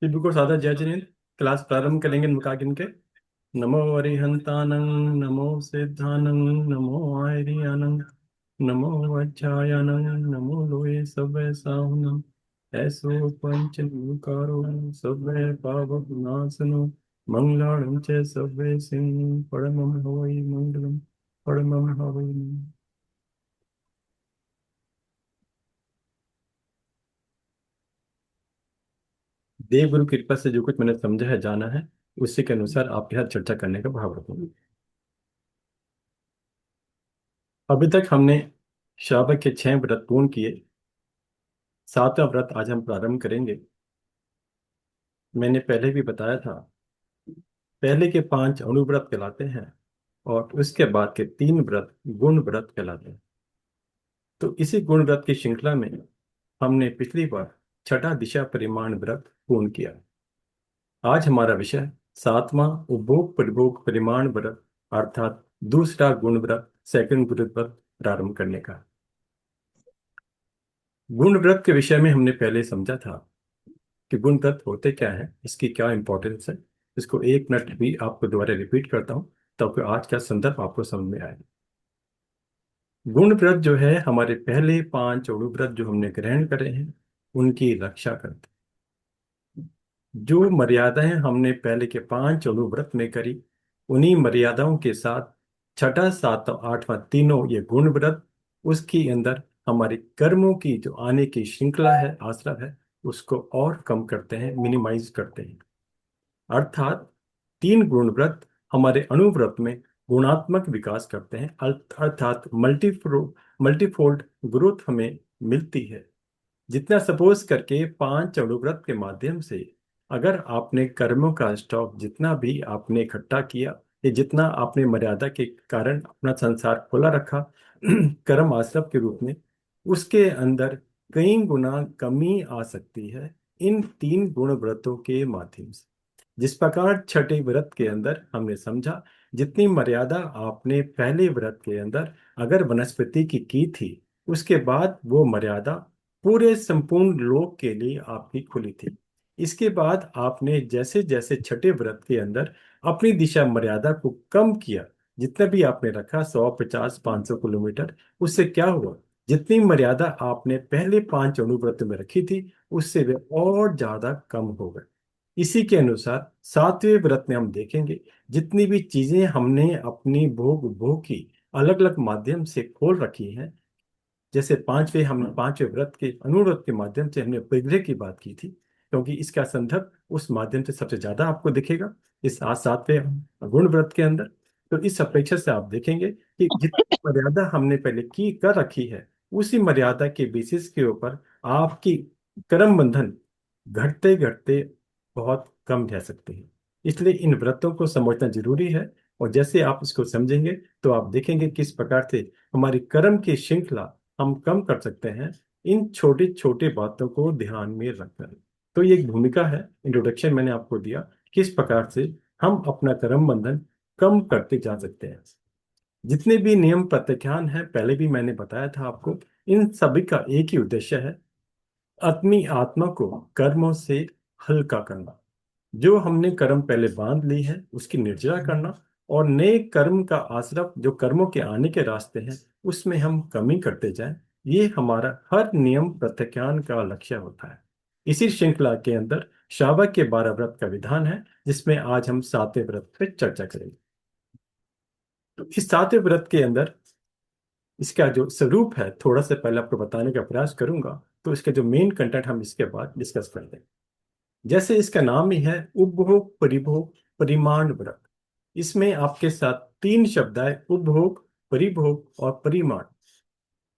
बिल्कुल सादा जय जिनेन्द्र। क्लास प्रारंभ करेंगे नमका गिन के। नमो अरिहंतानं, नमो सिद्धानं, नमो आयरियानं, नमो वज्रायनं, नमो लोए सवै साहुनं, ऐसो पंच निकारो सवै पावक नासनो, मंगलाणं च सवै सिंह परमं हवै मंगलम, परमं हवै। देव गुरु की कृपा से जो कुछ मैंने समझा है जाना है, उसी के अनुसार आपके साथ चर्चा करने का भाव रखूंगा। अभी तक हमने श्रावक के 6 व्रत पूर्ण किए। 7वां व्रत आज हम प्रारंभ करेंगे। मैंने पहले भी बताया था, पहले के 5 अणुव्रत कहलाते हैं और उसके बाद के 3 व्रत गुण व्रत कहलाते हैं। तो इसी गुण व्रत की श्रृंखला में हमने पिछली बार छठा दिशा परिमाण व्रत पूर्ण किया। आज हमारा विषय 7वां उपभोग परिभोग परिमाण व्रत अर्थात दूसरा गुण व्रत सेकंड गुण व्रत प्रारंभ करने का। गुण व्रत के विषय में हमने पहले समझा था कि गुण तत्व होते क्या है, इसकी क्या इंपॉर्टेंस है। इसको 1 मिनट भी आपको दोबारा रिपीट करता हूँ ताकि आज का संदर्भ आपको समझ में आए। गुण व्रत जो है हमारे पहले 5 अणु व्रत जो हमने ग्रहण करे हैं उनकी रक्षा करते हैं। जो मर्यादाएं हमने पहले के 5 अणु व्रत में करी, उन्हीं मर्यादाओं के साथ छठा सात आठवां तीनों ये गुण व्रत, उसके अंदर हमारी कर्मों की जो आने की श्रृंखला है, आश्रम है, उसको और कम करते हैं, मिनिमाइज करते हैं। अर्थात 3 गुण व्रत हमारे अनुव्रत में गुणात्मक विकास करते हैं। अर्थात मल्टीफोल्ड ग्रोथ हमें मिलती है। जितना सपोज करके 5 अणुव्रत के माध्यम से अगर आपने कर्मों का स्टॉक जितना भी आपने इकट्ठा किया या जितना आपने मर्यादा के कारण अपना संसार खोला रखा कर्म आश्रम के रूप में, उसके अंदर कई गुना कमी आ सकती है इन 3 गुण व्रतों के माध्यम से। जिस प्रकार छठे व्रत के अंदर हमने समझा, जितनी मर्यादा आपने पहले व्रत के अंदर अगर वनस्पति की थी, उसके बाद वो मर्यादा पूरे संपूर्ण लोक के लिए आपकी खुली थी। इसके बाद आपने जैसे जैसे छठे व्रत के अंदर अपनी दिशा मर्यादा को कम किया, जितना भी आपने रखा 100 50 500 किलोमीटर, उससे क्या हुआ, जितनी मर्यादा आपने पहले 5 अणुव्रत में रखी थी उससे वे और ज्यादा कम हो गए। इसी के अनुसार 7वें व्रत में हम देखेंगे, जितनी भी चीजें हमने अपनी भोग उपभोग की अलग अलग माध्यम से खोल रखी हैं, जैसे 5वें व्रत के अनुव्रत के माध्यम से हमने परिग्रह की बात की थी, क्योंकि इसका संदर्भ उस माध्यम से सबसे ज्यादा आपको दिखेगा इस आज 7वें गुण व्रत के अंदर। तो इस अपेक्षा से आप देखेंगे कि जितनी मर्यादा हमने पहले की कर रखी है, उसी मर्यादा के बेसिस के ऊपर आपकी कर्म बंधन घटते घटते बहुत कम रह सकते हैं। इसलिए इन व्रतों को समझना जरूरी है। और जैसे आप इसको समझेंगे तो आप देखेंगे किस प्रकार से हमारी कर्म की श्रृंखला हम कम कर सकते हैं इन छोटी छोटी बातों को ध्यान में रखकर। तो ये एक भूमिका है, इंट्रोडक्शन मैंने आपको दिया किस प्रकार से हम अपना कर्म बंधन कम करते जा सकते हैं। जितने भी नियम प्रत्याख्यान है पहले भी मैंने बताया था आपको, इन सभी का एक ही उद्देश्य है, अपनी आत्मा को कर्मों से हल्का करना। जो हमने कर्म पहले बांध ली है उसकी निर्जरा करना, और नए कर्म का आश्रय जो कर्मों के आने के रास्ते हैं उसमें हम कमी करते जाएं। ये हमारा हर नियम प्रत्याख्यान का लक्ष्य होता है। इसी श्रृंखला के अंदर श्रावक के 12 व्रत का विधान है, जिसमें आज हम 7वें व्रत पे चर्चा करेंगे। तो इस 7वें व्रत के अंदर इसका जो स्वरूप है थोड़ा सा पहले आपको बताने का प्रयास करूंगा, तो इसका जो मेन कंटेंट हम इसके बाद डिस्कस करते हैं। जैसे इसका नाम ही है उपभोग परिभोग परिमाण व्रत, इसमें आपके साथ 3 शब्द आए, उपभोग परिभोग और परिमाण।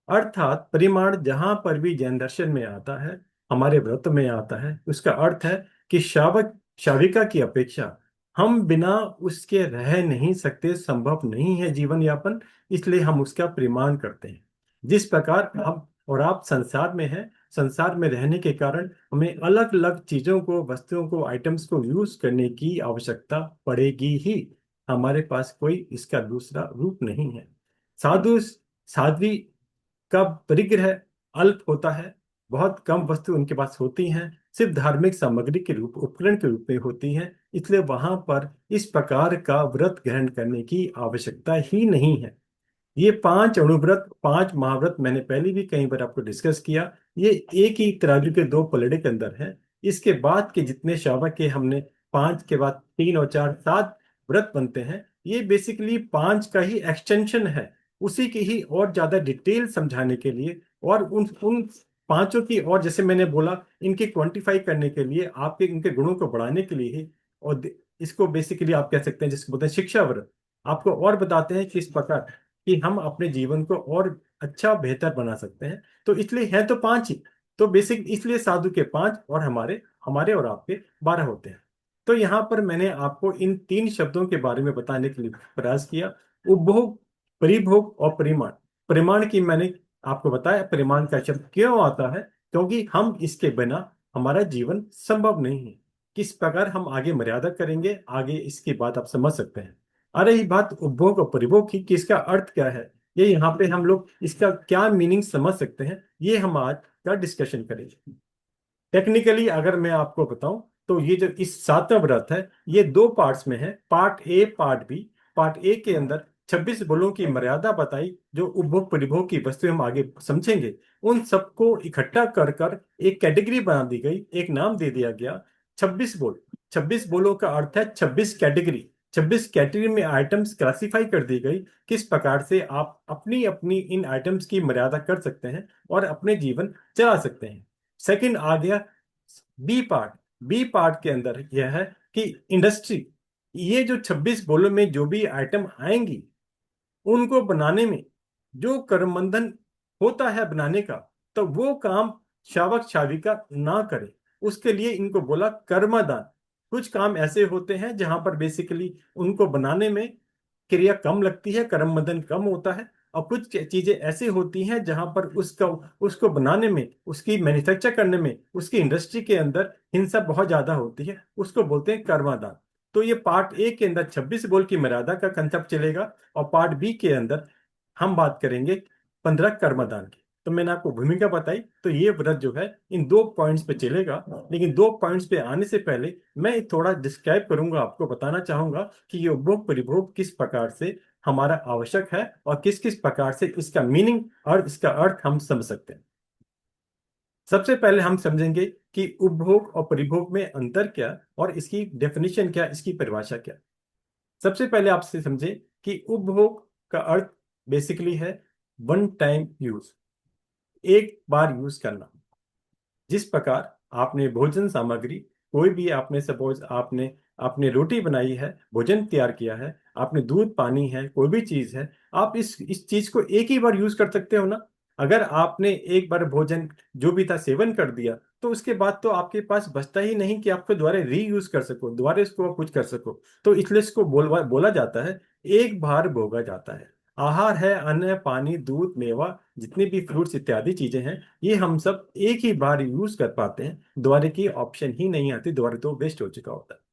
अर्थात परिमाण जहां पर भी जैन दर्शन में आता है, हमारे व्रत में आता है, उसका अर्थ है कि शावक शाविका की अपेक्षा हम बिना उसके रह नहीं सकते, संभव नहीं है जीवन यापन, इसलिए हम उसका परिमाण करते हैं। जिस प्रकार हम और आप संसार में हैं, संसार में रहने के कारण हमें अलग अलग चीजों को, वस्तुओं को, आइटम्स को यूज करने की आवश्यकता पड़ेगी ही। हमारे पास कोई इसका दूसरा रूप नहीं है। साधु साध्वी का परिग्रह अल्प होता है, बहुत कम वस्तु उनके पास होती हैं, सिर्फ धार्मिक सामग्री के रूप उपकरण के रूप में होती हैं, इसलिए वहां पर इस प्रकार का व्रत ग्रहण करने की आवश्यकता ही नहीं है। ये 5 अणुव्रत 5 महाव्रत मैंने पहले भी कई बार आपको डिस्कस किया। ये एक ही तराजू के दो पलड़े के अंदर है। इसके बाद के जितने श्रावक के हमने 5 के बाद 3 और 4 7 व्रत बनते हैं, ये बेसिकली 5 का ही एक्सटेंशन है। उसी की ही और ज्यादा डिटेल समझाने के लिए और उन उन पांचों की, और जैसे मैंने बोला, इनके क्वांटिफाई करने के लिए, आपके इनके गुणों को बढ़ाने के लिए ही। और इसको बेसिकली आप कह सकते हैं, जिसको बोलते हैं शिक्षा व्रत, आपको और बताते हैं किस प्रकार कि हम अपने जीवन को और अच्छा बेहतर बना सकते हैं। तो इसलिए है तो 5 ही। तो बेसिक इसलिए साधु के 5 और हमारे हमारे और आपके 12 होते हैं। तो यहाँ पर मैंने आपको इन 3 शब्दों के बारे में बताने के लिए प्रयास किया। उपभोग, परिभोग और परिमाण। परिमाण की मैंने आपको बताया, परिमाण का शब्द क्यों आता है, क्योंकि हम इसके बिना हमारा जीवन संभव नहीं है। किस प्रकार हम आगे मर्यादा करेंगे, आगे इसकी बात आप समझ सकते हैं। आ रही बात उपभोग और परिभोग की कि इसका अर्थ क्या है, ये यहाँ पे हम लोग इसका क्या मीनिंग समझ सकते हैं, ये हम आज का डिस्कशन करेंगे। टेक्निकली अगर मैं आपको बताऊं, तो ये जो इस 7वां व्रत है, ये 2 पार्ट्स में है, part A part B. Part A के अंदर 26 बलों की मर्यादा बताई, जो उपभोग परिभोग की वस्तुएं हम आगे समझेंगे। उन सबको इकट्ठा कर कर एक कैटेगरी बना दी गई, एक नाम दे दिया गया 26 बोल। 26 बोलों का अर्थ है 26 कैटेगरी। 26 कैटेगरी में आइटम्स क्लासिफाई कर दी गई, किस प्रकार से आप अपनी अपनी इन आइटम्स की मर्यादा कर सकते हैं और अपने जीवन चला सकते हैं। सेकंड आ गया बी पार्ट। बी पार्ट के अंदर यह है कि इंडस्ट्री, ये जो 26 बोलों में जो भी आइटम आएंगी, उनको बनाने में जो कर्म बंधन होता है बनाने का, तो वो काम शावक शाविका ना करे, उसके लिए इनको बोला कर्मदान। कुछ काम ऐसे होते हैं जहां पर बेसिकली उनको बनाने में क्रिया कम लगती है, कर्म बंधन कम होता है। और कुछ चीजें ऐसी होती हैं जहां पर उसका उसको बनाने में, उसकी मैन्युफैक्चर करने में, उसकी इंडस्ट्री के अंदर हिंसा बहुत ज्यादा होती है, उसको बोलते हैं कर्मादान। तो ये पार्ट ए के अंदर 26 बोल की मर्यादा का कंसेप्ट चलेगा, और पार्ट बी के अंदर हम बात करेंगे 15 कर्मदान की। तो मैंने आपको भूमिका बताई, तो ये व्रत जो है इन 2 पॉइंट्स पे चलेगा। लेकिन 2 पॉइंट्स पे आने से पहले मैं थोड़ा डिस्क्राइब करूंगा, आपको बताना चाहूंगा कि ये उपभोग परिभोग किस प्रकार से हमारा आवश्यक है और किस किस प्रकार से इसका मीनिंग और इसका अर्थ हम समझ सकते हैं। सबसे पहले हम समझेंगे कि उपभोग और परिभोग में अंतर क्या, और इसकी डेफिनेशन क्या, इसकी परिभाषा क्या। सबसे पहले आपसे समझे कि उपभोग का अर्थ बेसिकली है वन टाइम यूज, एक बार यूज करना। जिस प्रकार आपने भोजन सामग्री, कोई भी आपने सपोज आपने आपने रोटी बनाई है, भोजन तैयार किया है, आपने दूध पानी है, कोई भी चीज है, आप इस चीज को एक ही बार यूज कर सकते हो ना। अगर आपने एक बार भोजन जो भी था सेवन कर दिया, तो उसके बाद तो आपके पास बचता ही नहीं कि आपको दोबारा रीयूज कर सको, दोबारा इसको आप कुछ कर सको। तो इसलिए इसको बोला जाता है एक बार भोगा जाता है। आहार है अन्न पानी दूध मेवा, जितने भी फ्रूट्स इत्यादि चीजें हैं, ये हम सब एक ही बार यूज कर पाते हैं, दोबारा की ऑप्शन ही नहीं आती, दोबारा तो वेस्ट हो चुका होता है।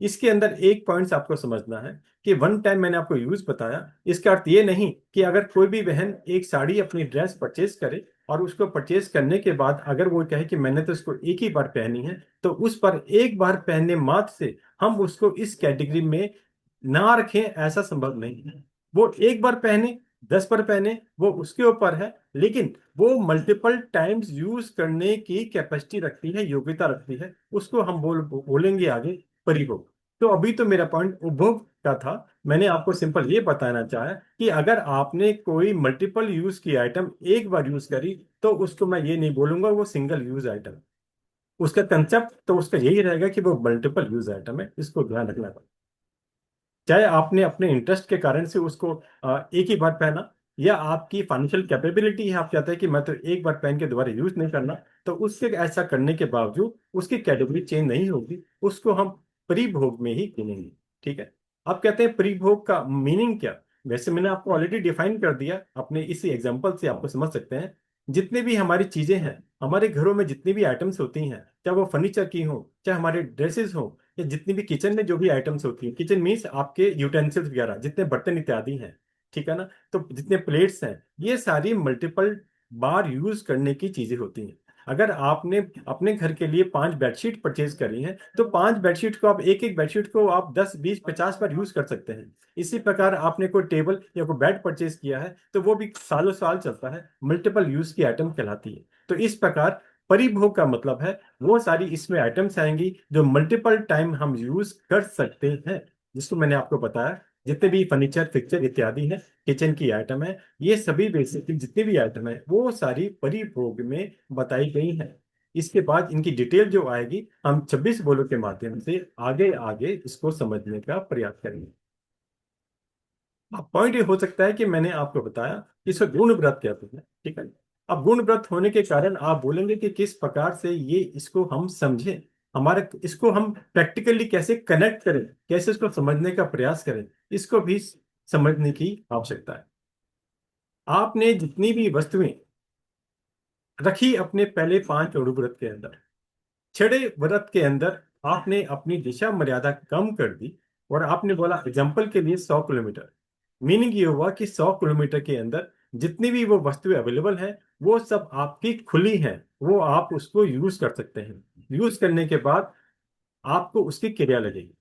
इसके अंदर एक पॉइंट्स आपको समझना है कि वन टाइम मैंने आपको यूज बताया, इसका अर्थ ये नहीं कि अगर कोई भी बहन एक साड़ी अपनी ड्रेस परचेज करे और उसको परचेज करने के बाद अगर वो कहे कि मैंने तो इसको एक ही बार पहनी है, तो उस पर एक बार पहनने मात्र से हम उसको इस कैटेगरी में ना रखें, ऐसा संभव नहीं है। वो एक बार पहने 10 बार पहने, वो उसके ऊपर है, लेकिन वो मल्टीपल टाइम्स यूज करने की कैपेसिटी रखती है, योग्यता रखती है, उसको हम बोलेंगे आगे परिभोग। तो अभी तो मेरा पॉइंट उपभोग का था। मैंने आपको सिंपल ये बताना चाहा कि अगर आपने कोई मल्टीपल यूज की आइटम एक बार यूज करी, तो उसको मैं ये नहीं बोलूंगा वो सिंगल यूज आइटम। उसका कंसेप्ट तो उसका यही रहेगा कि वो मल्टीपल यूज आइटम है, इसको ध्यान रखना पड़ेगा। चाहे आपने अपने इंटरेस्ट के कारण से उसको एक ही बार पहना, या आपकी फाइनेंशियल कैपेबिलिटी है, आप चाहते हैं कि मैं तो एक बार पहन के दोबारा यूज नहीं करना, तो उससे ऐसा करने के बावजूद उसकी कैटेगरी चेंज नहीं होगी, उसको हम परिभोग में ही गिनेंगे। ठीक है। अब कहते हैं परिभोग का मीनिंग क्या। वैसे मैंने आपको ऑलरेडी डिफाइन कर दिया, अपने इसी एग्जांपल से आपको समझ सकते हैं। जितने भी हमारी चीजें हैं, हमारे घरों में जितनी भी आइटम्स होती हैं, चाहे वो फर्नीचर की हो, चाहे हमारे ड्रेसेस हो, या जितनी भी किचन में जो भी आइटम्स होती हैं, किचन मीन्स आपके यूटेंसिल्स वगैरह, जितने बर्तन इत्यादि हैं, ठीक है ना, तो जितने प्लेट्स हैं, ये सारी मल्टीपल बार यूज करने की चीजें होती हैं। अगर आपने अपने घर के लिए 5 बेडशीट परचेज करी हैं, तो 5 बेडशीट को आप एक एक बेडशीट को आप 10 20 50 बार यूज कर सकते हैं। इसी प्रकार आपने कोई टेबल या कोई बेड परचेज किया है, तो वो भी सालों साल चलता है, मल्टीपल यूज की आइटम कहलाती है। तो इस प्रकार परिभोग का मतलब है वो सारी इसमें आइटम्स आएंगी जो मल्टीपल टाइम हम यूज कर सकते हैं, जिसको मैंने आपको बताया। जितने भी फर्नीचर फिक्सर इत्यादि है, किचन की आइटम है, ये सभी बेसिकली जितनी भी आइटम है वो सारी परिभोग में बताई गई है। इसके बाद इनकी डिटेल जो आएगी, हम 26 बोलों के माध्यम से आगे आगे इसको समझने का प्रयास करेंगे। अब पॉइंट ये हो सकता है कि मैंने आपको बताया कि इसको गुण व्रत कहते हैं, ठीक है। अब गुण व्रत होने के कारण आप बोलेंगे कि किस प्रकार से ये इसको हम समझें, हमारे इसको हम प्रैक्टिकली कैसे कनेक्ट करें, कैसे इसको समझने का प्रयास करें, इसको भी समझने की आवश्यकता है। आपने जितनी भी वस्तुएं रखी अपने पहले 5 अणु व्रत के अंदर, छठे व्रत के अंदर आपने अपनी दिशा मर्यादा कम कर दी और आपने बोला एग्जाम्पल के लिए 100 किलोमीटर। मीनिंग ये हुआ कि 100 किलोमीटर के अंदर जितनी भी वो वस्तुएं अवेलेबल हैं, वो सब आपकी खुली हैं, वो आप उसको यूज कर सकते हैं। यूज करने के बाद आपको उसकी क्रिया लगेगी।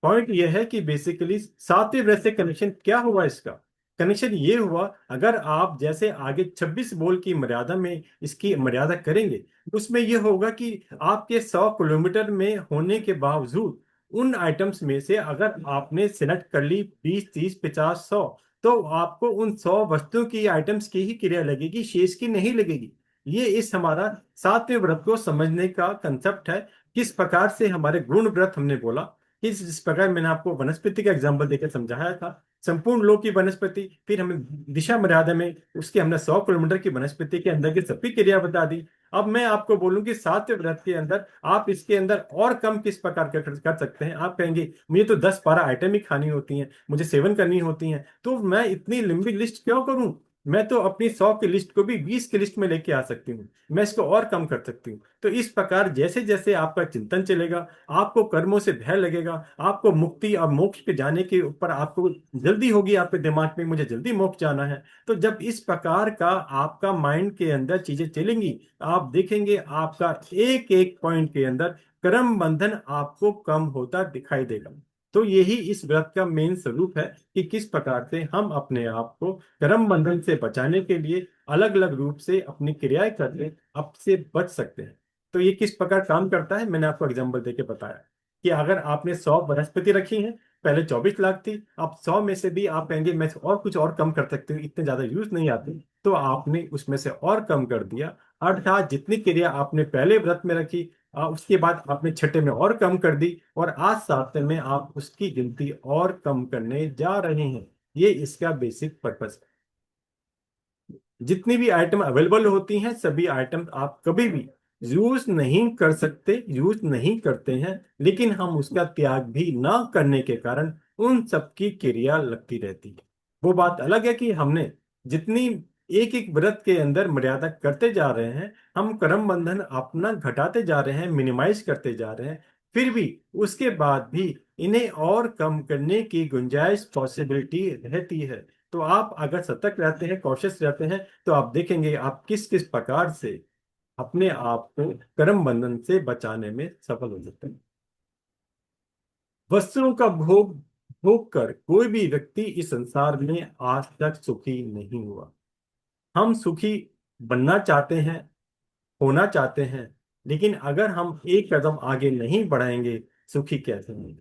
पॉइंट ये है कि बेसिकली 7वें व्रत से कनेक्शन क्या हुआ, इसका कनेक्शन ये हुआ, अगर आप जैसे आगे 26 बोल की मर्यादा में इसकी मर्यादा करेंगे, उसमें ये होगा कि आपके 100 किलोमीटर में होने के बावजूद उन आइटम्स में से अगर आपने सिलेक्ट कर ली 20 30 50 100, तो आपको उन 100 वस्तुओं की आइटम्स की ही क्रिया लगेगी, शेष की नहीं लगेगी। ये इस हमारा 7वें व्रत को समझने का कंसेप्ट है। किस प्रकार से हमारे गुण व्रत हमने बोला, कि जिस प्रकार मैंने आपको वनस्पति का एग्जाम्पल देकर समझाया था, संपूर्ण लोक की वनस्पति, फिर हमें दिशा मर्यादा में उसके हमने 100 किलोमीटर की वनस्पति के अंदर की सभी क्रिया बता दी। अब मैं आपको बोलूं कि 7वें व्रत के अंदर आप इसके अंदर और कम किस प्रकार कर सकते हैं। आप कहेंगे मुझे तो 10 12 आइटम ही खानी होती हैं, मुझे सेवन करनी होती हैं, तो मैं इतनी लंबी लिस्ट क्यों करूं। मैं तो अपनी 100 की लिस्ट को भी 20 की लिस्ट में लेके आ सकती हूँ, मैं इसको और कम कर सकती हूँ। तो इस प्रकार जैसे जैसे आपका चिंतन चलेगा, आपको कर्मों से भय लगेगा, आपको मुक्ति और मोक्ष पे जाने के ऊपर आपको जल्दी होगी, आपके दिमाग में मुझे जल्दी मोक्ष जाना है। तो जब इस प्रकार का आपका माइंड के अंदर चीजें चलेंगी, आप देखेंगे आपका एक एक पॉइंट के अंदर कर्म बंधन आपको कम होता दिखाई देगा। तो यही इस व्रत का मेन स्वरूप है कि किस प्रकार से हम अपने आप को कर्म बंधन से बचाने के लिए अलग अलग रूप से अपनी क्रियाएं करके अब से बच सकते हैं। तो ये किस प्रकार काम करता है, मैंने आपको एग्जांपल देके बताया कि अगर आपने 100 वनस्पति रखी हैं, पहले 24 लाख थी, अब 100 में से भी आप कहेंगे मैं और कुछ और कम कर सकती हूँ, इतने ज्यादा यूज नहीं आते, तो आपने उसमें से और कम कर दिया। अर्थात जितनी क्रिया आपने पहले व्रत में रखी, उसके बाद आपने छठे में और कम कर दी, और आज 7वें में आप उसकी गिनती और कम करने जा रहे हैं। ये इसका बेसिक पर्पस है। जितनी भी आइटम अवेलेबल होती हैं, सभी आइटम आप कभी भी यूज नहीं कर सकते, यूज नहीं करते हैं, लेकिन हम उसका त्याग भी ना करने के कारण उन सबकी क्रिया लगती रहती है। वो बात अलग है कि हमने जितनी एक एक व्रत के अंदर मर्यादा करते जा रहे हैं, हम कर्म बंधन अपना घटाते जा रहे हैं, मिनिमाइज करते जा रहे हैं, फिर भी उसके बाद भी इन्हें और कम करने की गुंजाइश पॉसिबिलिटी रहती है। तो आप अगर सतर्क रहते हैं, कॉशियस रहते हैं, तो आप देखेंगे आप किस किस प्रकार से अपने आप को कर्म बंधन से बचाने में सफल हो सकते हैं। वस्तुओं का भोग भोग कर कोई भी व्यक्ति इस संसार में आज तक सुखी नहीं हुआ। हम सुखी बनना चाहते हैं, होना चाहते हैं, लेकिन अगर हम एक कदम आगे नहीं बढ़ाएंगे, सुखी कैसे होंगे।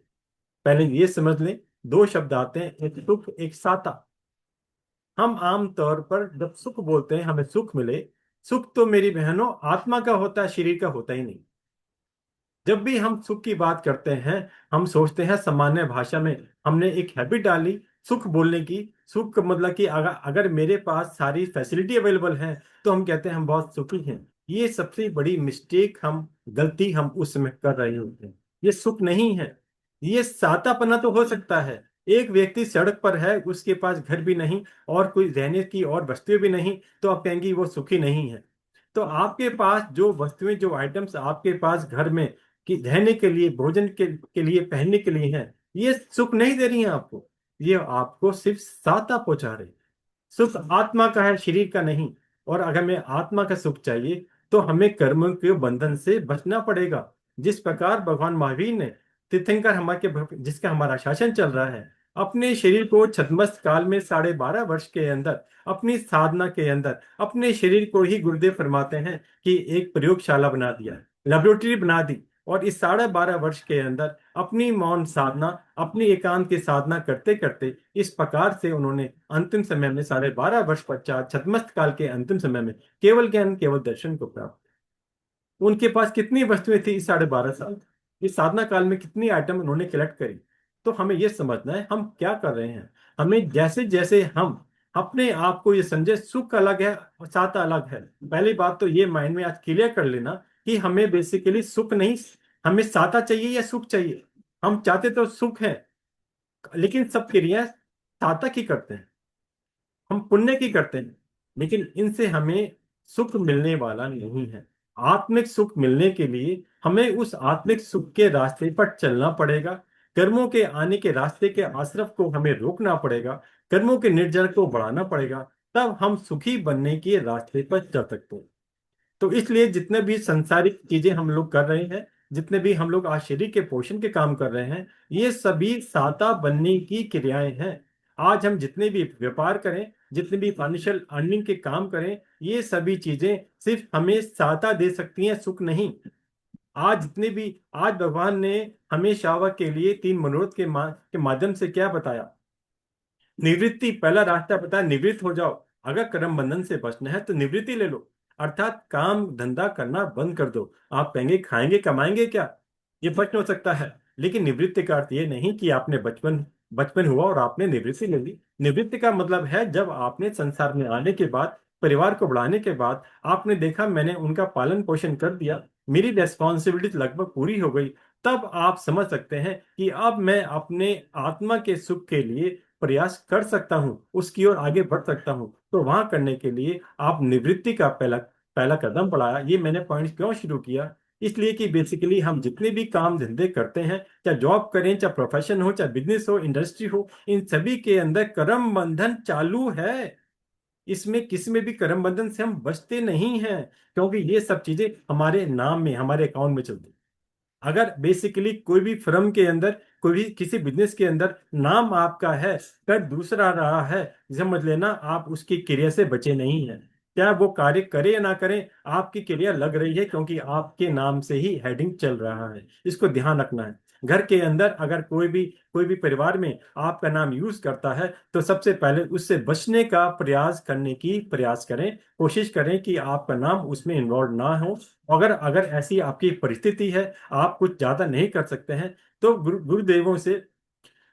पहले ये समझ लें, दो शब्द आते हैं, एक सुख एक साता। हम आम तौर पर जब सुख बोलते हैं, हमें सुख मिले, सुख तो मेरी बहनों आत्मा का होता है, शरीर का होता ही नहीं। जब भी हम सुख की बात करते हैं, हम सोचते हैं सामान्य भाषा में, हमने एक हैबिट डाली सुख बोलने की। सुख का मतलब कि अगर अगर मेरे पास सारी फैसिलिटी अवेलेबल है, तो हम कहते हैं हम बहुत सुखी हैं। ये सबसे बड़ी मिस्टेक, हम गलती हम उस समय कर रहे होते हैं। ये सुख नहीं है, ये सातापना तो हो सकता है। एक व्यक्ति सड़क पर है, उसके पास घर भी नहीं और कोई रहने की और वस्तुएं भी नहीं, तो आप कहेंगे वो सुखी नहीं है। तो आपके पास जो वस्तुएं, जो आइटम्स आपके पास घर में कि रहने के लिए, भोजन के लिए, पहनने के लिए हैं, ये सुख नहीं दे रही हैं आपको, ये आपको सिर्फ साता पहुंचा रही। सुख आत्मा का है, शरीर का नहीं। और अगर मैं आत्मा का सुख चाहिए, तो हमें कर्म के बंधन से बचना पड़ेगा। जिस प्रकार भगवान महावीर ने तीर्थंकर हमारे जिसका हमारा शासन चल रहा है, अपने शरीर को छद्मस्त काल में 12.5 वर्ष के अंदर अपनी साधना के अंदर अपने शरीर को ही गुरुदेव फरमाते हैं कि एक प्रयोगशाला बना दिया, लेबोरेटरी बना दी। और इस 12.5 वर्ष के अंदर अपनी मौन साधना, अपनी एकांत की साधना करते करते इस प्रकार से उन्होंने अंतिम समय में 12.5 वर्ष पश्चात छद्मस्त काल के अंतिम समय में केवल ज्ञान केवल दर्शन को प्राप्त। उनके पास कितनी वस्तुएं थी इस 12.5 साल, इस साधना काल में कितनी आइटम उन्होंने कलेक्ट करी। तो हमें यह समझना है हम क्या कर रहे हैं। हमें जैसे जैसे हम अपने आप को ये समझे सुख अलग है और साता अलग है। पहली बात तो ये माइंड में आज क्लियर कर लेना कि हमें बेसिकली सुख नहीं, हमें साता चाहिए या सुख चाहिए। हम चाहते तो सुख है, लेकिन सब क्रिया साता की करते हैं, हम पुण्य की करते हैं, लेकिन इनसे हमें सुख मिलने वाला नहीं है। आत्मिक सुख मिलने के लिए हमें उस आत्मिक सुख के रास्ते पर चलना पड़ेगा। कर्मों के आने के रास्ते के आश्रफ को हमें रोकना पड़ेगा, कर्मों के निर्जर को बढ़ाना पड़ेगा, तब हम सुखी बनने के रास्ते पर चल सकते हैं। तो इसलिए जितने भी संसारिक चीजें हम लोग कर रहे हैं, जितने भी हम लोग आज शरीर के पोषण के काम कर रहे हैं, ये सभी साता बनने की क्रियाएं हैं। आज हम जितने भी व्यापार करें, जितने भी फाइनेंशियल अर्निंग के काम करें, ये सभी चीजें सिर्फ हमें साता दे सकती हैं, सुख नहीं। आज जितने भी आज भगवान ने हमें शावक के लिए 3 मनोरथ के माध्यम से क्या बताया, निवृत्ति पहला रास्ता बताया, निवृत्त हो जाओ। अगर कर्म बंधन से बचना है तो निवृत्ति ले लो, अर्थात काम धंधा करना बंद कर दो। आप कहेंगे खाएंगे कमाएंगे क्या, ये प्रश्न हो सकता है। लेकिन निवृत्ति का अर्थ ये नहीं कि आपने बचपन बचपन हुआ और आपने निवृत्ति ले ली। निवृत्ति का मतलब है जब आपने संसार में आने के बाद, परिवार को बढ़ाने के बाद आपने देखा मैंने उनका पालन पोषण कर दिया, मेरी रेस्पॉन्सिबिलिटी लगभग पूरी हो गई, तब आप समझ सकते हैं कि अब मैं अपने आत्मा के सुख के लिए प्रयास कर सकता हूं, उसकी ओर आगे बढ़ सकता हूं। तो वहां करने के लिए आप निवृत्ति का पहला पहला कदम बढ़ाया। ये मैंने पॉइंट क्यों शुरू किया, इसलिए कि बेसिकली हम जितने भी काम धंधे करते हैं, चाहे जॉब करें, चाहे प्रोफेशन हो, चाहे बिजनेस हो, इंडस्ट्री हो, इन सभी के अंदर कर्म बंधन चालू है। इसमें किसी में भी कर्म बंधन से हम बचते नहीं हैं, क्योंकि ये सब चीजें हमारे नाम में, हमारे अकाउंट में चलती। अगर बेसिकली कोई भी फर्म के अंदर, कोई भी किसी बिजनेस के अंदर नाम आपका है, कर दूसरा रहा है, समझ लेना आप उसकी क्रिया से बचे नहीं हैं। क्या वो कार्य करे या ना करे, आपकी क्रिया लग रही है, क्योंकि आपके नाम से ही हेडिंग चल रहा है। इसको ध्यान रखना है। घर के अंदर अगर कोई भी परिवार में आपका नाम यूज करता है, तो सबसे पहले उससे बचने का प्रयास करें, कोशिश करें कि आपका नाम उसमें इन्वॉल्व ना हो। अगर अगर ऐसी आपकी परिस्थिति है, आप कुछ ज्यादा नहीं कर सकते हैं, तो गुरुदेवों से,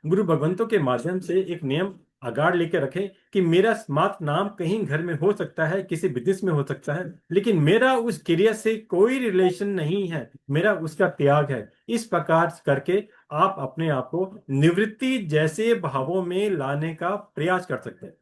गुरु भगवंतों के माध्यम से एक नियम अगाड़ लेके रखें कि मेरा स्मार्ट नाम कहीं घर में हो सकता है, किसी बिजनेस में हो सकता है, लेकिन मेरा उस क्रिया से कोई रिलेशन नहीं है, मेरा उसका त्याग है। इस प्रकार करके आप अपने आप को निवृत्ति जैसे भावों में लाने का प्रयास कर सकते हैं।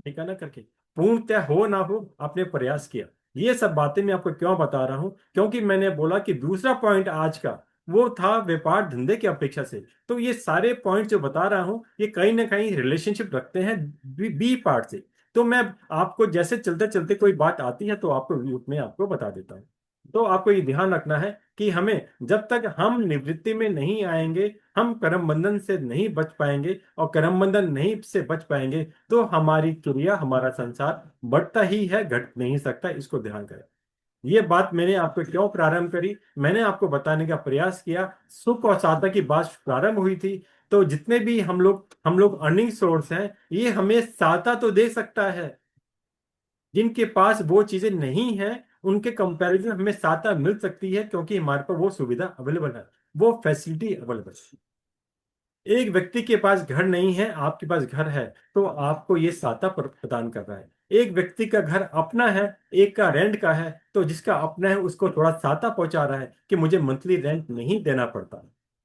ठीक है ना, करके पूर्णतः हो ना हो आपने प्रयास किया। ये सब बातें मैं आपको क्यों बता रहा हूं, क्योंकि मैंने बोला कि दूसरा पॉइंट आज का वो था व्यापार धंधे की अपेक्षा से। तो ये सारे पॉइंट जो बता रहा हूं, ये कहीं ना कहीं रिलेशनशिप रखते हैं बी पार्ट से। तो मैं आपको जैसे चलते चलते कोई बात आती है तो आपको रूप में आपको बता देता हूं। तो आपको ये ध्यान रखना है कि हमें जब तक हम निवृत्ति में नहीं आएंगे, हम कर्म बंधन से नहीं बच पाएंगे, और कर्म बंधन नहीं से बच पाएंगे तो हमारी क्रिया, हमारा संसार बढ़ता ही है, घट नहीं सकता। इसको ध्यान करें। ये बात मैंने आपको क्यों प्रारंभ करी, मैंने आपको बताने का प्रयास किया। सुख और साधना की बात प्रारंभ हुई थी, तो जितने भी हम लोग अर्निंग सोर्स हैं, ये हमें साता तो दे सकता है। जिनके पास वो चीजें नहीं है, उनके कंपैरिजन हमें साता मिल सकती है, क्योंकि हमारे पास वो सुविधा अवेलेबल है, वो फैसिलिटी अवेलेबल है। एक व्यक्ति के पास घर नहीं है, आपके पास घर है, तो आपको ये साता प्रदान कर रहा है। एक व्यक्ति का घर अपना है, एक का रेंट का है, तो जिसका अपना है उसको थोड़ा साता पहुंचा रहा है कि मुझे मंथली रेंट नहीं देना पड़ता।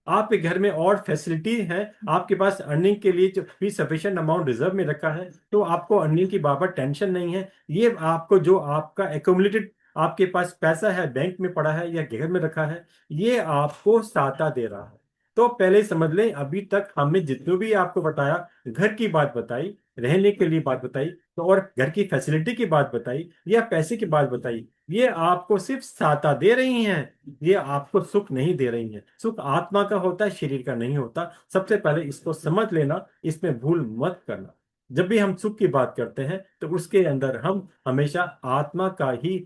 आपके घर में और फैसिलिटी है, आपके पास अर्निंग के लिए जो भी सफिशिएंट अमाउंट रिजर्व में रखा है, तो आपको अर्निंग की बाबत टेंशन नहीं है। ये आपको जो आपका एकोमुलेटेड आपके पास पैसा है, बैंक में पड़ा है या घर में रखा है, ये आपको साता दे रहा है। तो पहले समझ लें, अभी तक हमने जितने भी आपको बताया, घर की बात बताई, रहने के लिए बात बताई, तो और घर की फैसिलिटी की बात बताई, या पैसे की बात बताई, ये आपको सिर्फ सहायता दे रही हैं, ये आपको सुख नहीं दे रही हैं। सुख आत्मा का होता है, शरीर का नहीं होता। सबसे पहले इसको समझ लेना, इसमें भूल मत करना। जब भी हम सुख की बात करते हैं तो उसके अंदर हम हमेशा आत्मा का ही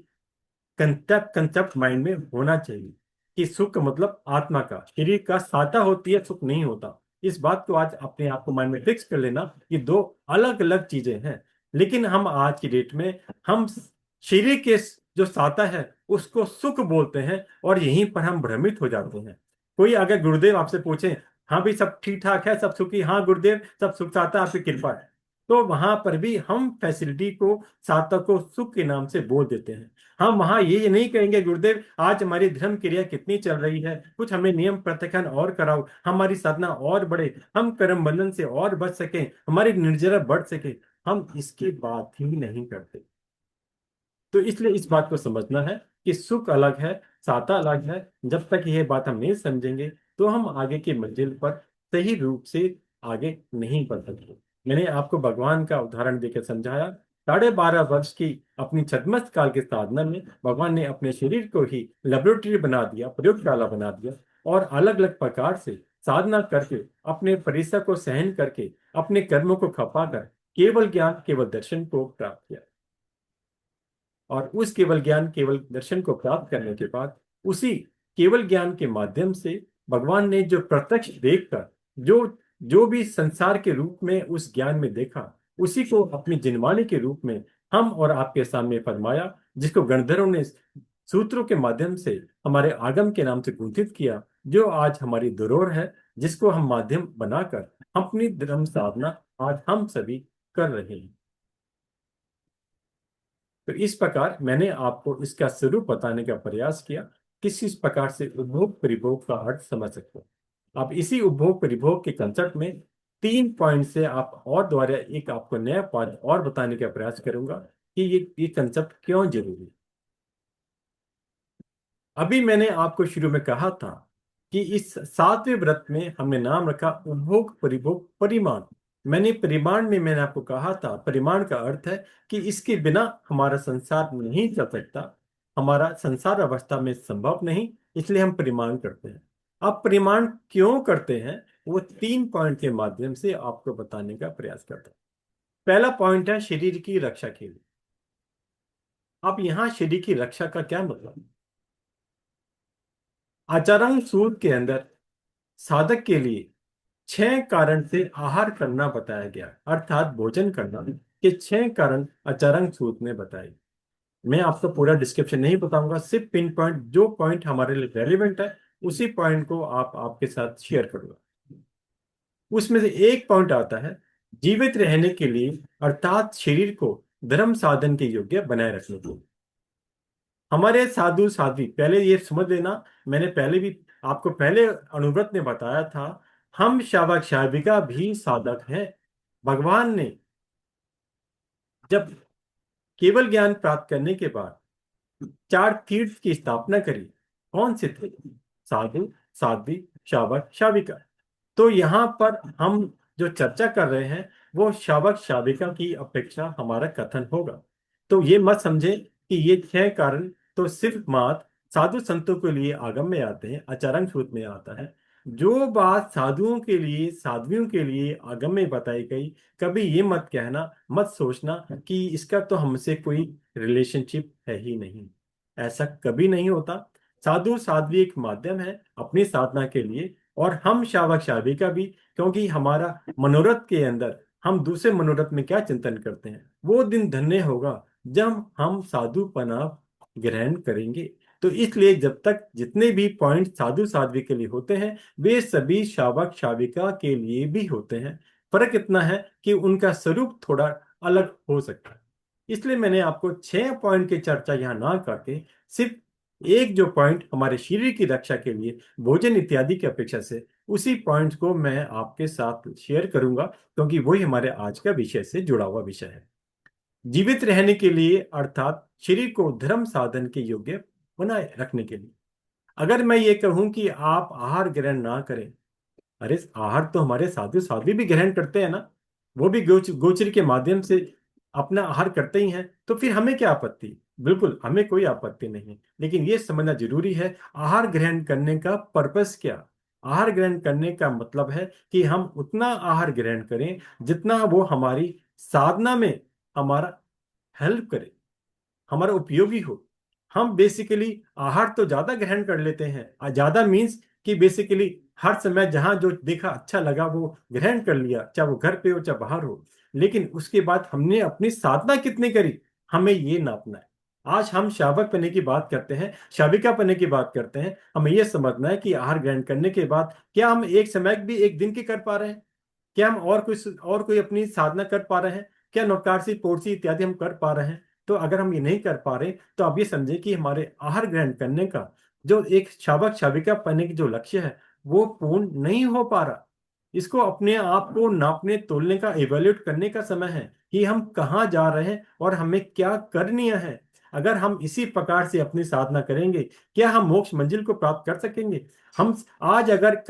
कंसेप्ट कंसेप्ट माइंड में होना चाहिए कि सुख मतलब आत्मा का, शरीर का सहायता होती है, सुख नहीं होता। इस बात को आज अपने आप को माइंड में फिक्स कर लेना कि दो अलग अलग चीजें हैं। लेकिन हम आज की डेट में हम शरीर के जो सहायता है उसको सुख बोलते हैं, और यहीं पर हम भ्रमित हो जाते हैं। कोई अगर गुरुदेव आपसे पूछे, हाँ भी सब ठीक ठाक है, सब सुखी, हाँ गुरुदेव सब सुख सहायता आपकी कृपा है, तो वहां पर भी हम फैसिलिटी को, सहायता को सुख के नाम से बोल देते हैं। हम वहां ये नहीं कहेंगे गुरुदेव आज हमारी धर्म क्रिया कितनी चल रही है, कुछ हमें नियम प्रत्यखन और कराओ, हमारी साधना और बढ़े, हम कर्म बंधन से और बच सके, हमारी निर्जरा बढ़ सके। हम इसकी बात ही नहीं करते। तो इसलिए इस बात को समझना है कि सुख अलग है, साता अलग है। जब तक यह बात हम नहीं समझेंगे तो हम आगे की मंजिल पर सही रूप से आगे नहीं बढ़ सकते। मैंने आपको भगवान का उदाहरण देकर समझाया। 12.5 वर्ष की अपनी छद्मस्त काल के साधना में भगवान ने अपने शरीर को ही लेबोरेटरी बना दिया, प्रयोगशाला बना दिया, और अलग अलग प्रकार से साधना करके, अपने परिश्रम को सहन करके, अपने कर्मों को खपाकर केवल ज्ञान, केवल दर्शन को प्राप्त किया। और उस केवल ज्ञान, केवल दर्शन को प्राप्त करने के बाद उसी केवल ज्ञान के माध्यम से भगवान ने जो प्रत्यक्ष देखकर, जो जो भी संसार के रूप में उस ज्ञान में देखा, उसी को अपनी जिनवाणी के रूप में हम और आपके सामने फरमाया, जिसको गणधरों ने सूत्रों के माध्यम से हमारे आगम के नाम से गुंथित किया, जो आज हमारी धरोहर है, जिसको हम माध्यम बनाकर अपनी धर्म साधना आज हम सभी कर रहे हैं। तो इस प्रकार मैंने आपको इसका स्वरूप बताने का प्रयास किया, किस प्रकार से उपभोग परिभोग का अर्थ समझ सकते हो। अब इसी उपभोग परिभोग के कंसेप्ट में 3 पॉइंट से आप और द्वारा एक आपको नया पॉइंट और बताने का प्रयास करूंगा कि ये कंसेप्ट क्यों जरूरी है। अभी मैंने आपको शुरू में कहा था कि इस 7वें व्रत में हमने नाम रखा उपभोग परिभोग परिमाण। मैंने आपको कहा था परिमाण का अर्थ है कि इसके बिना हमारा संसार नहीं चल सकता, हमारा संसार अवस्था में संभव नहीं, इसलिए हम परिमाण करते हैं। अब परिमाण क्यों करते हैं वो 3 पॉइंट के माध्यम से आपको बताने का प्रयास करता हूं। पहला पॉइंट है शरीर की रक्षा के लिए। अब यहां शरीर की रक्षा का क्या मतलब? आचार्य सूत्र के अंदर साधक के लिए 6 कारण से आहार करना बताया गया, अर्थात भोजन करना के 6 कारण आचार्य सूत्र में बताए। मैं आपको पूरा डिस्क्रिप्शन नहीं बताऊंगा, सिर्फ पिन पॉइंट, जो पॉइंट हमारे लिए रेलिवेंट है उसी पॉइंट को आप आपके साथ शेयर करूंगा। उसमें से एक पॉइंट आता है जीवित रहने के लिए, अर्थात शरीर को धर्म साधन के योग्य बनाए रखने के लिए। हमारे साधु साध्वी, पहले ये समझ लेना, मैंने पहले भी आपको पहले अनुव्रत ने बताया था, हम शावक शाविका भी साधक हैं। भगवान ने जब केवल ज्ञान प्राप्त करने के बाद 4 तीर्थ की स्थापना करी, कौन से थे? साधु, साध्वी, शावक, शाविका। तो यहाँ पर हम जो चर्चा कर रहे हैं वो शावक शाविका की अपेक्षा हमारा कथन होगा। तो ये मत समझे कि ये 6 कारण तो सिर्फ मात्र साधु संतों के लिए आगम में आते हैं, आचरण सूत्र में आता है। जो बात साधुओं के लिए, साध्वियों के लिए आगम में बताई गई, कभी ये मत कहना, मत सोचना कि इसका तो हमसे कोई रिलेशनशिप है ही नहीं। ऐसा कभी नहीं होता। साधु साध्वी एक माध्यम है अपनी साधना के लिए, और हम शावक शाविका भी, क्योंकि हमारा मनोरथ के अंदर हम दूसरे मनोरथ में क्या चिंतन करते हैं, वो दिन धन्य होगा जब हम साधुपना ग्रहण करेंगे। तो इसलिए जब तक जितने भी पॉइंट साधु साध्वी के लिए होते हैं वे सभी शावक शाविका के लिए भी होते हैं। फर्क इतना है कि उनका स्वरूप थोड़ा अलग हो सकता है। इसलिए मैंने आपको 6 पॉइंट की चर्चा यहाँ ना करके सिर्फ एक जो पॉइंट हमारे शरीर की रक्षा के लिए भोजन इत्यादि की अपेक्षा से, उसी पॉइंट को मैं आपके साथ शेयर करूंगा, क्योंकि वही हमारे आज का विषय से जुड़ा हुआ विषय है। जीवित रहने के लिए, अर्थात शरीर को धर्म साधन के योग्य बनाए रखने के लिए। अगर मैं ये कहूं कि आप आहार ग्रहण ना करें, अरे आहार तो हमारे साधु साध्वी भी ग्रहण करते हैं ना, वो भी गोचर के माध्यम से अपना आहार करते ही हैं, तो फिर हमें क्या आपत्ति? बिल्कुल, हमें कोई आपत्ति नहीं, लेकिन ये समझना जरूरी है आहार ग्रहण करने का पर्पस क्या। आहार ग्रहण करने का मतलब है कि हम उतना आहार ग्रहण करें जितना वो हमारी साधना में हमारा हेल्प करे, हमारा उपयोगी हो। हम बेसिकली आहार तो ज्यादा ग्रहण कर लेते हैं, ज्यादा मीन्स कि बेसिकली हर समय जहां जो देखा अच्छा लगा वो ग्रहण कर लिया, चाहे वो घर पे हो चाहे बाहर हो। लेकिन उसके बाद हमने अपनी साधना कितनी करी, हमें ये नापना है। आज हम शावक पने की बात करते हैं, शाविका पने की बात करते हैं, हमें यह समझना है कि आहार ग्रहण करने के बाद क्या हम एक समय भी एक दिन की कर पा रहे हैं, क्या हम और कोई अपनी साधना कर पा रहे हैं, क्या नौकारसी पोरसी इत्यादि हम कर पा रहे हैं। तो अगर हम ये नहीं कर पा रहे तो आप ये समझें कि हमारे आहार ग्रहण करने का जो एक शावक शाविका बनने की जो लक्ष्य है वो पूर्ण नहीं हो पा रहा। इसको अपने आप को नापने तोलने का इवेल्युएट करने का समय है कि हम कहाँ जा रहे हैं और हमें क्या करनी है। अगर हम इसी प्रकार से अपनी साधना करेंगे, क्या हम मोक्ष मंजिल को प्राप्त कर सकेंगे। हम आज अगर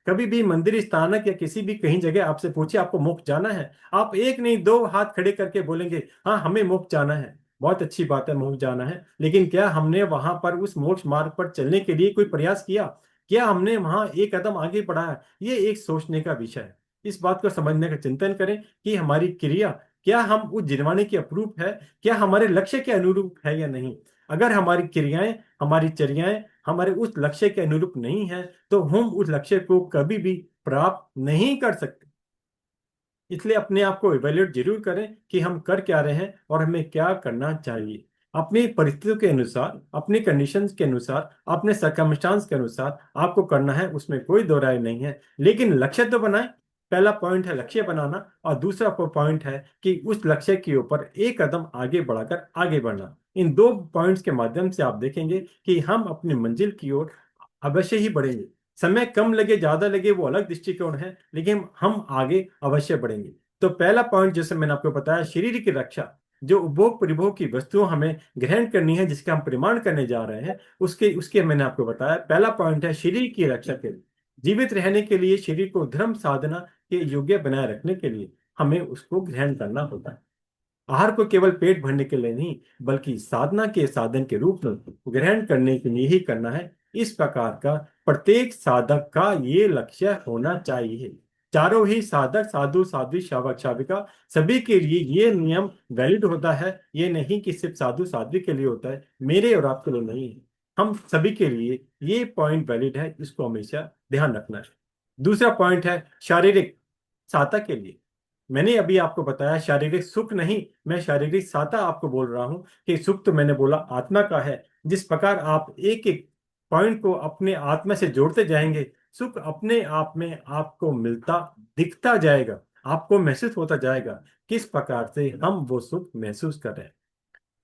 कभी भी मंदिर स्थानक या किसी भी कहीं जगह आपसे पूछे आपको मोक्ष जाना है, आप एक नहीं दो हाथ खड़े करके बोलेंगे हाँ हमें मोक्ष जाना है। बहुत अच्छी बात है, मोक्ष जाना है, लेकिन क्या हमने वहां पर उस मोक्ष मार्ग पर चलने के लिए कोई प्रयास किया, क्या हमने वहां एक कदम आगे बढ़ा है। ये एक सोचने का विषय है। इस बात को समझने का चिंतन करें कि हमारी क्रिया क्या हम उस जिरवाने के अपरूप है, क्या हमारे लक्ष्य के अनुरूप है या नहीं। अगर हमारी क्रियाएं हमारी चर्याएं हमारे उस लक्ष्य के अनुरूप नहीं है तो हम उस लक्ष्य को कभी भी प्राप्त नहीं कर सकते। इसलिए अपने आप को इवेल्युएट जरूर करें कि हम कर क्या रहे हैं और हमें क्या करना चाहिए। अपनी परिस्थितियों के अनुसार, अपनी कंडीशंस के अनुसार, अपने सर्कमस्टांस के अनुसार आपको करना है, उसमें कोई दो राय नहीं है, लेकिन लक्ष्य तो बनाएं। पहला पॉइंट है लक्ष्य बनाना, और दूसरा पॉइंट है कि उस लक्ष्य के ऊपर एक कदम आगे बढ़ाकर आगे बढ़ना। इन दो पॉइंट्स के माध्यम से आप देखेंगे कि हम अपनी मंजिल की ओर अवश्य ही बढ़ेंगे। समय कम लगे ज्यादा लगे वो अलग दृष्टिकोण है, लेकिन हम आगे अवश्य बढ़ेंगे। तो पहला पॉइंट जैसे मैंने आपको बताया, शरीर की रक्षा। जो उपभोग परिभोग की वस्तुओं हमें ग्रहण करनी है, जिसका हम प्रमाण करने जा रहे हैं, उसके उसके मैंने आपको बताया पहला पॉइंट है शरीर की रक्षा के लिए। जीवित रहने के लिए शरीर को धर्म साधना के योग्य बनाए रखने के लिए हमें उसको ग्रहण करना होता है। आहार को केवल पेट भरने के लिए नहीं बल्कि साधना के साधन के रूप में ग्रहण करने के लिए ही करना है। इस प्रकार का प्रत्येक साधक का ये लक्ष्य होना चाहिए। चारों ही साधक, साधु साध्वी शावक शाविका, सभी के लिए ये नियम वैलिड होता है। ये नहीं कि सिर्फ साधु साध्वी के लिए होता है, मेरे और आपके लिए नहीं है। हम सभी के लिए ये पॉइंट वैलिड है, इसको हमेशा ध्यान रखना है। दूसरा पॉइंट है शारीरिक साधक के लिए। मैंने अभी आपको बताया शारीरिक सुख नहीं, मैं शारीरिक साता आपको बोल रहा हूं कि सुख तो मैंने बोला आत्मा का है। जिस प्रकार आप एक एक पॉइंट को अपने आत्मा से जोड़ते जाएंगे, सुख अपने आप में आपको मिलता दिखता जाएगा, आपको महसूस होता जाएगा किस प्रकार से हम वो सुख महसूस कर रहे हैं।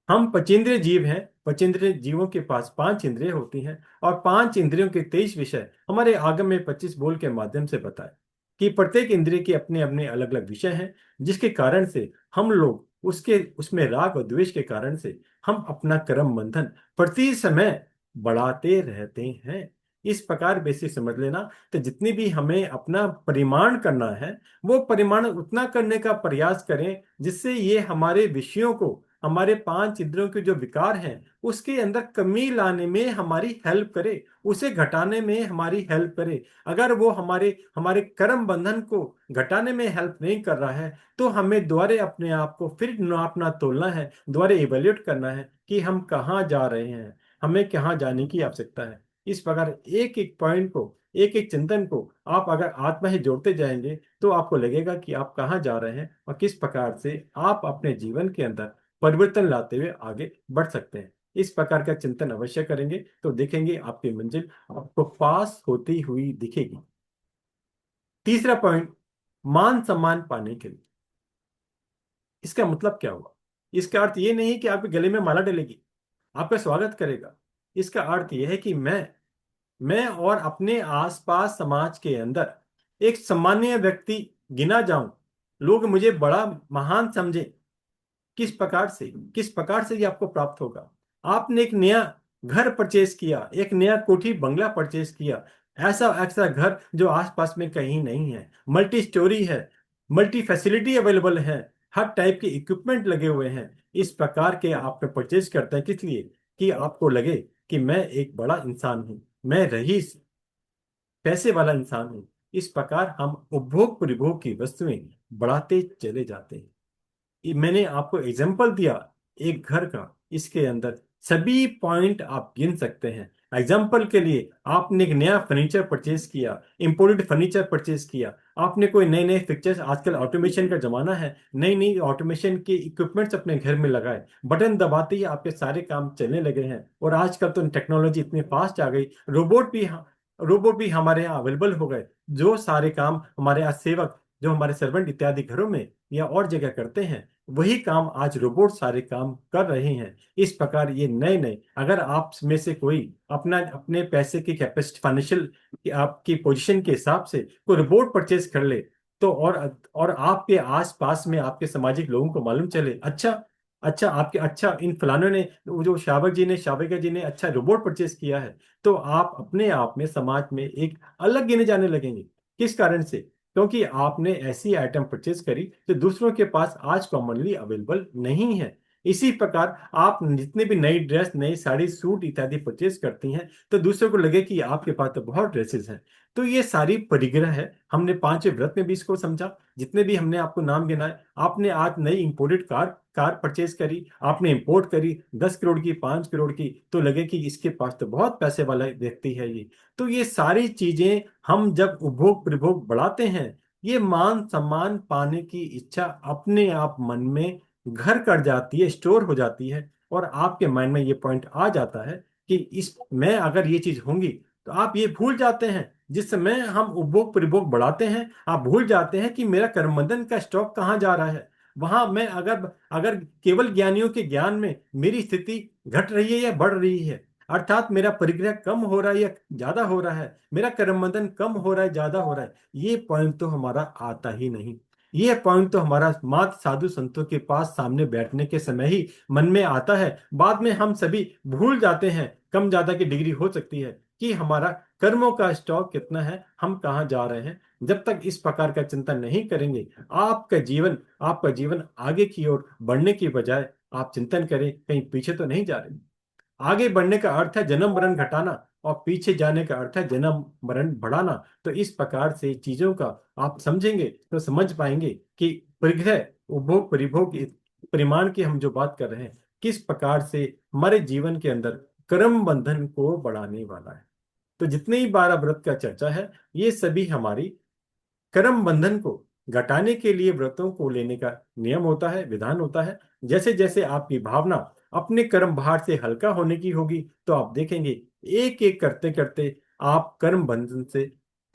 हम पंचेंद्रिय जीव हैं। पंचेंद्रिय जीवों के पास पांच इंद्रिय होती हैं, और पांच इंद्रियों के 23 विषय हमारे आगम में 25 बोल के माध्यम से बताए कि प्रत्येक इंद्रिय के अपने अपने अलग अलग विषय हैं, जिसके कारण से हम लोग उसके उसमें राग और द्वेष के कारण से हम अपना कर्म बंधन प्रति समय बढ़ाते रहते हैं। इस प्रकार बेसिक समझ लेना। तो जितनी भी हमें अपना परिमाण करना है, वो परिमाण उतना करने का प्रयास करें जिससे ये हमारे विषयों को, हमारे पांच इंद्रियों के जो विकार हैं उसके अंदर कमी लाने में हमारी हेल्प करे, उसे घटाने में हमारी हेल्प करे। अगर वो हमारे हमारे कर्म बंधन को घटाने में हेल्प नहीं कर रहा है तो हमें दोबारे अपने आप को फिर नापना तोलना है, दोबारे इवेल्युएट करना है कि हम कहाँ जा रहे हैं, हमें कहाँ जाने की आवश्यकता है। इस प्रकार एक एक पॉइंट को, एक एक चिंतन को आप अगर आत्मा से जोड़ते जाएंगे तो आपको लगेगा कि आप कहाँ जा रहे हैं और किस प्रकार से आप अपने जीवन के अंदर परिवर्तन लाते हुए आगे बढ़ सकते हैं। इस प्रकार का चिंतन अवश्य करेंगे तो देखेंगे आपकी मंजिल आपको पास होती हुई दिखेगी। तीसरा पॉइंट, मान सम्मान पाने के लिए। इसका मतलब क्या हुआ? इसका अर्थ ये नहीं कि आपके गले में माला डलेगी, आपका स्वागत करेगा। इसका अर्थ यह है कि मैं और अपने आसपास समाज के अंदर एक सामान्य व्यक्ति गिना जाऊं, लोग मुझे बड़ा महान समझें। किस प्रकार से ये आपको प्राप्त होगा? आपने एक नया घर परचेज किया, एक नया कोठी बंगला परचेज किया, ऐसा ऐसा घर जो आसपास में कहीं नहीं है, मल्टी स्टोरी है, मल्टी फैसिलिटी अवेलेबल है, हर टाइप के इक्विपमेंट लगे हुए हैं, इस प्रकार के आप परचेज करते हैं किस लिए? कि आपको लगे कि मैं एक बड़ा इंसान हूं, मैं रईस, पैसे वाला इंसान हूं। इस प्रकार हम उपभोग परिभोग की वस्तुएं बढ़ाते चले जाते हैं। मैंने आपको एग्जाम्पल दिया एक घर का, इसके अंदर सभी पॉइंट आप गिन सकते हैं। एग्जाम्पल के लिए आपने एक नया फर्नीचर परचेज किया, इंपोर्टेड फर्नीचर परचेज किया, आपने कोई नए नए फिक्चर्स, आजकल ऑटोमेशन का जमाना है, नई नई ऑटोमेशन के इक्विपमेंट्स अपने घर में लगाए, बटन दबाते ही आपके सारे काम चलने लगे हैं। और आजकल तो टेक्नोलॉजी इतनी फास्ट आ गई, रोबोट भी हमारे यहाँ अवेलेबल हो गए, जो सारे काम हमारे यहाँ सेवक, जो हमारे सर्वेंट इत्यादि घरों में या और जगह करते हैं, वही काम आज रोबोट सारे काम कर रहे हैं। इस प्रकार ये नए नए, अगर आप में से कोई अपना अपने पैसे की कैपेसिटी, फाइनेंशियल आपकी पोजीशन के हिसाब से कोई रोबोट परचेज कर ले, तो और आपके आस पास में आपके सामाजिक लोगों को मालूम चले, अच्छा अच्छा आपके, अच्छा इन फलानों ने, वो जो शावका जी ने अच्छा रोबोट परचेज किया है, तो आप अपने आप में समाज में एक अलग गिने जाने लगेंगे। किस कारण से? क्योंकि आपने ऐसी आइटम परचेज करी जो दूसरों के पास आज कॉमनली अवेलेबल नहीं है। इसी प्रकार आप जितने भी नई ड्रेस, नई साड़ी, सूट इत्यादि परचेज करती हैं, तो दूसरों को लगे कि आपके पास तो बहुत ड्रेसेस हैं। तो ये सारी परिग्रह है। हमने पांचवें व्रत में भी इसको समझा, जितने भी हमने आपको नाम गिनाए। आपने आज नई इंपोर्टेड कार कार परचेज करी, आपने इंपोर्ट करी 10 करोड़ की, 5 करोड़ की, तो लगे कि इसके पास तो बहुत पैसे वाला व्यक्ति है ये। तो ये सारी चीजें हम जब उपभोग प्रभोग बढ़ाते हैं, ये मान सम्मान पाने की इच्छा अपने आप मन में घर कर जाती है, स्टोर हो जाती है, और आपके माइंड में ये पॉइंट आ जाता है कि इस मैं अगर ये चीज होंगी, तो आप ये भूल जाते हैं। जिस समय हम उपभोग प्रभोग बढ़ाते हैं, आप भूल जाते हैं कि मेरा करमबंधन का स्टॉक कहाँ जा रहा है। वहां मैं अगर अगर केवल ज्ञानियों के ज्ञान में मेरी स्थिति घट रही है या बढ़ रही है, अर्थात मेरा परिग्रह कम हो रहा है या ज्यादा हो रहा है, मेरा करम बंधन कम हो रहा है ज्यादा हो रहा है, ये पॉइंट तो हमारा आता ही नहीं। ये पॉइंट तो हमारा मात्र साधु संतों के पास सामने बैठने के समय ही मन में आता है। बाद में हम सभी भूल जाते हैं, कम ज्यादा की डिग्री हो सकती है, कि हमारा कर्मों का स्टॉक कितना है, हम कहाँ जा रहे हैं। जब तक इस प्रकार का चिंतन नहीं करेंगे, आपका जीवन आगे की ओर बढ़ने की बजाय आप चिंतन करें कहीं पीछे तो नहीं जा रहे। आगे बढ़ने का अर्थ है जन्म मरण घटाना, और पीछे जाने का अर्थ है जन्म मरण बढ़ाना। तो इस प्रकार से चीजों का आप समझेंगे तो समझ पाएंगे कि परिग्रह, उपभोग परिभोग इस परिमाण की हम जो बात कर रहे हैं, किस प्रकार से हमारे जीवन के अंदर कर्म बंधन को बढ़ाने वाला है। तो जितने ही 12 व्रत का चर्चा है, ये सभी हमारी कर्म बंधन को घटाने के लिए व्रतों को लेने का नियम होता है, विधान होता है। जैसे जैसे आपकी भावना अपने कर्म भार से हल्का होने की होगी, तो आप देखेंगे एक एक करते करते आप कर्म बंधन से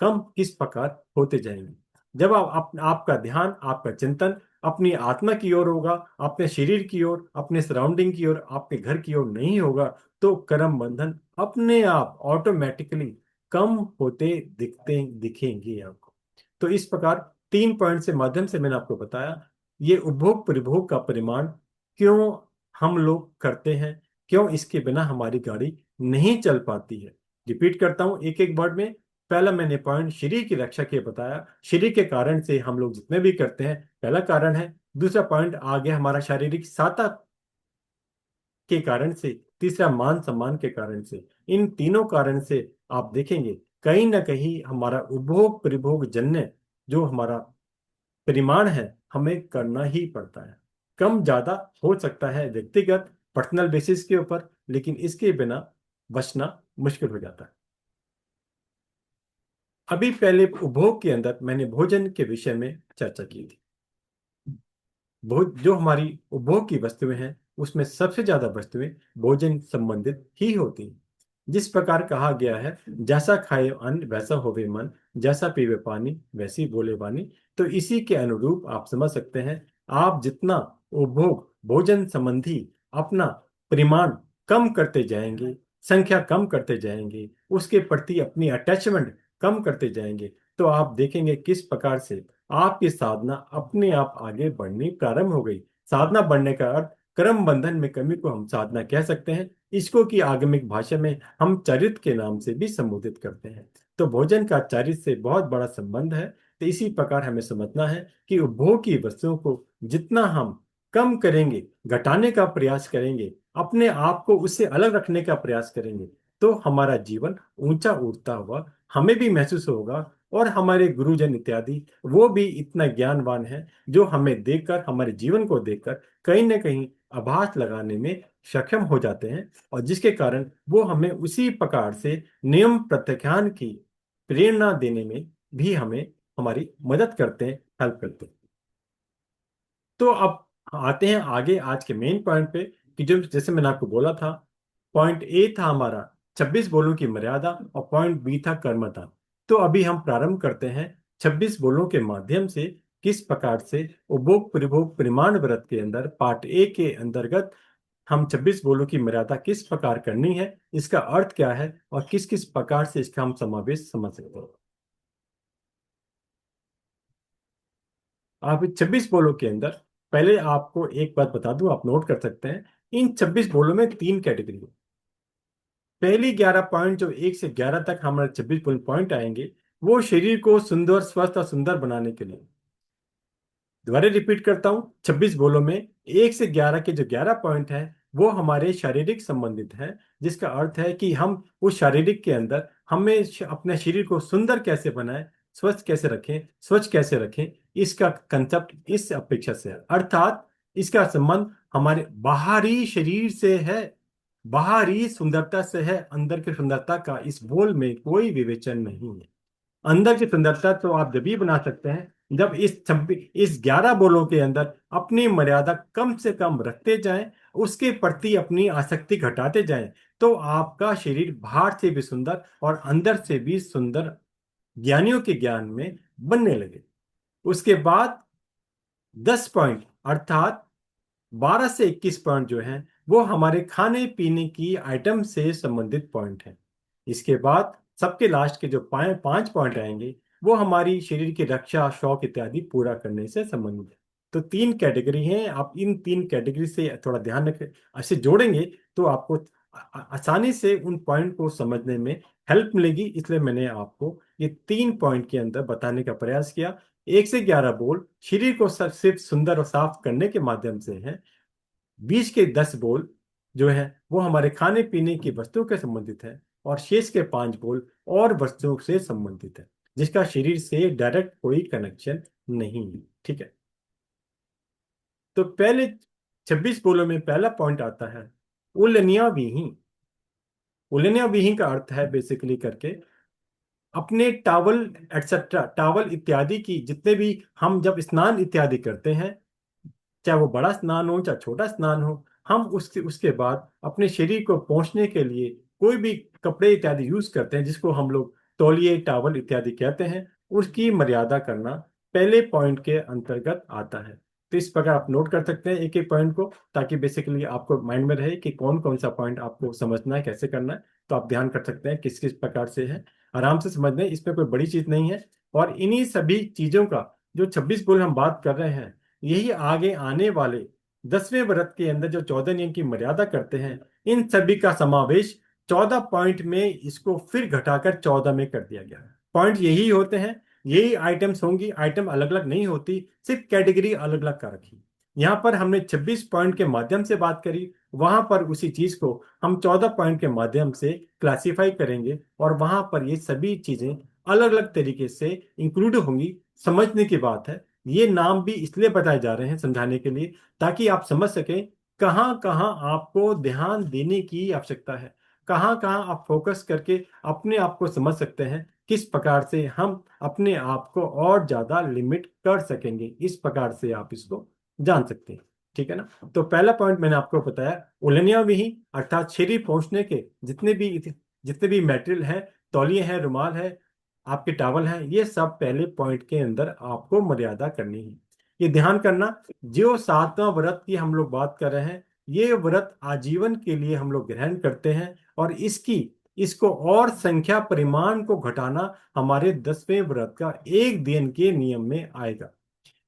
कम किस प्रकार होते जाएंगे। जब आपका ध्यान, आपका चिंतन अपनी आत्मा की ओर होगा, अपने शरीर की ओर, अपने सराउंडिंग की ओर, आपके घर की ओर नहीं होगा, तो कर्म बंधन अपने आप ऑटोमेटिकली कम होते दिखेंगे आपको। तो इस प्रकार 3 पॉइंट से माध्यम से मैंने आपको बताया ये उपभोग परिभोग का परिमाण क्यों हम लोग करते हैं, क्यों इसके बिना हमारी गाड़ी नहीं चल पाती है। रिपीट करता हूं एक एक वर्ड में। पहला मैंने पॉइंट शरीर की रक्षा के बताया, शरीर के कारण से हम लोग जितने भी करते हैं, पहला कारण है। दूसरा पॉइंट आ गया हमारा शारीरिक साता के कारण से, तीसरा मान सम्मान के कारण से। इन तीनों कारण से आप देखेंगे कहीं ना कहीं हमारा उपभोग परिभोग जन्य जो हमारा परिमाण है, हमें करना ही पड़ता है। कम ज्यादा हो सकता है व्यक्तिगत पर्सनल बेसिस के ऊपर, लेकिन इसके बिना बचना मुश्किल हो जाता है। अभी पहले उपभोग के अंदर मैंने भोजन के विषय में चर्चा की थी। भोज जो हमारी उपभोग की वस्तुएं हैं, उसमें सबसे ज्यादा वस्तुएं भोजन संबंधित ही होती हैं। जिस प्रकार कहा गया है, जैसा खाए अन्न वैसा होवे मन, जैसा पीवे पानी वैसी बोले वाणी। तो इसी के अनुरूप आप समझ सकते हैं, आप जितना उपभोग भोजन संबंधी अपना परिमाण कम करते जाएंगे, संख्या कम करते जाएंगे, उसके प्रति अपनी अटैचमेंट कम करते जाएंगे, तो आप देखेंगे किस प्रकार से आपकी साधना अपने आप आगे बढ़नी प्रारंभ हो गई। साधना बढ़ने का अर्थ, कर्म बंधन में कमी को हम साधना कह सकते हैं। इसको की आगमिक भाषा में हम चरित के नाम से भी संबोधित करते हैं। तो भोजन का चरित से बहुत बड़ा संबंध है। तो इसी प्रकार हमें समझना है कि उपभोग की वस्तुओं को जितना हम कम करेंगे, घटाने का प्रयास करेंगे, अपने आप को उससे अलग रखने का प्रयास करेंगे, तो हमारा जीवन ऊंचा उठता हुआ हमें भी महसूस होगा। और हमारे गुरुजन इत्यादि वो भी इतना ज्ञानवान है जो हमें देखकर, हमारे जीवन को देखकर कहीं ना कहीं आभास लगाने में सक्षम हो जाते हैं, और जिसके कारण वो हमें उसी प्रकार से नियम प्रत्याख्यान की प्रेरणा देने में भी हमें हमारी मदद करते हैं, हेल्प करते हैं। तो अब आते हैं आगे आज के मेन पॉइंट पे, कि जो जैसे मैंने आपको बोला था, पॉइंट ए था हमारा 26 बोलों की मर्यादा, और पॉइंट बी था कर्मता। तो अभी हम प्रारंभ करते हैं 26 बोलों के माध्यम से किस प्रकार से उपभोग परिभोग परिमाण व्रत के अंदर पार्ट ए के अंतर्गत हम 26 बोलों की मर्यादा किस प्रकार करनी है, इसका अर्थ क्या है, और किस किस प्रकार से इसका हम समावेश समझ सकते हैं। आप 26 बोलों के अंदर, पहले आपको एक बात बता दूं, आप नोट कर सकते हैं, इन 26 बोलों में तीन कैटेगरी है। पहली 11 पॉइंट जो 1 से 11 तक हमारे 26 पॉइंट आएंगे, वो शरीर को सुंदर, स्वस्थ और सुंदर बनाने के लिए। दोबारा रिपीट करता हूं, 26 बोलों में 1 से 11 के जो 11 पॉइंट हैं वो हमारे शारीरिक संबंधित हैं, जिसका अर्थ है कि हम उस शारीरिक के अंदर हमें अपने शरीर को सुंदर कैसे बनाएं, स्वस्थ कैसे रखें, स्वच्छ कैसे रखें, इसका कंसेप्ट इस अपेक्षा से है। अर्थात इसका संबंध हमारे बाहरी शरीर से है, बाहरी सुंदरता से है। अंदर की सुंदरता का इस बोल में कोई विवेचन नहीं है। अंदर की सुंदरता तो आप जब भी बना सकते हैं जब इस 11 बोलों के अंदर अपनी मर्यादा कम से कम रखते जाएं, उसके प्रति अपनी आसक्ति घटाते जाएं, तो आपका शरीर बाहर से भी सुंदर और अंदर से भी सुंदर ज्ञानियों के ज्ञान में बनने लगे। उसके बाद 10 पॉइंट अर्थात 12 से 21 पॉइंट जो हैं वो हमारे खाने पीने की आइटम से संबंधित पॉइंट हैं। इसके बाद सबके लास्ट के जो 5 पॉइंट आएंगे वो हमारी शरीर की रक्षा, शौक इत्यादि पूरा करने से संबंधित है। तो तीन कैटेगरी हैं। आप इन तीन कैटेगरी से थोड़ा ध्यान रखें, ऐसे जोड़ेंगे तो आपको आसानी से उन पॉइंट को समझने में हेल्प मिलेगी। इसलिए मैंने आपको ये 3 पॉइंट के अंदर बताने का प्रयास किया। 1 से 11 बोल शरीर को सिर्फ सुंदर और साफ करने के माध्यम से है। 20 के 10 बोल जो है वो हमारे खाने पीने की वस्तुओं के संबंधित है, और शेष के 5 बोल और वस्तुओं से संबंधित है, जिसका शरीर से डायरेक्ट कोई कनेक्शन नहीं है। ठीक है, तो पहले 26 बोलों में पहला पॉइंट आता है उल्लनिया विहीन। उल्लनिया विहीन का अर्थ है बेसिकली करके अपने टावल एटसेट्रा, टावल इत्यादि की जितने भी हम जब स्नान इत्यादि करते हैं, चाहे वो बड़ा स्नान हो चाहे छोटा स्नान हो, हम उसके उसके बाद अपने शरीर को पोंछने के लिए कोई भी कपड़े इत्यादि यूज करते हैं, जिसको हम लोग तौलिए, टावल इत्यादि कहते हैं, उसकी मर्यादा करना पहले पॉइंट के अंतर्गत आता है। तो इस प्रकार आप नोट कर सकते हैं एक एक पॉइंट को, ताकि बेसिकली आपको माइंड में रहे कि कौन कौन सा पॉइंट आपको समझना है, कैसे करना है। तो आप ध्यान कर सकते हैं किस किस प्रकार से है, आराम से समझना है, इसमें कोई बड़ी चीज नहीं है। और इन्हीं सभी चीजों का जो 26 बोल हम बात कर रहे हैं, यही आगे आने वाले 10वें व्रत के अंदर जो 14 नियम की मर्यादा करते हैं, इन सभी का समावेश 14 पॉइंट में इसको फिर घटाकर 14 में कर दिया गया है। पॉइंट यही होते हैं, यही आइटम्स होंगी, आइटम अलग अलग नहीं होती, सिर्फ कैटेगरी अलग अलग कर रखी। यहाँ पर हमने 26 पॉइंट के माध्यम से बात करी, वहां पर उसी चीज को हम 14 पॉइंट के माध्यम से क्लासिफाई करेंगे, और वहां पर ये सभी चीजें अलग अलग तरीके से इंक्लूड होंगी। समझने की बात है, ये नाम भी इसलिए बताए जा रहे हैं समझाने के लिए, ताकि आप समझ सकें कहाँ कहाँ आपको ध्यान देने की आवश्यकता है, कहाँ कहाँ आप फोकस करके अपने आप को समझ सकते हैं, किस प्रकार से हम अपने आप को और ज्यादा लिमिट कर सकेंगे, इस प्रकार से आप इसको जान सकते हैं। ठीक है ना। तो पहला पॉइंट मैंने आपको बताया उलनिया विहीन, अर्थात शरीर पहुंचने के जितने भी मेटेरियल है, तौलिए हैं, रुमाल है, आपके टावल हैं, ये सब पहले पॉइंट के अंदर आपको मर्यादा करनी है। ये ध्यान करना, जो 7वां व्रत की हम लोग बात कर रहे हैं, ये व्रत आजीवन के लिए हम लोग ग्रहण करते हैं, और इसको और संख्या परिमाण को घटाना हमारे 10वें व्रत का एक दिन के नियम में आएगा।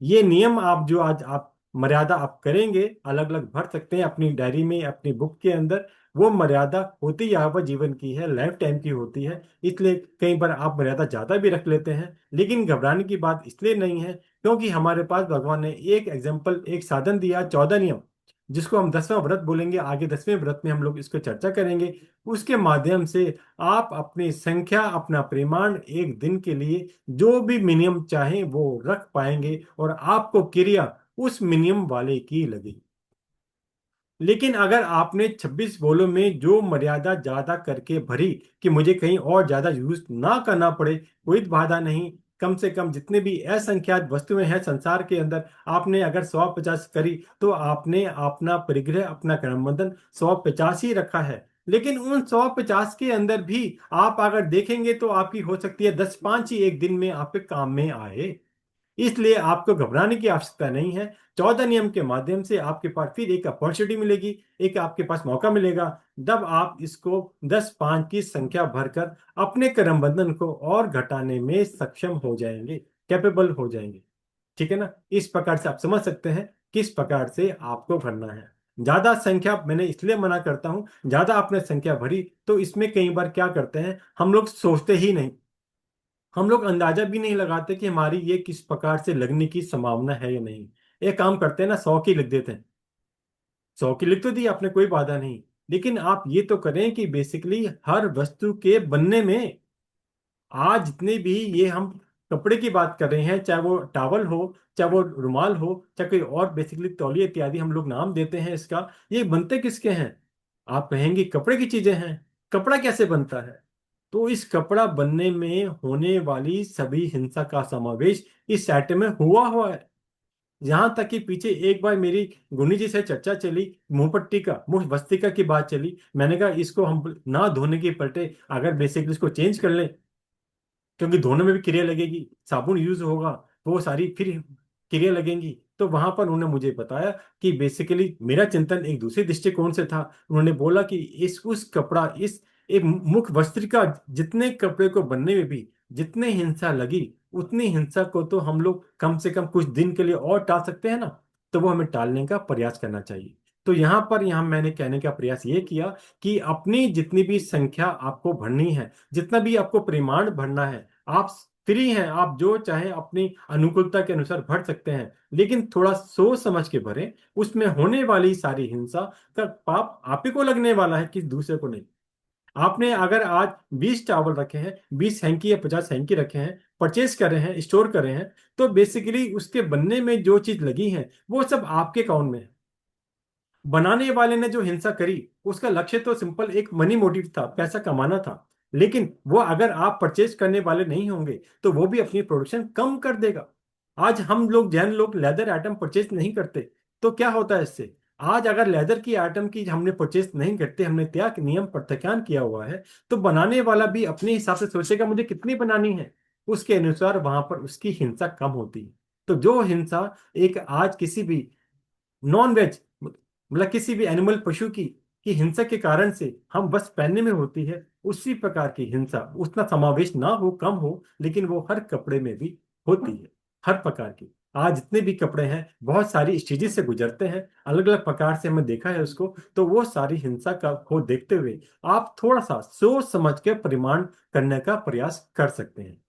ये नियम आप जो आज आप मर्यादा आप करेंगे, अलग अलग भर सकते हैं अपनी डायरी में, अपनी बुक के अंदर, वो मर्यादा होती यहाँ पर जीवन की है, लाइफ टाइम की होती है। इसलिए कई बार आप मर्यादा ज्यादा भी रख लेते हैं, लेकिन घबराने की बात इसलिए नहीं है क्योंकि हमारे पास भगवान ने एक एग्जाम्पल, एक साधन दिया, 14 नियम, जिसको हम 10वां व्रत बोलेंगे। आगे 10वें व्रत में हम लोग इसको चर्चा करेंगे। उसके माध्यम से आप अपनी संख्या, अपना परिमाण एक दिन के लिए जो भी मिनिमम चाहें वो रख पाएंगे और आपको क्रिया उस मिनिमम वाले की लगेगी। लेकिन अगर आपने 26 बोलों में जो मर्यादा ज्यादा करके भरी कि मुझे कहीं और ज्यादा यूज ना करना पड़े, कोई बाधा नहीं, कम से कम जितने भी असंख्यात वस्तुएं हैं संसार के अंदर, आपने अगर 150 करी तो आपने अपना परिग्रह, अपना कर्मबंधन 150 ही रखा है। लेकिन उन 150 के अंदर भी आप अगर देखेंगे तो आपकी हो सकती है 10-5 ही एक दिन में आपके काम में आए। इसलिए आपको घबराने की आवश्यकता नहीं है। 14 नियम के माध्यम से आपके पास फिर एक अपॉर्चुनिटी मिलेगी, एक आपके पास मौका मिलेगा, जब आप इसको 10-5 की संख्या भरकर अपने कर्म बंधन को और घटाने में सक्षम हो जाएंगे, कैपेबल हो जाएंगे। ठीक है ना? इस प्रकार से आप समझ सकते हैं किस प्रकार से आपको भरना है। ज्यादा संख्या मैंने इसलिए मना करता हूं, ज्यादा आपने संख्या भरी तो इसमें कई बार क्या करते हैं हम लोग, सोचते ही नहीं, हम लोग अंदाजा भी नहीं लगाते कि हमारी ये किस प्रकार से लगने की संभावना है या नहीं। एक काम करते हैं ना, 100 की लिख देते हैं। 100 की लिख तो दी आपने, कोई बाधा नहीं, लेकिन आप ये तो करें कि बेसिकली हर वस्तु के बनने में, आज जितने भी ये हम कपड़े की बात कर रहे हैं, चाहे वो टॉवल हो, चाहे वो रुमाल हो, चाहे कोई और बेसिकली तौलिए इत्यादि हम लोग नाम देते हैं इसका, ये बनते किसके हैं? आप कहेंगे कपड़े की चीजें हैं। कपड़ा कैसे बनता है? तो इस कपड़ा बनने में होने वाली सभी हिंसा का समावेश इस सेट में हुआ हुआ है। यहां तक कि पीछे एक बार मेरी गुनी जी से चर्चा चली, मुंह पट्टी का, मुंह वस्तिका की बात चली। मैंने कहा इसको हम ना धोने की पलटे अगर बेसिकली इसको चेंज कर लें, क्योंकि धोने में भी क्रिया लगेगी, साबुन यूज होगा, तो वो सारी फिर क्रिया लगेंगी। तो वहां पर उन्होंने मुझे बताया कि बेसिकली मेरा चिंतन एक दूसरे दृष्टिकोण से था। उन्होंने बोला कि इस उस कपड़ा, इस एक मुख वस्त्र का, जितने कपड़े को बनने में भी जितने हिंसा लगी, उतनी हिंसा को तो हम लोग कम से कम कुछ दिन के लिए और टाल सकते हैं ना। तो वो हमें टालने का प्रयास करना चाहिए। तो यहाँ मैंने कहने का प्रयास ये किया कि अपनी जितनी भी संख्या आपको भरनी है, जितना भी आपको परिमाण भरना है, आप फ्री हैं, आप जो चाहे अपनी अनुकूलता के अनुसार भर सकते हैं, लेकिन थोड़ा सोच समझ के भरें। उसमें होने वाली सारी हिंसा का पाप आप ही को लगने वाला है, किसी दूसरे को नहीं। आपने अगर आज 20 चावल रखे हैं, 20 हैंकी या 50 हैंकी रखे हैं, परचेज कर रहे हैं, स्टोर कर रहे हैं, तो बेसिकली उसके बनने में जो चीज लगी है वो सब आपके अकाउंट में है। बनाने वाले ने जो हिंसा करी उसका लक्ष्य तो सिंपल एक मनी मोटिव था, पैसा कमाना था। लेकिन वो अगर आप परचेज करने वाले नहीं होंगे तो वो भी अपनी प्रोडक्शन कम कर देगा। आज हम लोग, जैन लोग लेदर आइटम परचेज नहीं करते, तो क्या होता है इससे? आज अगर लेदर की आइटम की हमने परचेज नहीं करते, हमने त्याग नियम प्रत्याख्यान किया हुआ है, तो बनाने वाला भी अपने हिसाब से सोचेगा मुझे कितनी बनानी है, उसके अनुसार वहां पर उसकी हिंसा कम होती है। तो जो हिंसा एक आज किसी भी नॉन वेज, मतलब किसी भी एनिमल, पशु की हिंसा के कारण से हम बस पहनने में होती है, उसी प्रकार की हिंसा उतना समावेश ना हो, कम हो, लेकिन वो हर कपड़े में भी होती है, हर प्रकार की। आज जितने भी कपड़े हैं बहुत सारी स्टेजेस से गुजरते हैं, अलग अलग प्रकार से हमने देखा है उसको। तो वो सारी हिंसा का को देखते हुए आप थोड़ा सा सोच समझ के परिमाण करने का प्रयास कर सकते हैं।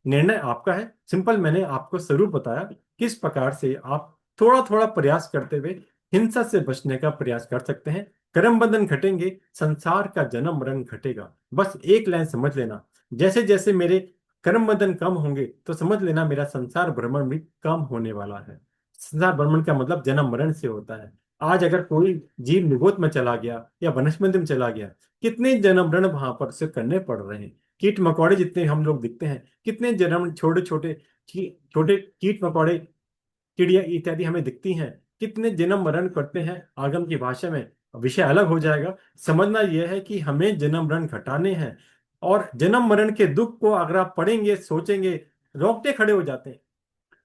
निर्णय आपका है। सिंपल मैंने आपको स्वरूप बताया किस प्रकार से आप थोड़ा थोड़ा प्रयास करते हुए हिंसा से बचने का प्रयास कर सकते हैं। कर्म बंधन घटेंगे, संसार का जन्म मरण घटेगा। बस एक लाइन समझ लेना, जैसे जैसे मेरे कर्म बंधन कम होंगे तो समझ लेना मेरा संसार भ्रमण भी कम होने वाला है। संसार भ्रमण का मतलब जन्म मरण से होता है। आज अगर कोई जीव निगोद में चला गया या वनस्पति में चला गया, कितने जन्म मरण वहां पर से करने पड़ रहे हैं। कीट मकोड़े जितने हम लोग दिखते हैं, कितने जन्म, छोटे छोटे छोटे कीट मकोड़े, चिड़िया इत्यादि हमें दिखती हैं, कितने जन्म मरण करते हैं। आगम की भाषा में विषय अलग हो जाएगा। समझना यह है कि हमें जन्म मरण घटाने हैं। और जन्म मरण के दुख को अगर आप पढ़ेंगे, सोचेंगे, रोंगटे खड़े हो जाते हैं।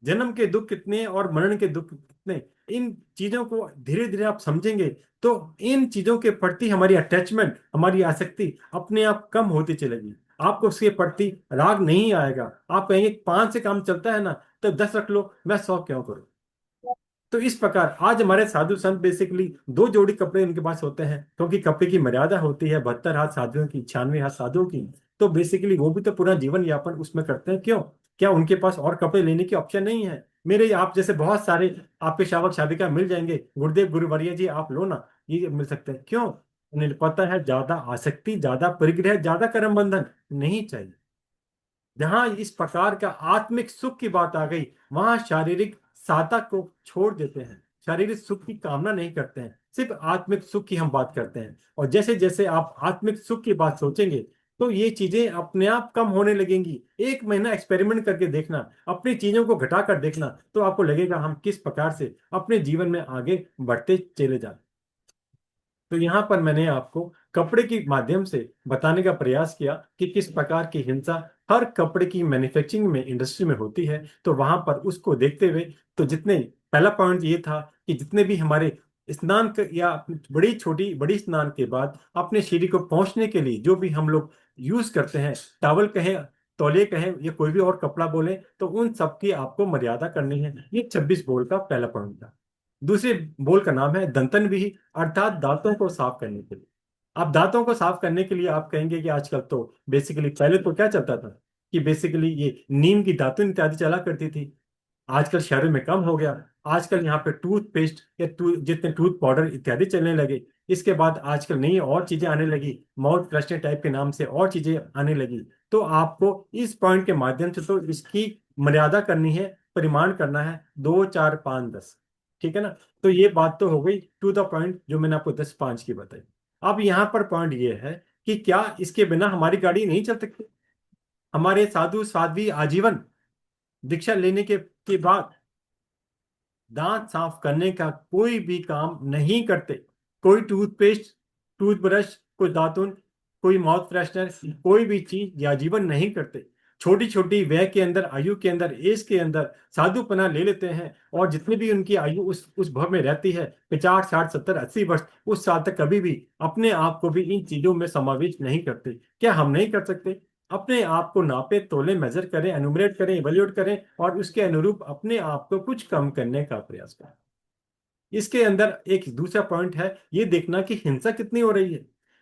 जन्म के दुख कितने और मरण के दुख कितने, इन चीजों को धीरे धीरे आप समझेंगे तो इन चीजों के प्रति हमारी अटैचमेंट, हमारी आसक्ति अपने आप कम होती चलेगी। आपको उसके प्रति राग नहीं आएगा। आप कहेंगे 5 से काम चलता है ना, तो 10 रख लो, मैं 100 क्यों करूं? तो इस प्रकार आज हमारे साधु संत बेसिकली दो जोड़ी कपड़े उनके पास होते हैं, क्योंकि कपड़े की मर्यादा होती है 72 हाथ साधुओं की, 96 हाथ साधुओं की। तो बेसिकली वो भी तो पूरा जीवन यापन उसमें करते हैं, क्यों? क्या उनके पास और कपड़े लेने की ऑप्शन नहीं है? मेरे आप जैसे बहुत सारे आपके शावक शाविका मिल जाएंगे, गुरुदेव गुरुवर्य जी आप लो ना, ये मिल सकते हैं, क्यों? उन्हें पता है ज्यादा आसक्ति, ज्यादा परिग्रह, ज्यादा कर्म बंधन नहीं चाहिए। जहां इस प्रकार का आत्मिक सुख की बात आ गई, वहां शारीरिक साधक को छोड़ देते हैं, शारीरिक सुख की कामना नहीं करते हैं, सिर्फ आत्मिक सुख की हम बात करते हैं। और जैसे जैसे आप आत्मिक सुख की बात सोचेंगे, तो ये चीजें अपने आप कम होने लगेंगी। एक महीना एक्सपेरिमेंट करके देखना, अपनी चीजों को घटा कर देखना, तो आपको लगेगा हम किस प्रकार से अपने जीवन में आगे बढ़ते चले जाते। तो यहाँ पर मैंने आपको कपड़े के माध्यम से बताने का प्रयास किया कि किस प्रकार की हिंसा हर कपड़े की मैन्युफैक्चरिंग में, इंडस्ट्री में होती है। तो वहां पर उसको देखते हुए, तो जितने पहला पॉइंट ये था कि जितने भी हमारे या बड़ी छोटी बड़ी स्नान के बाद अपने शरीर को पहुंचने के लिए जो भी हम लोग यूज करते हैं, टावल कहें, तौलिए कहें, या कोई भी और कपड़ा बोले, तो उन सब की आपको मर्यादा करनी है। ये 26 बोल का पहला पॉइंट था। दूसरे बोल का नाम है दंतन विधि, अर्थात दांतों को साफ करने के लिए। अब दांतों को साफ करने के लिए आप कहेंगे कि आजकल तो बेसिकली, पहले तो क्या चलता था कि बेसिकली ये नीम की दातुन इत्यादि चला करती थी। आजकल शहरों में कम हो गया। आजकल यहाँ पे टूथपेस्ट या जितने टूथ पाउडर इत्यादि चलने लगे। इसके बाद आजकल नई और चीजें आने लगी, माउथ फ्रेशनर टाइप के नाम से और चीजें आने लगी। तो आपको इस पॉइंट के माध्यम से तो इसकी मर्यादा करनी है, परिमाण करना है 2, 4, 5, 10। ठीक है ना? तो ये बात तो हो गई टू द पॉइंट, जो मैंने आपको 10, 5 की बताई। अब यहाँ पर पॉइंट ये है कि क्या इसके बिना हमारी गाड़ी नहीं चल सकती? हमारे साधु साध्वी आजीवन दीक्षा लेने के बाद दांत साफ करने का कोई भी काम नहीं करते। कोई टूथपेस्ट, टूथब्रश, कोई दातुन, कोई माउथ फ्रेशनर, कोई भी चीज या जीवन नहीं करते। छोटी छोटी वय के अंदर, आयु के अंदर, एज के अंदर साधुपना ले लेते हैं, और जितनी भी उनकी आयु उस भव में रहती है, 50, 60, 70, 80 वर्ष, उस साल तक कभी भी अपने आप को भी इन चीजों में समावेश नहीं करते। क्या हम नहीं कर सकते? अपने आप को नापे, तोले, मेजर करें, एनुमरेट करें, इवेल्युएट करें, और उसके अनुरूप अपने आप को कुछ कम करने का प्रयास करें। इसके अंदर एक दूसरा पॉइंट है, ये देखना कि हिंसा कितनी हो रही है।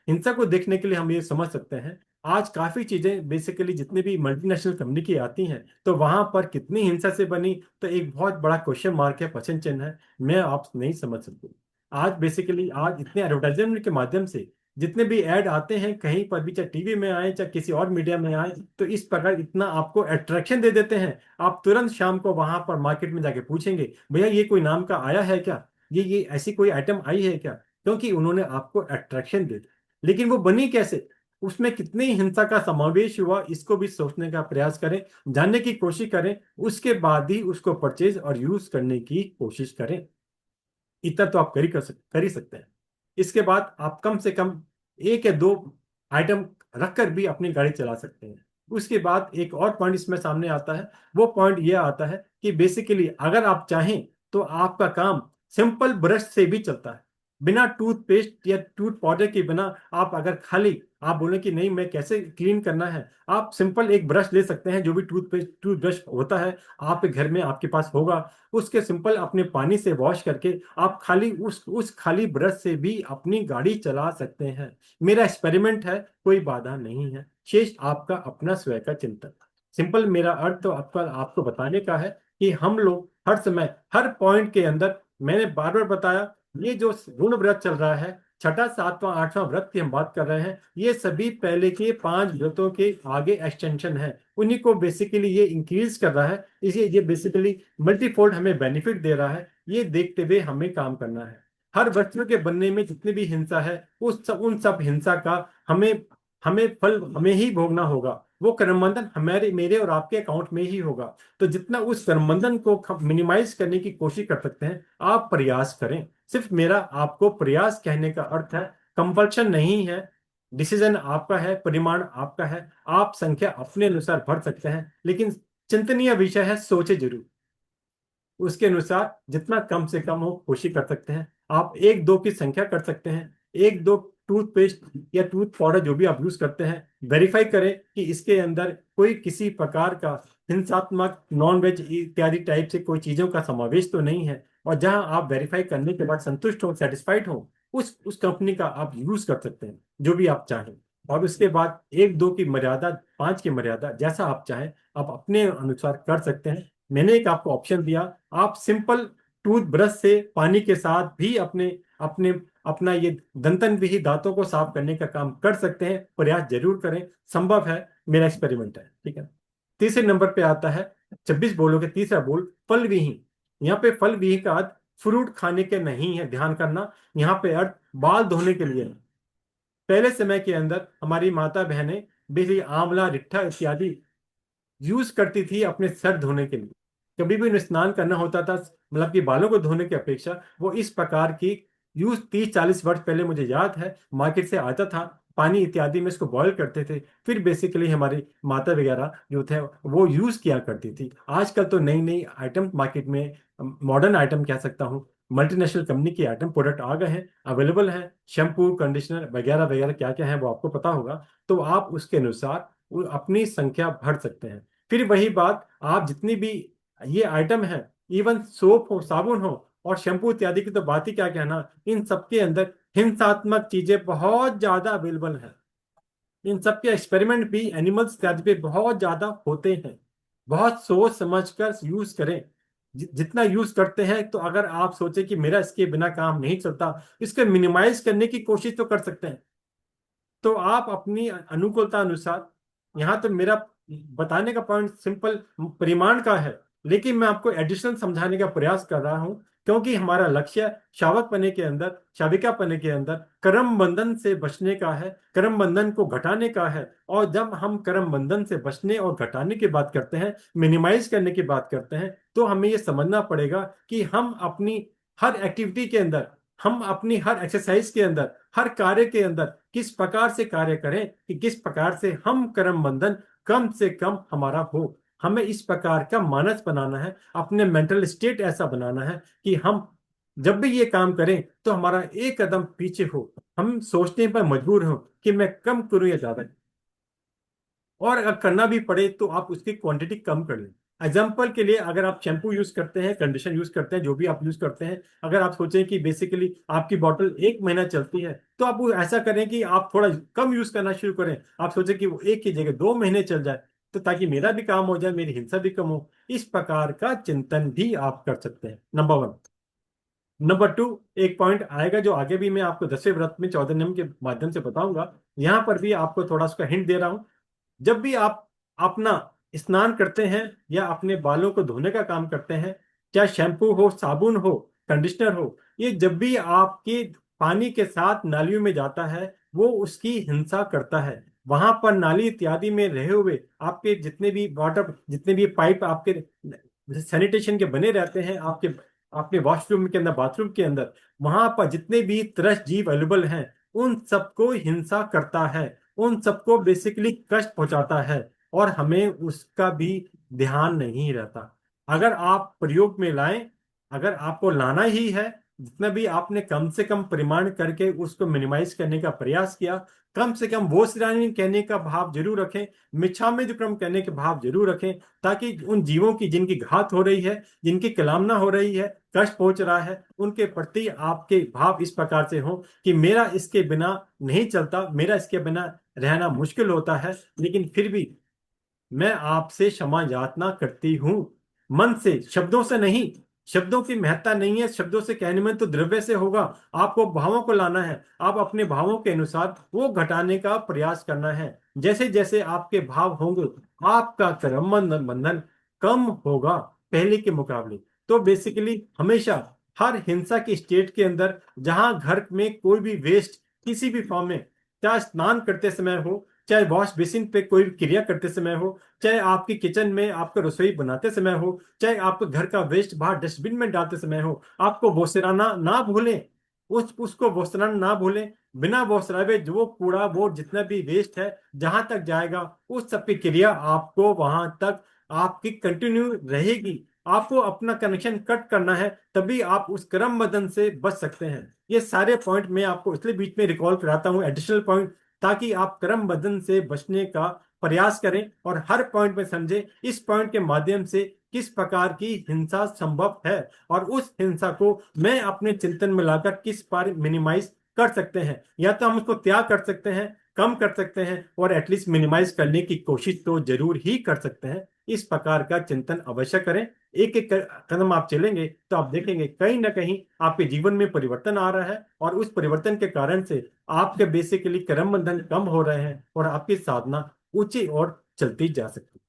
हिंसा को देखने के लिए हम ये समझ सकते हैं, आज काफी चीजें बेसिकली जितनी भी मल्टीनेशनल कंपनी की आती हैं, तो वहां पर कितनी हिंसा से बनी, तो एक बहुत बड़ा क्वेश्चन मार्क है, प्रश्न चिन्ह है। मैं आप नहीं समझ सकती। आज बेसिकली आज इतने एडवर्टाइजमेंट के माध्यम से जितने भी ऐड आते हैं कहीं पर भी, चाहे टीवी में आए चाहे किसी और मीडिया में आए, तो इस प्रकार इतना आपको अट्रैक्शन दे देते हैं, आप तुरंत शाम को वहां पर मार्केट में जाके पूछेंगे, भैया ये कोई नाम का आया है क्या, ये ऐसी कोई आइटम आई है क्या? क्योंकि उन्होंने आपको अट्रैक्शन दे दिया। लेकिन वो बनी कैसे, उसमें कितनी हिंसा का समावेश हुआ, इसको भी सोचने का प्रयास करें, जानने की कोशिश करें, उसके बाद ही उसको परचेज और यूज करने की कोशिश करें। इतना तो आप कर ही सकते हैं। इसके बाद आप कम से कम एक या दो आइटम रखकर भी अपनी गाड़ी चला सकते हैं। उसके बाद एक और पॉइंट इसमें सामने आता है। वो पॉइंट ये आता है कि बेसिकली अगर आप चाहें तो आपका काम सिंपल ब्रश से भी चलता है, बिना टूथपेस्ट या टूथ पाउडर के बिना। आप अगर खाली आप बोले कि नहीं मैं कैसे क्लीन करना है, आप सिंपल एक ब्रश ले सकते हैं, जो भी टूथब्रश होता है आपके घर में आपके पास होगा, उसके सिंपल अपने पानी से वॉश करके आप खाली उस खाली ब्रश से भी अपनी गाड़ी चला सकते हैं। मेरा एक्सपेरिमेंट है, कोई बाधा नहीं है, शेष आपका अपना स्वयं का चिंतन। सिंपल मेरा अर्थ तो आपका आपको बताने का है कि हम लोग हर समय हर पॉइंट के अंदर, मैंने बार बार बताया, ये जो ऋण व्रत चल रहा है, छठा, सातवां, आठवां व्रत की हम बात कर रहे हैं, ये सभी पहले के 5 व्रतों के आगे एक्सटेंशन है। उन्हीं को बेसिकली ये इंक्रीज कर रहा है, इसलिए ये बेसिकली मल्टीफोल्ड हमें बेनिफिट दे रहा है। ये देखते हुए हमें काम करना है। हर वस्तु के बनने में जितनी भी हिंसा है, उन सब हिंसा का हमें हमें फल हमें ही भोगना होगा। वो कर्मबंधन हमारे, मेरे और आपके अकाउंट में ही होगा। तो जितना उस कर्मबंधन को मिनिमाइज करने की कोशिश कर सकते हैं, आप प्रयास करें। सिर्फ मेरा आपको प्रयास कहने का अर्थ है, कंपल्शन नहीं है। डिसीजन आपका है, परिमाण आपका है, आप संख्या अपने अनुसार भर सकते हैं, लेकिन चिंतनीय विषय है, सोचे जरूर। उसके अनुसार जितना कम से कम हो कोशिश कर सकते हैं। आप एक दो की संख्या कर सकते हैं, एक दो टूथपेस्ट या टूथ पाउडर जो भी आप यूज करते हैं, वेरीफाई करें कि इसके अंदर कोई किसी प्रकार का हिंसात्मक, नॉन वेज इत्यादि टाइप से कोई चीजों का समावेश तो नहीं है। और जहां आप वेरीफाई करने के बाद संतुष्ट हो, सेटिस्फाइड हो, उस कंपनी का आप यूज कर सकते हैं जो भी आप चाहें। और उसके बाद एक दो की मर्यादा, पांच की मर्यादा, जैसा आप चाहें आप अपने अनुसार कर सकते हैं। मैंने एक आपको ऑप्शन दिया, आप सिंपल टूथ ब्रश से पानी के साथ भी अपने अपने अपना ये दंतन विहीन दांतों को साफ करने का काम कर सकते हैं। प्रयास जरूर करें, संभव है, मेरा एक्सपेरिमेंट है। ठीक है। तीसरे नंबर पे आता है 26 बोलों के तीसरा बोल, फल विहीन। यहाँ पे फल विहीन का अर्थ फ्रूट खाने के नहीं है, ध्यान करना। यहाँ पे अर्थ बाल धोने के लिए है। पहले समय के अंदर हमारी माता बहनें बेसिकली आंवला, रिट्ठा इत्यादि यूज करती थी अपने सर धोने के लिए। कभी भी उन्हें स्नान करना होता था, मतलब कि बालों को धोने की अपेक्षा वो इस प्रकार की यूज 30-40 वर्ष पहले मुझे याद है मार्केट से आता था, पानी इत्यादि में इसको बॉईल करते थे, फिर बेसिकली हमारी माता वगैरह जो थे वो यूज किया करती थी। आजकल तो नई नई आइटम मार्केट में, मॉडर्न आइटम कह सकता हूँ, मल्टीनेशनल कंपनी के आइटम प्रोडक्ट आ गए हैं, अवेलेबल हैं, शैम्पू, कंडीशनर वगैरह वगैरह क्या क्या है वो आपको पता होगा। तो आप उसके अनुसार वो अपनी संख्या भर सकते हैं। फिर वही बात, आप जितनी भी ये आइटम है, इवन सोप हो, साबुन हो और शैम्पू इत्यादि की तो बात ही क्या कहना, इन सबके अंदर हिंसात्मक चीजें बहुत ज्यादा अवेलेबल हैं। इन सब के एक्सपेरिमेंट भी एनिमल्स इत्यादि पे बहुत ज्यादा होते हैं। बहुत सोच समझ कर यूज करें। जितना यूज करते हैं, तो अगर आप सोचे कि मेरा इसके बिना काम नहीं चलता, इसके मिनिमाइज करने की कोशिश तो कर सकते हैं। तो आप अपनी अनुकूलता अनुसार, यहाँ तो मेरा बताने का पॉइंट सिंपल परिमाण का है, लेकिन मैं आपको एडिशनल समझाने का प्रयास कर रहा हूँ, क्योंकि हमारा लक्ष्य शावक पने के अंदर, शाविका पने के अंदर कर्म बंधन से बचने का है, कर्म बंधन को घटाने का है। और जब हम कर्म बंधन से बचने और घटाने की बात करते हैं, मिनिमाइज करने की बात करते हैं, तो हमें यह समझना पड़ेगा कि हम अपनी हर एक्टिविटी के अंदर, हम अपनी हर एक्सरसाइज के अंदर, हर कार्य के अंदर किस प्रकार से कार्य करें कि किस प्रकार से हम कर्म बंधन कम से कम हमारा हो। हमें इस प्रकार का मानस बनाना है, अपने मेंटल स्टेट ऐसा बनाना है कि हम जब भी ये काम करें तो हमारा एक कदम पीछे हो, हम सोचने पर मजबूर हो कि मैं कम करूं या ज्यादा। और अगर करना भी पड़े तो आप उसकी क्वांटिटी कम कर लें। एग्जाम्पल के लिए, अगर आप शैम्पू यूज करते हैं, कंडीशनर यूज करते हैं, जो भी आप यूज करते हैं, अगर आप सोचें कि बेसिकली आपकी बॉटल 1 महीना चलती है, तो आप वो ऐसा करें कि आप थोड़ा कम यूज करना शुरू करें। आप सोचें कि वो एक की जगह 2 महीने चल जाए, तो ताकि मेरा भी काम हो जाए, मेरी हिंसा भी कम हो। इस प्रकार का चिंतन भी आप कर सकते हैं, नंबर वन। नंबर टू, एक पॉइंट आएगा जो आगे भी मैं आपको 10वें व्रत में 14 नियम के माध्यम से बताऊंगा। यहां पर भी आपको थोड़ा उसका हिंट दे रहा हूं। जब भी आप अपना स्नान करते हैं या अपने बालों को धोने का काम करते हैं, चाहे शैम्पू हो, साबुन हो, कंडीशनर हो, ये जब भी आपके पानी के साथ नालियों में जाता है, वो उसकी हिंसा करता है। वहां पर नाली इत्यादि में रहे हुए आपके जितने भी वाटर, जितने भी पाइप आपके सैनिटेशन के बने रहते हैं, आपके आपके वॉशरूम के अंदर, बाथरूम के अंदर, वहां पर जितने भी तरस जीव अवेलेबल हैं, उन सबको हिंसा करता है, उन सबको बेसिकली कष्ट पहुंचाता है। और हमें उसका भी ध्यान नहीं रहता। अगर आप प्रयोग में लाएं, अगर आपको लाना ही है, जितना भी आपने कम से कम परिमाण करके उसको मिनिमाइज करने का प्रयास किया, कम से कम वो श्रेणी कहने का भाव जरूर रखें, मिच्छा में जो क्रम कहने के भाव जरूर रखें, ताकि उन जीवों की जिनकी घात हो रही है, जिनकी कलामना हो रही है, कष्ट पहुंच रहा है, उनके प्रति आपके भाव इस प्रकार से हो कि मेरा इसके बिना नहीं चलता, मेरा इसके बिना रहना मुश्किल होता है, लेकिन फिर भी मैं आपसे क्षमा याचना करती हूं। मन से, शब्दों से नहीं। शब्दों की महत्ता नहीं है, शब्दों से कहने में तो द्रव्य से होगा। आपको भावों को लाना है, आप अपने भावों के अनुसार वो घटाने का प्रयास करना है। जैसे जैसे आपके भाव होंगे, आपका कर्म बंधन बंधन कम होगा पहले के मुकाबले। तो बेसिकली हमेशा हर हिंसा की स्टेट के अंदर, जहां घर में कोई भी वेस्ट किसी भी फॉर्म में, चाहे स्नान करते समय हो, चाहे वॉश बेसिन पे कोई क्रिया करते समय हो, चाहे आपकी किचन में आपका रसोई बनाते समय हो, चाहे आपके घर का वेस्ट बाहर डस्टबिन में डालते समय हो, आपको बोसराना ना भूलें। उसको बोसराना ना भूलें। बिना बोसरावे जो वो कूड़ा, वो जितना भी वेस्ट है, जहां तक जाएगा, उस सब की क्रिया आपको वहां तक आपकी कंटिन्यू रहेगी। आपको अपना कनेक्शन कट करना है, तभी आप उस क्रम बंधन से बच सकते हैं। ये सारे पॉइंट मैं आपको इसलिए बीच में रिकॉल कराता हूँ, एडिशनल पॉइंट, ताकि आप क्रम बंधन से बचने का प्रयास करें और हर पॉइंट में समझें। इस पॉइंट के माध्यम से किस प्रकार की हिंसा संभव है और उस हिंसा को मैं अपने चिंतन में लाकर किस पर मिनिमाइज कर सकते हैं। या तो हम उसको त्याग कर सकते हैं, कम कर सकते हैं, और एटलीस्ट मिनिमाइज करने की कोशिश तो जरूर ही कर सकते हैं। इस प्रकार का चिंतन अवश्य करें। एक एक कदम आप चलेंगे तो आप देखेंगे कहीं ना कहीं आपके जीवन में परिवर्तन आ रहा है, और उस परिवर्तन के कारण से आपके बेसिकली कर्म बंधन कम हो रहे हैं और आपकी साधना ऊंची और चलती जा सकती है।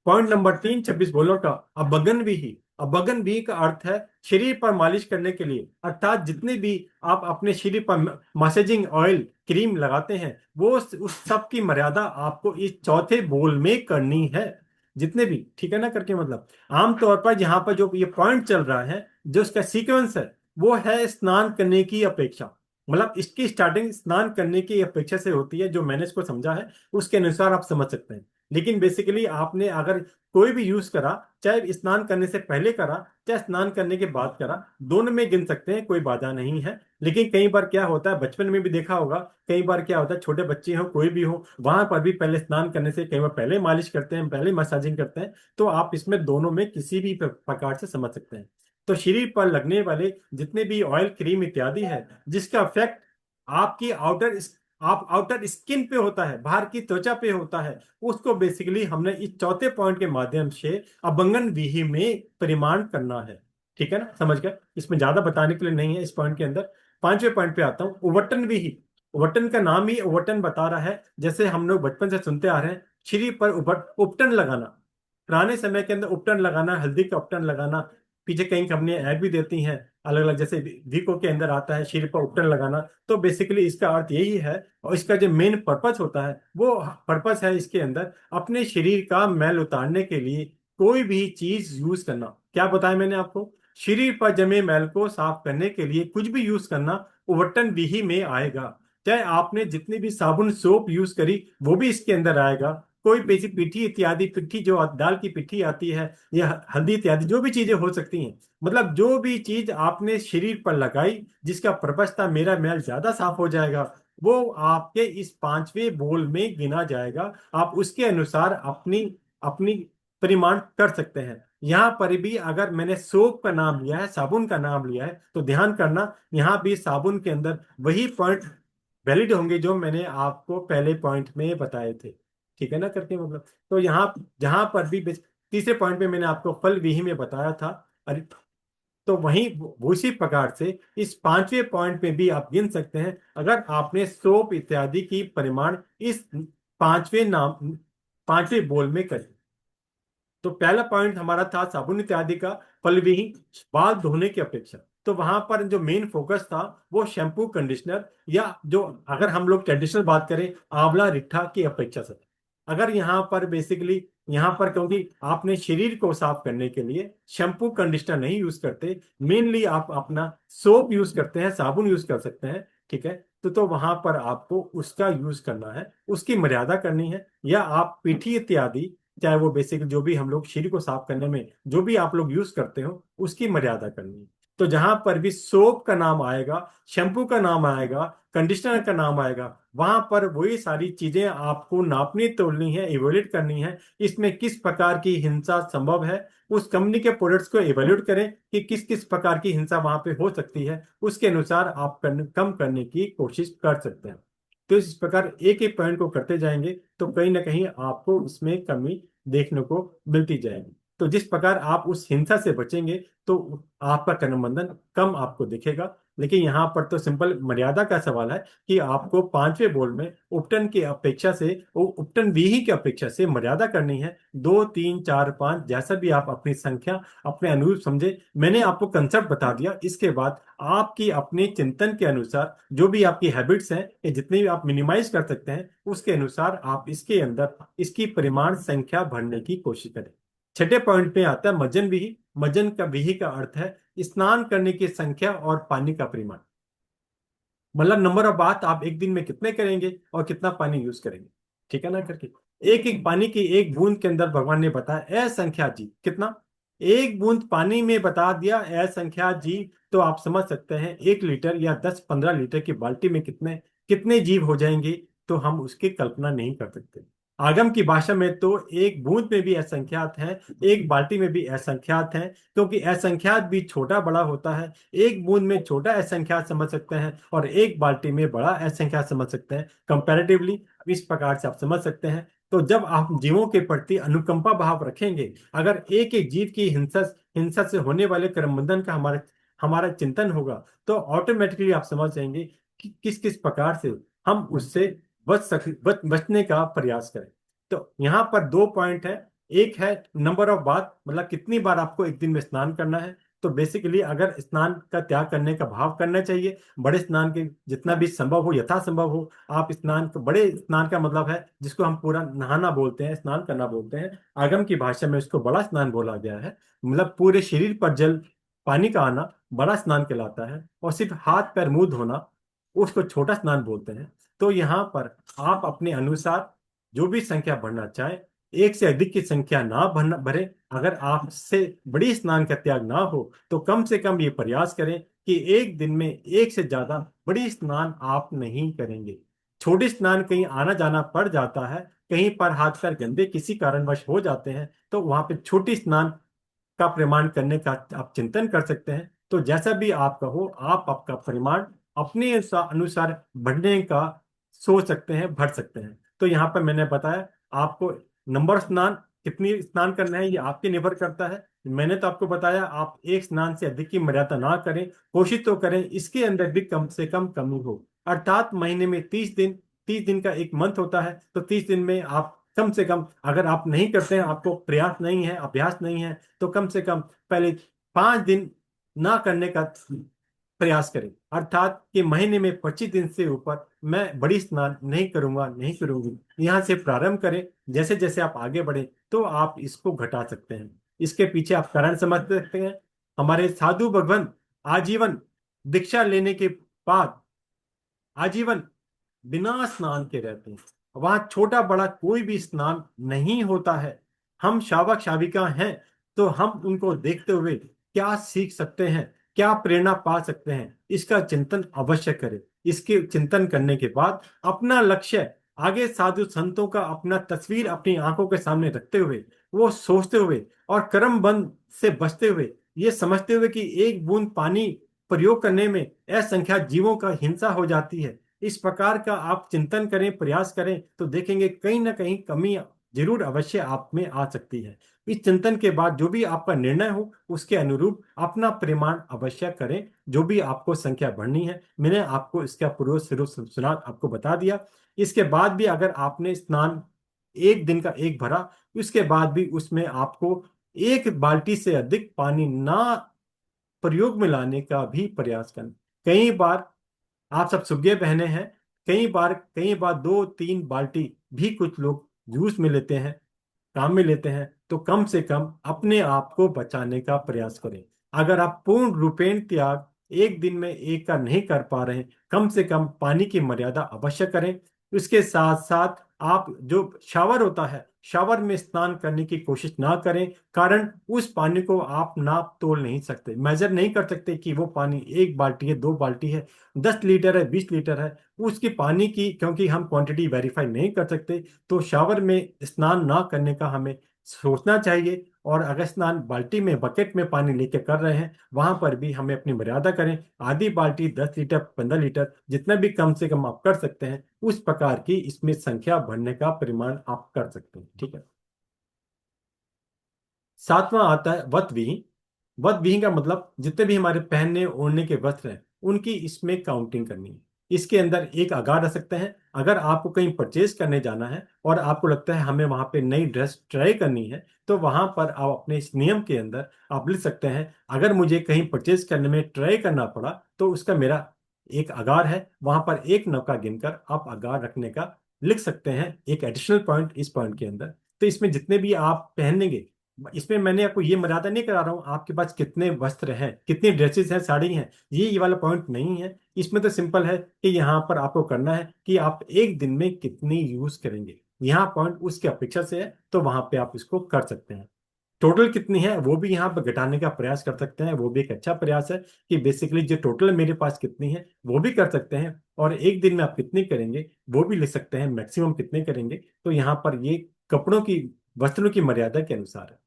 पॉइंट नंबर 3, 26 बोलों का अबगन भी। अबगन भी का अर्थ है शरीर पर मालिश करने के लिए, अर्थात जितने भी आप अपने शरीर पर मसाजिंग ऑयल क्रीम लगाते हैं वो उस सब की मर्यादा आपको इस चौथे बोल में करनी है। जितने भी, ठीक है ना, करके मतलब आमतौर पर यहाँ पर जो ये पॉइंट चल रहा है, जो इसका सीक्वेंस है, वो है स्नान करने की अपेक्षा। मतलब इसकी स्टार्टिंग स्नान करने की अपेक्षा से होती है। जो मैंने इसको समझा है उसके अनुसार आप समझ सकते हैं। लेकिन बेसिकली आपने अगर कोई भी यूज करा, चाहे स्नान करने से पहले करा चाहे स्नान करने के बाद करा, दोनों में गिन सकते हैं, कोई बाधा नहीं है। लेकिन कई बार क्या होता है, बचपन में भी देखा होगा, कई बार क्या होता है, छोटे बच्चे हो कोई भी हो, वहां पर भी पहले स्नान करने से कई बार पहले मालिश करते हैं, पहले मसाजिंग करते हैं। तो आप इसमें दोनों में किसी भी प्रकार से समझ सकते हैं। तो शरीर पर लगने वाले जितने भी ऑयल क्रीम इत्यादि है, जिसका इफेक्ट आपकी आउटर स्किन पे होता है, बाहर की त्वचा पे होता है, उसको बेसिकली हमने इस चौथे पॉइंट के माध्यम से अभंगन विधि में परिमाण करना है। ठीक है ना, समझ गए। इसमें ज्यादा बताने के लिए नहीं है इस पॉइंट के अंदर। पांचवें पॉइंट पे आता हूँ, उवटन विधि। उवटन का नाम ही उवटन बता रहा है, जैसे हम लोग बचपन से सुनते आ रहे हैं, शरीर पर उपटन लगाना। पुराने समय के अंदर उपटन लगाना, हल्दी का उपटन लगाना, पीछे कई कंपनियां ऐड भी देती हैं अलग अलग, जैसे विको के अंदर आता है शरीर पर उपटन लगाना। तो बेसिकली इसका अर्थ यही है, और इसका जो मेन पर्पस होता है वो पर्पस है इसके अंदर अपने शरीर का मैल उतारने के लिए कोई भी चीज यूज करना। क्या बताया मैंने आपको, शरीर पर जमे मैल को साफ करने के लिए कुछ भी यूज करना उवटन विधि में आएगा। चाहे आपने जितनी भी साबुन सोप यूज करी वो भी इसके अंदर आएगा। कोई बेसी पिट्ठी इत्यादि, पिट्ठी जो दाल की पिट्ठी आती है, या हल्दी इत्यादि जो भी चीजें हो सकती हैं, मतलब जो भी चीज आपने शरीर पर लगाई जिसका पर्पस था मेरा मैल ज्यादा साफ हो जाएगा, वो आपके इस पांचवें बोल में गिना जाएगा। आप उसके अनुसार अपनी अपनी परिमाण कर सकते हैं। यहाँ पर भी अगर मैंने सोप का नाम लिया है, साबुन का नाम लिया है, तो ध्यान करना यहाँ भी साबुन के अंदर वही पॉइंट वैलिड होंगे जो मैंने आपको पहले पॉइंट में बताए थे। ठीक है ना, करके मतलब। तो यहाँ जहां पर भी तीसरे पॉइंट में मैंने आपको फल विहि में बताया था, अरे, तो वहीं उसी प्रकार से इस पांचवें पॉइंट में भी आप गिन सकते हैं। अगर आपने सोप इत्यादि की परिमाण इस पांचवें बोल में करी, तो पहला पॉइंट हमारा था साबुन इत्यादि का फल विहीन बाल धोने की अपेक्षा। तो वहां पर जो मेन फोकस था वो शैम्पू कंडीशनर, या जो अगर हम लोग ट्रेडिशनल बात करें आंवला रिट्ठा की अपेक्षा से। अगर यहाँ पर बेसिकली, यहाँ पर क्योंकि आपने शरीर को साफ करने के लिए शैम्पू कंडीशनर नहीं यूज करते, मेनली आप अपना सोप यूज करते हैं, साबुन यूज कर सकते हैं। ठीक है, तो वहां पर आपको उसका यूज करना है, उसकी मर्यादा करनी है। या आप पीठी इत्यादि, चाहे वो बेसिक जो भी हम लोग शरीर को साफ करने में जो भी आप लोग यूज करते हो उसकी मर्यादा करनी है। तो जहां पर भी सोप का नाम आएगा, शैम्पू का नाम आएगा, कंडीशनर का नाम आएगा, वहां पर वही सारी चीजें आपको नापनी तोलनी है, इवेल्यूएट करनी है। इसमें किस प्रकार की हिंसा संभव है, उस कंपनी के प्रोडक्ट्स को इवेल्यूएट करें कि किस किस प्रकार की हिंसा वहां पे हो सकती है, उसके अनुसार आप कम करने की कोशिश कर सकते हैं। तो इस प्रकार एक एक पॉइंट को करते जाएंगे तो कहीं ना कहीं आपको इसमें कमी देखने को मिलती जाएगी। तो जिस प्रकार आप उस हिंसा से बचेंगे तो आपका कर्म बंधन कम आपको दिखेगा। लेकिन यहाँ पर तो सिंपल मर्यादा का सवाल है कि आपको पांचवें बोल में उपटन की अपेक्षा से, उपटन विहि की अपेक्षा से मर्यादा करनी है। 2, 3, 4, 5 जैसा भी आप अपनी संख्या अपने अनुरूप समझे। मैंने आपको कंसेप्ट बता दिया, इसके बाद आपकी अपने चिंतन के अनुसार जो भी आपकी हैबिट्स हैं, ये जितनी भी आप मिनिमाइज कर सकते हैं, उसके अनुसार आप इसके अंदर इसकी परिमाण संख्या भरने की कोशिश करें। छठे पॉइंट पे आता है मज्जन विहि। मज्जन का विहि का अर्थ है स्नान करने की संख्या और पानी का परिमाण। मतलब नंबर ऑफ बात आप एक दिन में कितने करेंगे और कितना पानी यूज करेंगे। ठीक है ना, करके एक एक पानी की एक बूंद के अंदर भगवान ने बताया संख्या जी कितना। एक बूंद पानी में बता दिया संख्या जी, तो आप समझ सकते हैं 1 लीटर या 10-15 लीटर की बाल्टी में कितने कितने जीव हो जाएंगे, तो हम उसकी कल्पना नहीं कर सकते। आगम की भाषा में तो एक बूंद में भी असंख्यात हैं, एक बाल्टी में भी असंख्यात हैं, क्योंकि असंख्यात भी छोटा बड़ा होता है। एक बूंद में छोटा असंख्यात समझ सकते हैं और एक बाल्टी में बड़ा असंख्यात समझ सकते हैं कंपैरेटिवली। इस प्रकार से आप समझ सकते हैं। तो जब आप जीवों के प्रति अनुकंपा भाव रखेंगे, अगर एक एक जीव की हिंसा हिंसा से होने वाले क्रमबंधन का हमारा हमारा चिंतन होगा, तो ऑटोमेटिकली आप समझ जाएंगे कि किस किस प्रकार से हम उससे बचने का प्रयास करें। तो यहाँ पर दो पॉइंट है। एक है नंबर ऑफ बार, मतलब कितनी बार आपको एक दिन में स्नान करना है। तो बेसिकली अगर स्नान का त्याग करने का भाव करना चाहिए, बड़े स्नान के जितना भी संभव हो, यथासंभव हो, आप स्नान को, बड़े स्नान का मतलब है जिसको हम पूरा नहाना बोलते हैं, स्नान करना बोलते हैं, आगम की भाषा में उसको बड़ा स्नान बोला गया है। मतलब पूरे शरीर पर जल पानी का आना बड़ा स्नान कहलाता है, और सिर्फ हाथ पैर मुंह धोना उसको छोटा स्नान बोलते हैं। तो यहाँ पर आप अपने अनुसार जो भी संख्या भरना चाहे, एक से अधिक की संख्या ना भरना भरे। अगर आपसे बड़ी स्नान का त्याग ना हो तो कम से कम ये प्रयास करें कि एक दिन में एक से ज्यादा बड़ी स्नान आप नहीं करेंगे। छोटे स्नान कहीं आना जाना पड़ जाता है, कहीं पर हाथ पैर गंदे किसी कारणवश हो जाते हैं, तो वहां पे छोटी स्नान का प्रमाण करने का आप चिंतन कर सकते हैं। तो जैसा भी आपका हो, आप आपका परिमाण अपने अनुसार बढ़ने का सोच सकते हैं, भर सकते हैं। तो यहाँ पर मैंने बताया आपको नंबर स्नान कितनी स्नान करना है ये आपके निर्भर करता है। मैंने तो आपको बताया आप एक स्नान से अधिक की मर्यादा ना करें, कोशिश तो करें इसके अंदर भी कम से कम कमी हो। अर्थात महीने में 30 दिन, 30 दिन का एक मंथ होता है, तो 30 दिन में आप कम से कम, अगर आप नहीं करते हैं, आपको प्रयास नहीं है, अभ्यास नहीं है, तो कम से कम पहले 5 दिन ना करने का प्रयास करें। अर्थात कि महीने में 25 दिन से ऊपर मैं बड़ी स्नान नहीं करूंगा, नहीं करूंगी, यहाँ से प्रारंभ करें। जैसे जैसे आप आगे बढ़े तो आप इसको घटा सकते हैं। इसके पीछे आप कारण समझ सकते हैं। हमारे साधु भगवान आजीवन दीक्षा लेने के बाद आजीवन बिना स्नान के रहते हैं। वहां छोटा बड़ा कोई भी स्नान नहीं होता है। हम शावक शाविका हैं, तो हम उनको देखते हुए क्या सीख सकते हैं, क्या प्रेरणा पा सकते हैं, इसका चिंतन अवश्य करें। इसके चिंतन करने के बाद अपना लक्ष्य आगे साधु संतों का अपना तस्वीर अपनी आंखों के सामने रखते हुए, वो सोचते हुए और कर्म बंध से बचते हुए, ये समझते हुए कि एक बूंद पानी प्रयोग करने में असंख्यात जीवों का हिंसा हो जाती है, इस प्रकार का आप चिंतन करें, प्रयास करें, तो देखेंगे कहीं ना कहीं कमी जरूर अवश्य आप में आ सकती है। इस चिंतन के बाद जो भी आपका निर्णय हो उसके अनुरूप अपना परिमाण अवश्य करें। जो भी आपको संख्या बढ़नी है, मैंने आपको इसका पूर्व स्वरूप सुना, आपको बता दिया। इसके बाद भी अगर आपने स्नान एक दिन का एक भरा, उसके बाद भी उसमें आपको एक बाल्टी से अधिक पानी ना प्रयोग में लाने का भी प्रयास करें। कई बार आप सब सुग्गे पहने हैं, कई बार 2-3 बाल्टी भी कुछ लोग यूज में लेते हैं, काम में लेते हैं। तो कम से कम अपने आप को बचाने का प्रयास करें। अगर आप पूर्ण रूपेण त्याग एक दिन में एक का नहीं कर पा रहे हैं, कम से कम पानी की मर्यादा अवश्य करें। उसके साथ साथ आप जो शावर होता है, शावर में स्नान करने की कोशिश ना करें। कारण उस पानी को आप नाप तोल नहीं सकते, मेजर नहीं कर सकते कि वो पानी 1 बाल्टी है, 2 बाल्टी है, 10 लीटर है, 20 लीटर है। उसकी पानी की क्योंकि हम क्वांटिटी वेरीफाई नहीं कर सकते, तो शावर में स्नान ना करने का हमें सोचना चाहिए। और अगर स्नान बाल्टी में, बकेट में पानी लेके कर रहे हैं, वहां पर भी हमें अपनी मर्यादा करें। आधी बाल्टी, 10 लीटर, 15 लीटर, जितना भी कम से कम आप कर सकते हैं, उस प्रकार की इसमें संख्या भरने का परिमाण आप कर सकते हैं। ठीक है। सातवां आता है वत विहीन। वत विहीन का मतलब जितने भी हमारे पहनने ओढ़ने के वस्त्र हैं, उनकी इसमें काउंटिंग करनी है। इसके अंदर एक आगार रख सकते हैं। अगर आपको कहीं परचेज करने जाना है और आपको लगता है हमें वहां पे नई ड्रेस ट्राई करनी है, तो वहां पर आप अपने इस नियम के अंदर आप लिख सकते हैं, अगर मुझे कहीं परचेज करने में ट्राई करना पड़ा तो उसका मेरा एक आगार है। वहां पर एक नौका गिनकर आप आगार रखने का लिख सकते हैं, एक एडिशनल पॉइंट इस पॉइंट के अंदर। तो इसमें जितने भी आप पहनेंगे, इसमें मैंने आपको ये मर्यादा नहीं करा रहा हूँ आपके पास कितने वस्त्र हैं, कितनी ड्रेसेस हैं, साड़ी हैं, ये वाला पॉइंट नहीं है। इसमें तो सिंपल है कि यहाँ पर आपको करना है कि आप एक दिन में कितनी यूज करेंगे। यहाँ पॉइंट उसकी अपेक्षा से है, तो वहां पे आप इसको कर सकते हैं। टोटल कितनी है वो भी यहाँ पर घटाने का प्रयास कर सकते हैं, वो भी एक अच्छा प्रयास है कि बेसिकली जो टोटल मेरे पास कितनी है वो भी कर सकते हैं, और एक दिन में आप कितनी करेंगे वो भी लिख सकते हैं, मैक्सिमम कितने करेंगे। तो यहाँ पर ये कपड़ों की, वस्त्रों की मर्यादा के अनुसार है।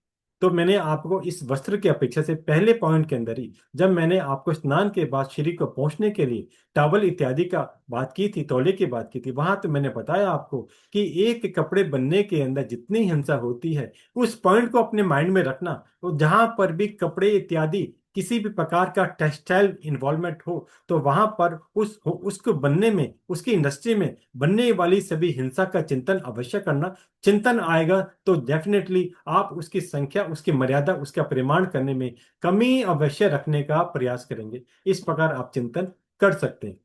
तो मैंने आपको इस वस्त्र की अपेक्षा से पहले पॉइंट के अंदर ही, जब मैंने आपको स्नान के बाद शरीर को पहुंचने के लिए टॉवल इत्यादि का बात की थी, तौलिए की बात की थी, वहां तो मैंने बताया आपको कि एक कपड़े बनने के अंदर जितनी हिंसा होती है उस पॉइंट को अपने माइंड में रखना। तो जहां पर भी कपड़े इत्यादि किसी भी प्रकार का टेक्सटाइल इन्वॉल्वमेंट हो, तो वहां पर उसको बनने में, उसकी इंडस्ट्री में बनने वाली सभी हिंसा का चिंतन अवश्य करना। चिंतन आएगा तो डेफिनेटली आप उसकी संख्या, उसकी मर्यादा, उसका परिमाण करने में कमी अवश्य रखने का प्रयास करेंगे। इस प्रकार आप चिंतन कर सकते हैं,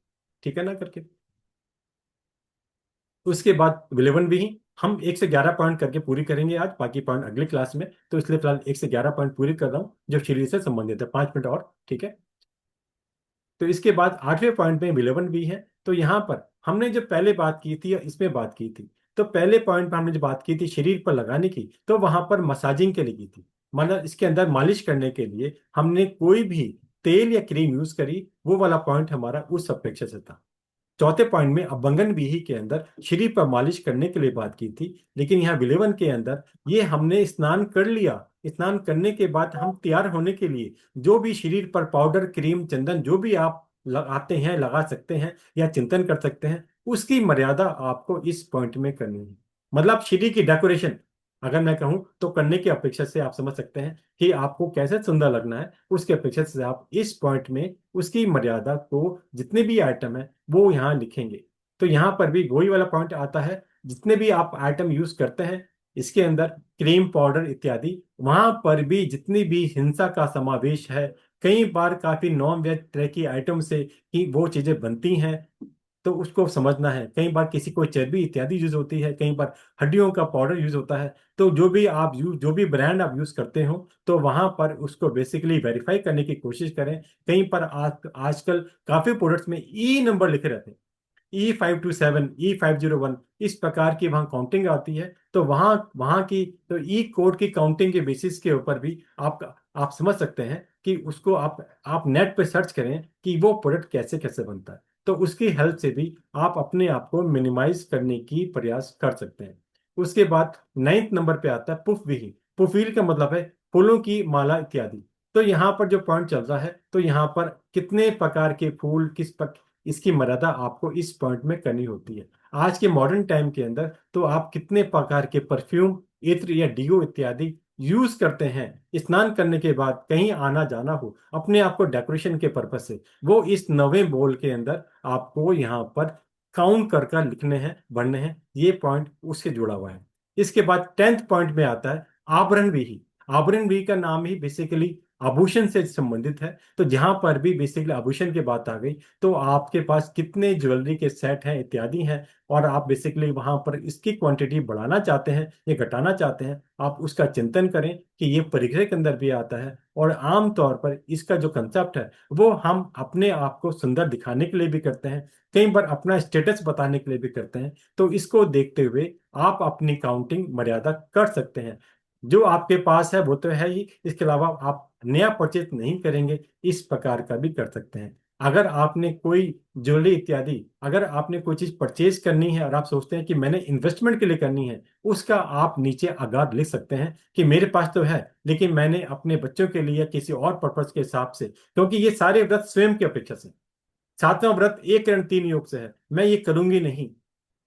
ठीक है ना करके। उसके बाद विलेवन भी ही हम 1 से 11 पॉइंट करके पूरी करेंगे आज, बाकी पॉइंट अगली क्लास में। तो इसलिए फिलहाल 1 से 11 पॉइंट पूरी कर रहा हूँ जो शरीर से संबंधित है, 5 मिनट और, ठीक है। तो इसके बाद 8वें पॉइंट में विलेवन भी है। तो यहाँ पर हमने जो पहले बात की थी, इसमें बात की थी, तो पहले पॉइंट पर हमने जो बात की थी शरीर पर लगाने की, तो वहां पर मसाजिंग के लिए की थी, मतलब इसके अंदर मालिश करने के लिए हमने कोई भी तेल या क्रीम यूज करी, वो वाला पॉइंट हमारा उस अपेक्षा से था। चौथे पॉइंट में अभंगन विधि के अंदर शरीर पर मालिश करने के लिए बात की थी, लेकिन यहाँ विलेवन के अंदर ये हमने स्नान कर लिया, स्नान करने के बाद हम तैयार होने के लिए जो भी शरीर पर पाउडर, क्रीम, चंदन जो भी आप लगाते हैं, लगा सकते हैं या चिंतन कर सकते हैं, उसकी मर्यादा आपको इस पॉइंट में करनी है। मतलब शरीर की डेकोरेशन अगर मैं कहूं तो करने की अपेक्षा से आप समझ सकते हैं कि आपको कैसे सुंदर लगना है, उसके अपेक्षा से आप इस पॉइंट में उसकी मर्यादा को, जितने भी आइटम है वो यहाँ लिखेंगे। तो यहाँ पर भी वही वाला पॉइंट आता है, जितने भी आप आइटम यूज करते हैं इसके अंदर, क्रीम, पाउडर इत्यादि, वहां पर भी जितनी भी हिंसा का समावेश है, कई बार काफी नॉन वेज तरह की आइटम से ही वो चीजें बनती हैं, तो उसको समझना है। कई बार किसी को चर्बी इत्यादि यूज होती है, कई बार हड्डियों का पाउडर यूज होता है। तो जो भी आप यूज, जो भी ब्रांड आप यूज करते हो, तो वहां पर उसको बेसिकली वेरीफाई करने की कोशिश करें। कहीं पर आजकल काफी प्रोडक्ट्स में ई नंबर लिखे रहते हैं, E527, E501, इस प्रकार की वहाँ काउंटिंग आती है। तो वहाँ वहाँ की, तो ई कोड की काउंटिंग के बेसिस के ऊपर भी आप समझ सकते हैं कि उसको आप नेट पे सर्च करें कि वो प्रोडक्ट कैसे कैसे बनता है, तो उसकी हेल्प से भी आप अपने आप को मिनिमाइज करने की प्रयास कर सकते हैं। उसके बाद 9th नंबर पे आता है पुफविही। पुफील का मतलब है फूलों की माला इत्यादि। तो यहाँ पर जो पॉइंट चल रहा है, तो यहाँ पर कितने प्रकार के फूल, इसकी मर्यादा आपको इस पॉइंट में करनी होती है। आज के मॉडर्न टाइम के अंदर तो आप कितने प्रकार के परफ्यूम, इत्र या डीओ इत्यादि यूज करते हैं स्नान करने के बाद, कहीं आना जाना हो, अपने आप को डेकोरेशन के पर्पज से, वो इस नवे बोल के अंदर आपको यहाँ पर काउंट कर कर लिखने हैं, बढ़ने हैं। ये पॉइंट उससे जुड़ा हुआ है। इसके बाद 10th पॉइंट में आता है आभरण विधि। आभरण विधि का नाम ही बेसिकली आभूषण से संबंधित है। तो जहां पर भी बेसिकली आभूषण की बात आ गई, तो आपके पास कितने ज्वेलरी के सेट हैं इत्यादि हैं, और आप बेसिकली वहां पर इसकी क्वांटिटी बढ़ाना चाहते हैं या घटाना चाहते हैं, आप उसका चिंतन करें कि ये परिग्रह के अंदर भी आता है। और आम तौर पर इसका जो कंसेप्ट है वो हम अपने आप को सुंदर दिखाने के लिए भी करते हैं, कई बार अपना स्टेटस बताने के लिए भी करते हैं। तो इसको देखते हुए आप अपनी काउंटिंग मर्यादा कर सकते हैं। जो आपके पास है वो तो है ही, इसके अलावा आप नया परचेज नहीं करेंगे, इस प्रकार का भी कर सकते हैं। अगर आपने कोई ज्वेलरी इत्यादि, अगर आपने कोई चीज परचेज करनी है और आप सोचते हैं कि मैंने इन्वेस्टमेंट के लिए करनी है, उसका आप नीचे आगार लिख सकते हैं कि मेरे पास तो है, लेकिन मैंने अपने बच्चों के लिए या किसी और पर्पज के हिसाब से, क्योंकि ये सारे व्रत स्वयं की अपेक्षा से, 7वां व्रत 1 किरण 3 योग से है, मैं ये करूंगी नहीं,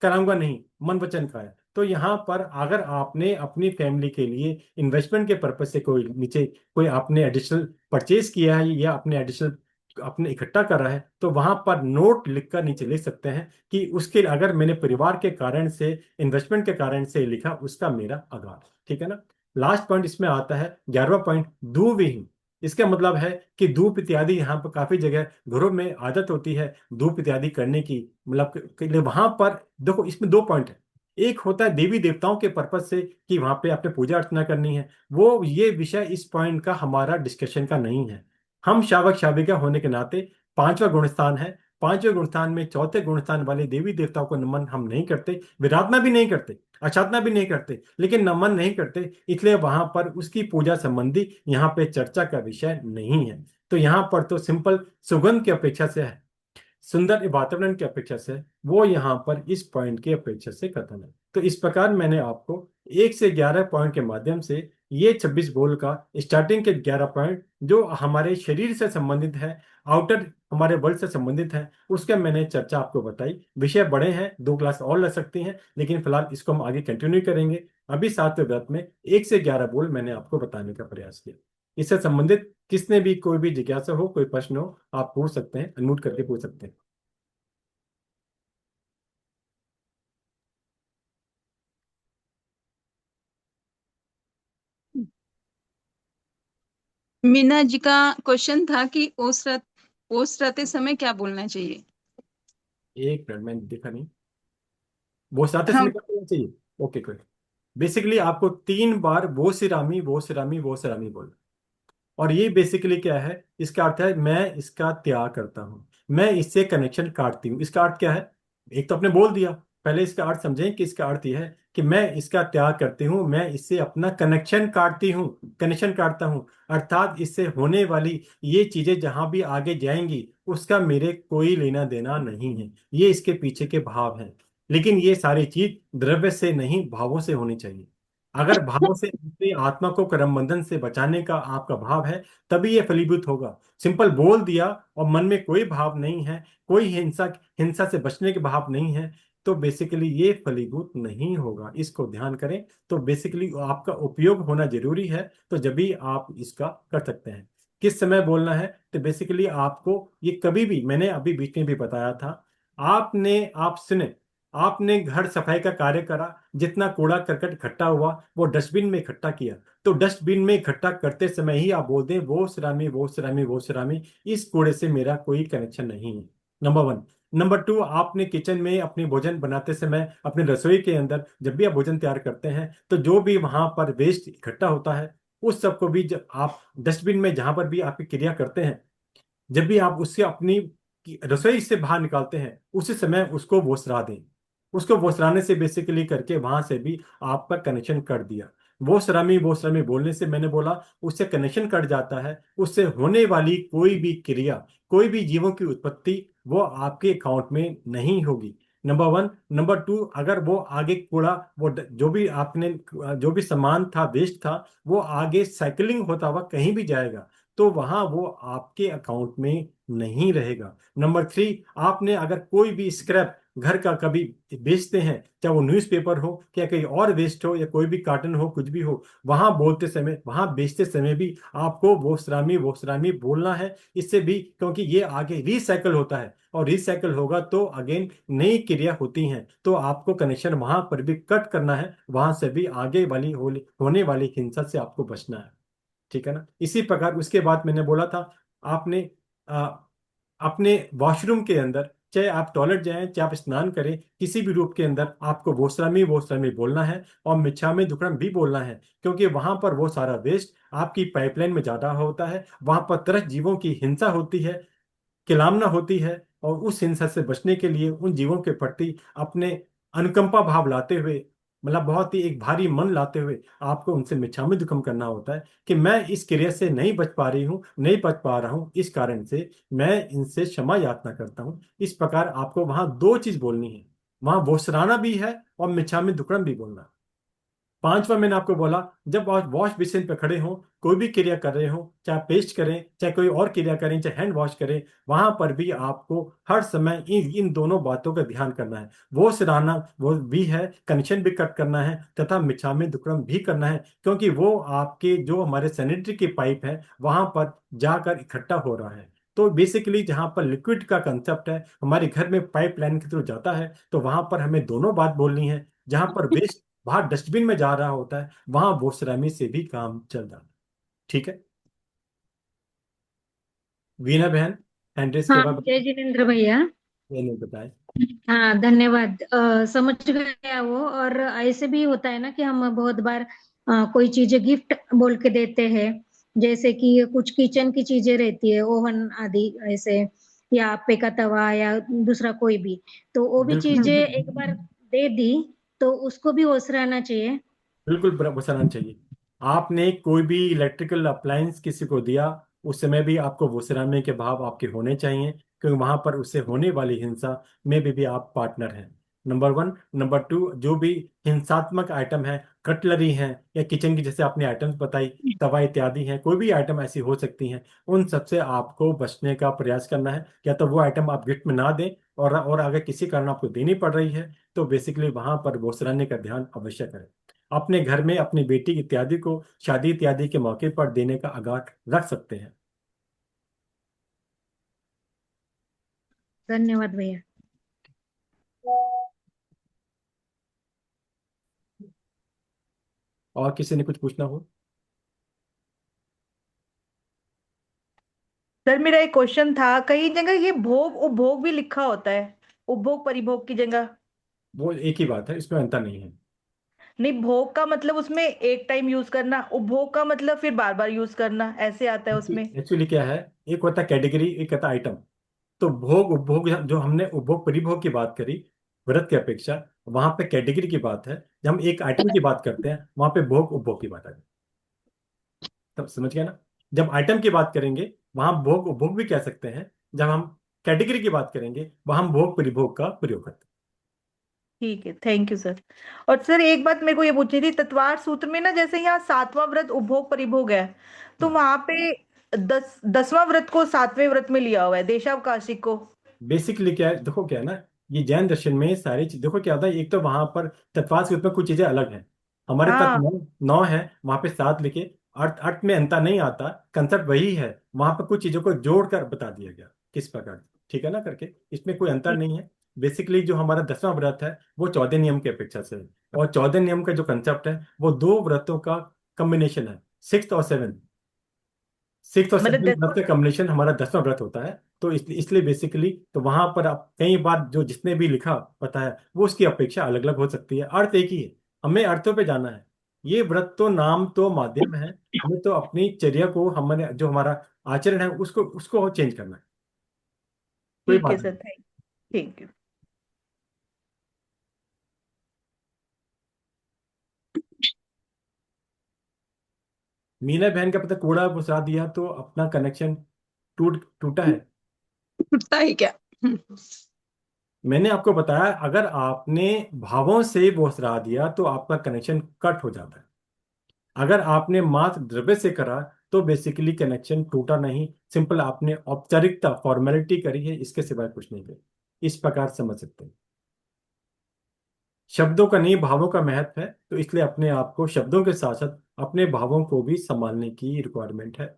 कराऊंगा नहीं, मन वचन का है। तो यहाँ पर अगर आपने अपनी फैमिली के लिए इन्वेस्टमेंट के पर्पज से कोई नीचे, कोई आपने एडिशनल परचेज किया है या अपने एडिशनल अपने इकट्ठा कर रहा है, तो वहां पर नोट लिखकर नीचे लिख सकते हैं कि उसके, अगर मैंने परिवार के कारण से, इन्वेस्टमेंट के कारण से लिखा, उसका मेरा आगार, ठीक है ना। लास्ट पॉइंट इसमें आता है 11वां पॉइंट, धूविहीन। इसका मतलब है कि धूप इत्यादि, यहाँ पर काफी जगह घरों में आदत होती है धूप इत्यादि करने की, मतलब वहां पर देखो इसमें 2 पॉइंट है। एक होता है देवी देवताओं के पर्पज से कि वहां पे आपने पूजा अर्चना करनी है, वो ये विषय इस पॉइंट का हमारा डिस्कशन का नहीं है। हम शावक शाविका होने के नाते 5वां गुण स्थान है, पांचवें गुणस्थान में चौथे गुणस्थान वाले देवी देवताओं को नमन हम नहीं करते, विराधना भी नहीं करते, आराधना भी नहीं करते, लेकिन नमन नहीं करते, इसलिए वहां पर उसकी पूजा संबंधी यहाँ पे चर्चा का विषय नहीं है। तो यहाँ पर तो सिंपल सुगंध की अपेक्षा से है, सुंदर वातावरण की अपेक्षा से वो यहाँ पर इस पॉइंट की अपेक्षा से कथन है। तो इस प्रकार मैंने आपको 1 से 11 पॉइंट के माध्यम से ये 26 गोल का स्टार्टिंग के 11 पॉइंट जो हमारे शरीर से संबंधित है, आउटर हमारे वर्ल्ड से संबंधित है, उसका मैंने चर्चा आपको बताई। विषय बड़े हैं, 2 क्लास और लग सकती हैं, लेकिन फिलहाल इसको हम आगे कंटिन्यू करेंगे। अभी 7वें व्रत में 1 से 11 गोल मैंने आपको बताने का प्रयास किया। इससे संबंधित किसने भी कोई भी जिज्ञासा हो, कोई प्रश्न हो, आप पूछ सकते हैं, अनम्यूट करके पूछ सकते हैं। मीना जी का क्वेश्चन था कि ओस रहते समय क्या बोलना चाहिए। 1 मिनट, मैंने देखा नहीं। वो साथ हाँ। में क्या करना चाहिए? ओके कोई। बेसिकली आपको 3 बार वो सिरामी वो सिरामी वो सिरामी बोलना। और ये बेसिकली क्या है, इसका अर्थ है मैं इसका त्याग करता हूं, मैं इससे कनेक्शन काटती हूँ। इसका अर्थ क्या है? एक तो आपने बोल दिया, पहले इसका अर्थ समझें कि इसका अर्थ यह है कि मैं इसका त्याग करती हूँ, मैं इससे अपना कनेक्शन काटती हूँ, कनेक्शन काटता हूँ। अर्थात इससे होने वाली ये चीजें जहां भी आगे जाएंगी उसका मेरे कोई लेना देना नहीं है। ये इसके पीछे के भाव हैं। लेकिन ये सारी चीज द्रव्य से नहीं, भावों से होनी चाहिए। अगर भाव से अपनी आत्मा को कर्म बंधन से बचाने का आपका भाव है, तभी ये फलीभूत होगा। सिंपल बोल दिया और मन में कोई भाव नहीं है, कोई हिंसा हिंसा से बचने के भाव नहीं है, तो बेसिकली ये फलीभूत नहीं होगा। इसको ध्यान करें। तो बेसिकली आपका उपयोग होना जरूरी है, तो जब भी आप इसका कर सकते हैं। किस समय बोलना है? तो बेसिकली आपको ये कभी भी, मैंने अभी बीच में भी बताया था, आप सुने, आपने घर सफाई का कार्य करा, जितना कूड़ा करकट इकट्ठा हुआ वो डस्टबिन में इकट्ठा किया, तो डस्टबिन में इकट्ठा करते समय ही आप बोल दें वो सिरामी वो सिरामी वो सिरामी, इस कूड़े से मेरा कोई कनेक्शन नहीं है। नंबर 1। नंबर 2, आपने किचन में अपने भोजन बनाते समय, अपने रसोई के अंदर जब भी आप भोजन तैयार करते हैं, तो जो भी वहां पर वेस्ट इकट्ठा होता है उस सबको भी जब आप डस्टबिन में जहां पर भी आपकी क्रिया करते हैं, जब भी आप उससे अपनी रसोई से बाहर निकालते हैं, उसी समय उसको वोसरा दें। उसको वोसराने से बेसिकली करके वहां से भी आपका कनेक्शन कट दिया। वो श्रमी बोलने से मैंने बोला उससे कनेक्शन कट जाता है, उससे होने वाली कोई भी क्रिया, कोई भी जीवों की उत्पत्ति वो आपके अकाउंट में नहीं होगी। नंबर 1। नंबर 2, अगर वो आगे कूड़ा, जो भी आपने, जो भी सामान था, वेस्ट था, वो आगे साइकिलिंग होता हुआ कहीं भी जाएगा, तो वहां वो आपके अकाउंट में नहीं रहेगा। नंबर 3, आपने अगर कोई भी स्क्रैप घर का कभी बेचते हैं, चाहे वो न्यूज़पेपर हो, क्या कहीं और वेस्ट हो, या कोई भी कार्टन हो, कुछ भी हो, वहां बोलते समय, वहां बेचते समय भी आपको वो श्रामी बोलना है। इससे भी, क्योंकि ये आगे रिसाइकल होता है, और रिसाइकल होगा तो अगेन नई क्रिया होती हैं, तो आपको कनेक्शन वहां पर भी कट करना है, वहां से भी आगे वाली होने वाली हिंसा से आपको बचना है। ठीक है ना? इसी प्रकार उसके बाद मैंने बोला था, आपने आ, अपने वॉशरूम के अंदर, चाहे आप टॉयलेट जाएं, चाहे आप स्नान करें, किसी भी रूप के अंदर आपको वो श्रमी बोलना है, और मिच्छामी दुक्कड़म भी बोलना है, क्योंकि वहां पर वो सारा वेस्ट आपकी पाइपलाइन में ज्यादा होता है, वहां पर तरह जीवों की हिंसा होती है, किलामना होती है, और उस हिंसा से बचने के लिए उन जीवों के प्रति अपने अनुकंपा भाव लाते हुए, मतलब बहुत ही एक भारी मन लाते हुए आपको उनसे मिच्छामी दुक्कड़म करना होता है कि मैं इस क्रिया से नहीं बच पा रही हूँ, नहीं बच पा रहा हूँ, इस कारण से मैं इनसे क्षमा याचना करता हूँ। इस प्रकार आपको वहां 2 चीज बोलनी है, वहां बोसराना भी है और मिच्छामी दुक्कड़म भी बोलना है। पांचवा मैंने आपको बोला, जब आप वॉश बेसिन पे खड़े हो, कोई भी क्रिया कर रहे हो, चाहे पेस्ट करें, चाहे कोई और क्रिया करें, चाहे हैंड वॉश करें, वहां पर भी आपको हर समय इन दोनों बातों का ध्यान करना है। वो सिराना वो भी है, कनेक्शन भी कट करना है, तथा मिच्छामी दुक्कड़म भी करना है, क्योंकि वो आपके जो हमारे सैनिटरी की पाइप है वहां पर जाकर इकट्ठा हो रहा है। तो बेसिकली जहां पर लिक्विड का कंसेप्ट है, हमारे घर में पाइप लाइन के थ्रू जाता है, तो वहां पर हमें दोनों बात बोलनी है। जहां पर वेस्ट बाहर डस्टबिन में जा रहा होता है, वहां बोसरामी से भी काम चल रहा है। ठीक है वीना बहन, हैंड्रेस के हाँ, बाद जय जिनेन्द्र भैया। मैंने बताया। हाँ, धन्यवाद। समझ गया वो। और ऐसे भी होता है ना कि हम बहुत बार कोई चीजें गिफ्ट बोल के देते हैं, जैसे कि कुछ किचन की चीजें रहती है, ओवन आदि, ऐसे या आप्पे का तवा या दूसरा कोई भी, तो वो भी बिल्कुल चीजें एक बार दे दी तो उसको भी ओसराना चाहिए। बिल्कुल वसाना चाहिए। आपने कोई भी इलेक्ट्रिकल अप्लायंस किसी को दिया, उस समय भी आपको वसराने के भाव आपके होने चाहिए, क्योंकि वहां पर उससे होने वाली हिंसा में भी आप पार्टनर हैं। Number one. नंबर टू, जो भी हिंसात्मक आइटम है, कटलरी है या किचन की जैसे आपने आइटम्स बताई, तवा इत्यादि हैं, कोई भी आइटम ऐसी हो सकती हैं, उन सबसे आपको बचने का प्रयास करना है। या तो वो आइटम आप गिफ्ट में ना दें, और अगर किसी कारण आपको देनी पड़ रही है तो बेसिकली वहां पर वसराने का ध्यान अवश्य करें। अपने घर में अपनी बेटी इत्यादि को शादी इत्यादि के मौके पर देने का आगाह रख सकते हैं। धन्यवाद भैया। और किसी ने कुछ पूछना हो? सर मेरा एक क्वेश्चन था, कई जगह ये भोग उपभोग भी लिखा होता है, उपभोग परिभोग की जगह। वो एक ही बात है, इसमें अंतर नहीं है। नहीं, भोग का मतलब उसमें एक टाइम यूज करना, उपभोग का मतलब फिर बार बार यूज करना, ऐसे आता है उसमें। एक्चुअली क्या है, एक होता है कैटेगरी, एक होता है आइटम। तो भोग उपभोग, जो हमने उपभोग परिभोग की बात करी व्रत की अपेक्षा, वहां पे कैटेगरी की बात है। जब हम एक आइटम की बात करते हैं, वहां पे भोग उपभोग की बात है। तब समझ गया ना? जब आइटम की बात करेंगे, वहां भोग उपभोग भी कह सकते हैं। जब हम कैटेगरी की बात करेंगे, वहां हम भोग परिभोग का प्रयोग करते ठीक है, थैंक यू सर। और सर एक बात मेरे को ये पूछनी थी, तत्वार सूत्र में ना जैसे यहाँ 7वां व्रत उपभोग परिभोग है, तो हैं। वहां पे 10वां व्रत को 7वें व्रत में लिया हुआ है, देशावकाशिक को। बेसिकली क्या है, देखो क्या है ना, ये जैन दर्शन में सारी चीज देखो क्या होता है। एक तो वहां पर तत्वास के में कुछ चीजें अलग हैं। हमारे तत्व हाँ, 9 है, वहां पे 7 लिखे। अर्थ अर्थ में अंतर नहीं आता, कंसेप्ट वही है। वहां पर कुछ चीजों को जोड़कर बता दिया गया किस प्रकार, ठीक है ना करके। इसमें कोई अंतर ठीक। नहीं है। बेसिकली जो हमारा 10वां व्रत है, वो 14 नियम की अपेक्षा से है। और 14 नियम का जो कंसेप्ट है, वो दो व्रतों का कम्बिनेशन है, सिक्स और सेवन। सिक्स और मतलब सेवन व्रत का कॉम्बिनेशन हमारा 10वां व्रत होता है। तो इसलिए बेसिकली तो वहां पर आप कई बार जो जिसने भी लिखा पता है, वो उसकी अपेक्षा अलग अलग हो सकती है, अर्थ एक ही है। हमें अर्थों पे जाना है। ये व्रत तो नाम तो माध्यम है, हमें तो अपनी चर्या को, हमने जो हमारा आचरण है उसको उसको चेंज करना है। कोई ठीक है बात सर, नहीं। Thank you. मीना बहन का पता कूड़ा घुसा दिया तो अपना कनेक्शन टूटा है। टूटता है क्या? मैंने आपको बताया, अगर आपने भावों से वो सराह दिया तो आपका कनेक्शन कट हो जाता है। अगर आपने मात्र द्रव्य से करा तो बेसिकली कनेक्शन टूटा नहीं, सिंपल आपने औपचारिकता फॉर्मेलिटी करी है, इसके सिवाय कुछ नहीं करी। इस प्रकार समझ सकते हैं। शब्दों का नहीं, भावों का महत्व है, तो इसलिए अपने आप को शब्दों के साथ साथ अपने भावों को भी संभालने की रिक्वायरमेंट है।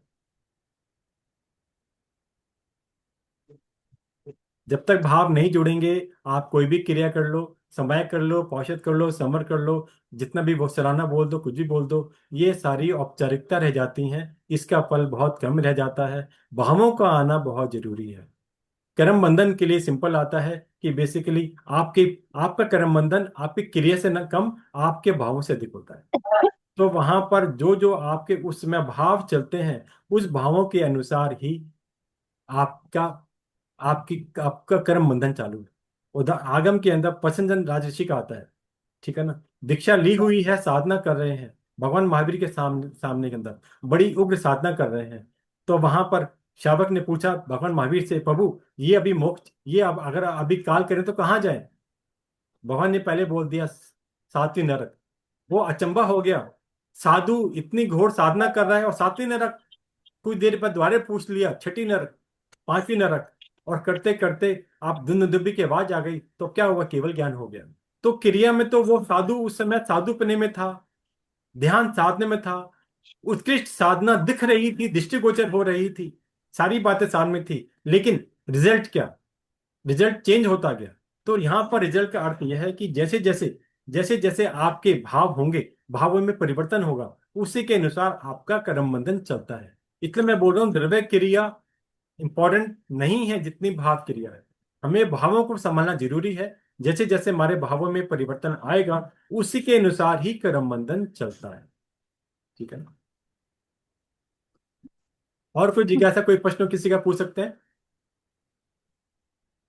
जब तक भाव नहीं जुड़ेंगे, आप कोई भी क्रिया कर लो, समय कर लो, पौषध कर लो, समर कर लो, जितना भी वो सराहना बोल दो, कुछ भी बोल दो, ये सारी औपचारिकता रह जाती हैं। इसका फल बहुत कम रह जाता है। भावों का आना बहुत जरूरी है। कर्म बंधन के लिए सिंपल आता है कि बेसिकली आपके आपका कर्म बंधन आपकी क्रिया से न कम आपके भावों से अधिक होता है। तो वहां पर जो जो आपके उस समय भाव चलते हैं, उस भावों के अनुसार ही आपका आपकी आपका कर्म बंधन चालू है। उधर आगम के अंदर पसंजन राजऋषि का आता है, ठीक है ना। दीक्षा ली हुई है, साधना कर रहे हैं, भगवान महावीर के सामने सामने के अंदर बड़ी उग्र साधना कर रहे हैं। तो वहां पर शावक ने पूछा भगवान महावीर से, प्रभु ये अभी मोक्ष, ये अब अगर अभी काल करें तो कहाँ जाए? भगवान ने पहले बोल दिया, सातवीं नरक। वो अचंभा हो गया, साधु इतनी घोर साधना कर रहा है और सातवीं नरक। कुछ देर बाद दोबारा पूछ लिया, छठी नरक, पांचवी नरक। और करते करते आप दुन्न दुबी की आवाज आ गई, तो क्या हुआ? केवल ज्ञान हो गया। तो क्रिया में तो वो साधु उस समय साधुपने में था, ध्यान साधने में था, उत्कृष्ट साधना दिख रही थी, दृष्टिगोचर हो रही थी, सारी बातें सामने थी। लेकिन रिजल्ट क्या? रिजल्ट चेंज होता गया। तो यहाँ पर रिजल्ट का अर्थ यह है कि जैसे जैसे आपके भाव होंगे, भावों में परिवर्तन होगा, उसी के अनुसार आपका कर्म बंधन चलता है। इसलिए मैं बोल रहा हूँ, द्रव्य क्रिया इंपॉर्टेंट नहीं है जितनी भाव क्रिया है। हमें भावों को संभालना जरूरी है। जैसे जैसे हमारे भावों में परिवर्तन आएगा, उसी के अनुसार ही कर्म बंधन चलता है, ठीक है ना। और कोई जिज्ञासा, कोई प्रश्न किसी का पूछ सकते हैं?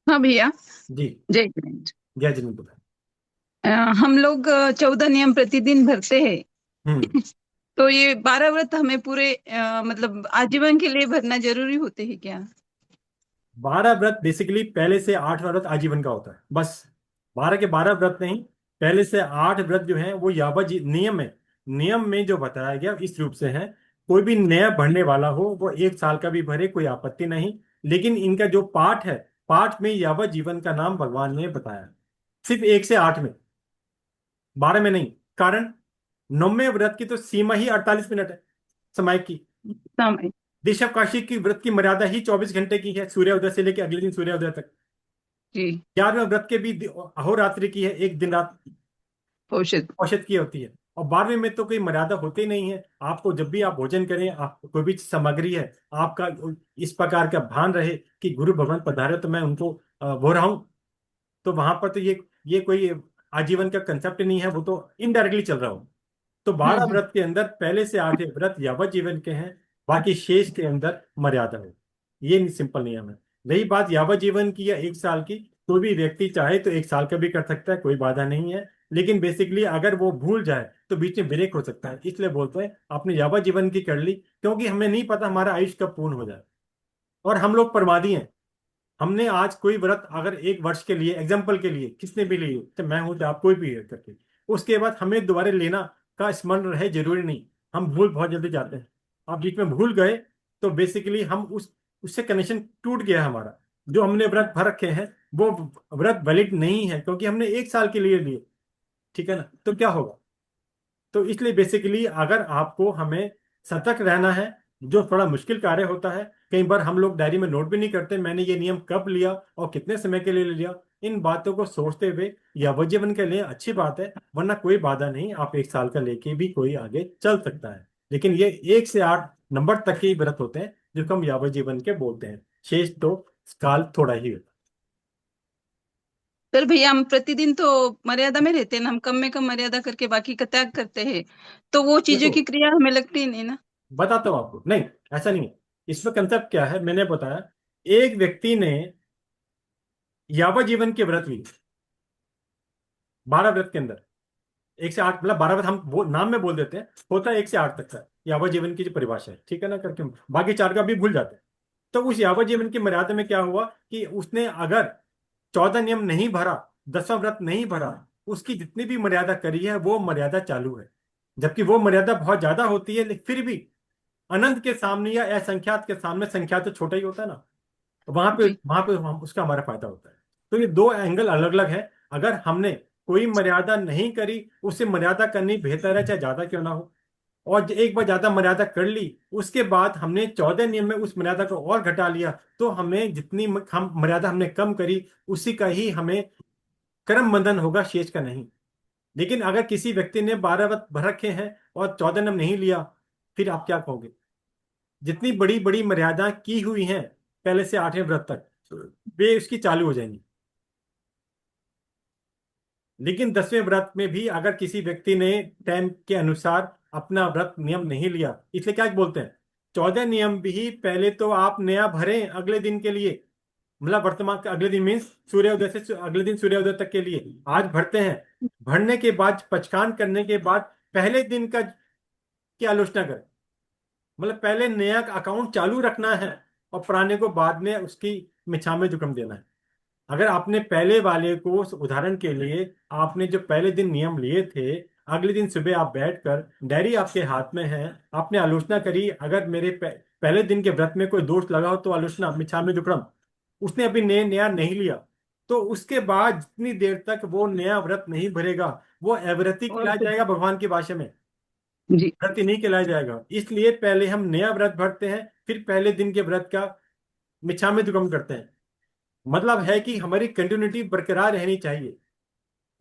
हाँ भैया, जी। जय हिंद। जय जिन बताएं। हम लोग 14 नियम प्रतिदिन भरते हैं। हम्म। तो ये 12 व्रत हमें पूरे मतलब आजीवन के लिए भरना जरूरी होते हैं क्या? 12 व्रत बेसिकली पहले से 8 व्रत आजीवन का होता है बस। 12 के 12 व्रत नहीं, पहले से 8 व्रत जो है वो यावत नियम है। नियम में जो बताया गया इस रूप से है, कोई भी नया भरने वाला हो वो 1 साल का भी भरे, कोई आपत्ति नहीं। लेकिन इनका जो पाठ है, पाठ में यावत जीवन का नाम भगवान ने बताया, सिर्फ 1 से 8 में, 12 में नहीं। कारण 9वें व्रत की तो सीमा ही 48 मिनट है समय की। समय। ऋषभ काशी की व्रत की मर्यादा ही 24 घंटे की है, सूर्योदय से लेकर अगले दिन सूर्योदय तक। जी। 11वें व्रत के भी अहोरात्रि की है, एक दिन रात औषध। औषध की होती है। और 12वें में तो कोई मर्यादा होती ही नहीं है। आपको जब भी आप भोजन करें, आप कोई भी सामग्री है, आपका इस प्रकार का भान रहे कि गुरु भगवान पधारे तो मैं उनको वो रहा हूं। तो वहां पर तो ये कोई आजीवन का कंसेप्ट नहीं है, वो तो इनडायरेक्टली चल रहा हो। तो 12 व्रत के अंदर पहले से 8 व्रत यावत जीवन के हैं, बाकी शेष के अंदर मर्यादा है। ये सिंपल नियम है। रही बात यावत जीवन की या 1 साल की, कोई भी व्यक्ति चाहे तो 1 साल का भी कर सकता है, कोई बाधा नहीं है। लेकिन बेसिकली अगर वो भूल जाए तो बीच में ब्रेक हो सकता है, इसलिए बोलते हैं आपने यावत जीवन की कर ली, क्योंकि हमें नहीं पता हमारा आयुष कब पूर्ण हो जाए। और हम लोग प्रमादी हैं। हमने आज कोई व्रत अगर 1 वर्ष के लिए, एग्जाम्पल के लिए किसने भी लिए, तो मैं हूं तो आप कोई भी है करके, उसके बाद हमें दोबारा लेना का स्मरण रहे जरूरी नहीं। हम भूल बहुत जल्दी जाते हैं। आप बीच में भूल गए तो बेसिकली हम उससे कनेक्शन टूट गया है हमारा। जो हमने व्रत भर रखे हैं वो व्रत वैलिड नहीं है, क्योंकि हमने 1 साल के लिए लिए। ठीक है ना, तो क्या होगा। तो इसलिए बेसिकली अगर आपको हमें सतर्क रहना है, जो थोड़ा मुश्किल कार्य होता है, कई बार हम लोग डायरी में नोट भी नहीं करते मैंने ये नियम कब लिया और कितने समय के लिए लिया। इन बातों को सोचते हुए यावत जीवन के लिए अच्छी बात है, वरना कोई बाधा नहीं, आप 1 साल का लेके भी कोई आगे चल सकता है। लेकिन ये 1 से 8 नंबर तक के ही व्रत होते हैं जो हम यावत जीवन के बोलते हैं, शेष तो काल थोड़ा ही होता पर भैया हम प्रतिदिन तो मर्यादा में रहते हैं ना, हम कम में कम मर्यादा करके बाकी का त्याग करते हैं, तो वो है। चीजों देखो की क्रिया हमें लगती ही नहीं ना। बताता हूँ आपको, नहीं ऐसा नहीं है। इसमें कंसेप्ट क्या है मैंने बताया। एक व्यक्ति ने यावत जीवन के व्रत लिए, 12 व्रत के अंदर 1 से 8, मतलब 12 व्रत हम नाम में बोल देते हैं, होता है 1 से 8 तक का यावत जीवन की जो परिभाषा है, ठीक है ना, करके बाकी 4 का भी भूल जाते हैं। तो उस यावत जीवन की मर्यादा में क्या हुआ कि उसने अगर 14 नियम नहीं भरा, 10वां व्रत नहीं भरा, उसकी जितनी भी मर्यादा करी है वो मर्यादा चालू है। जबकि वो मर्यादा बहुत ज्यादा होती है, लेकिन फिर भी अनंत के सामने या असंख्यात के सामने संख्यात तो छोटा ही होता है ना, तो जी। वहां पे उसका हमारा फायदा होता है। तो ये दो एंगल अलग अलग है। अगर हमने कोई मर्यादा नहीं करी, उससे मर्यादा करनी बेहतर है चाहे ज्यादा क्यों ना हो। और एक बार ज्यादा मर्यादा कर ली, उसके बाद हमने 14 नियम में उस मर्यादा को और घटा लिया, तो हमें जितनी हम मर्यादा हमने कम करी उसी का ही हमें कर्म बंधन होगा, शेष का नहीं। लेकिन अगर किसी व्यक्ति ने 12 व्रत भर रखे हैं और 14 नियम नहीं लिया, फिर आप क्या कहोगे। जितनी बड़ी बड़ी मर्यादा की हुई हैं पहले से 8वें व्रत तक, वे उसकी चालू हो जाएंगी। लेकिन 10वें व्रत में भी अगर किसी व्यक्ति ने टाइम के अनुसार अपना व्रत नियम नहीं लिया, इसलिए क्या बोलते हैं 14 नियम भी पहले तो आप नया भरें अगले दिन के लिए, मतलब वर्तमान का अगले दिन मीन्स सूर्योदय से अगले दिन सूर्योदय तक के लिए आज भरते हैं। भरने के बाद पचकान करने के बाद पहले दिन का की आलोचना करें, मतलब पहले नया अकाउंट चालू रखना है और पुराने को बाद में उसकी मिछा में जुकम देना है। अगर आपने पहले वाले को, उदाहरण के लिए आपने जो पहले दिन नियम लिए थे, अगले दिन सुबह आप बैठकर डायरी आपके हाथ में है, आपने आलोचना करी, अगर मेरे पहले दिन के व्रत में कोई दोष लगा हो तो आलोचना मिच्छा में दुक्कड़म, उसने अभी नया नहीं लिया, तो उसके बाद जितनी देर तक वो नया व्रत नहीं भरेगा वो अव्रती और कहलाया जाएगा भगवान की भाषा में, जी। व्रत नहीं कहलाया जाएगा। इसलिए पहले हम नया व्रत भरते हैं, फिर पहले दिन के व्रत का मिच्छा में दुक्कड़म करते हैं। मतलब है कि हमारी कंटिन्यूटी बरकरार रहनी चाहिए।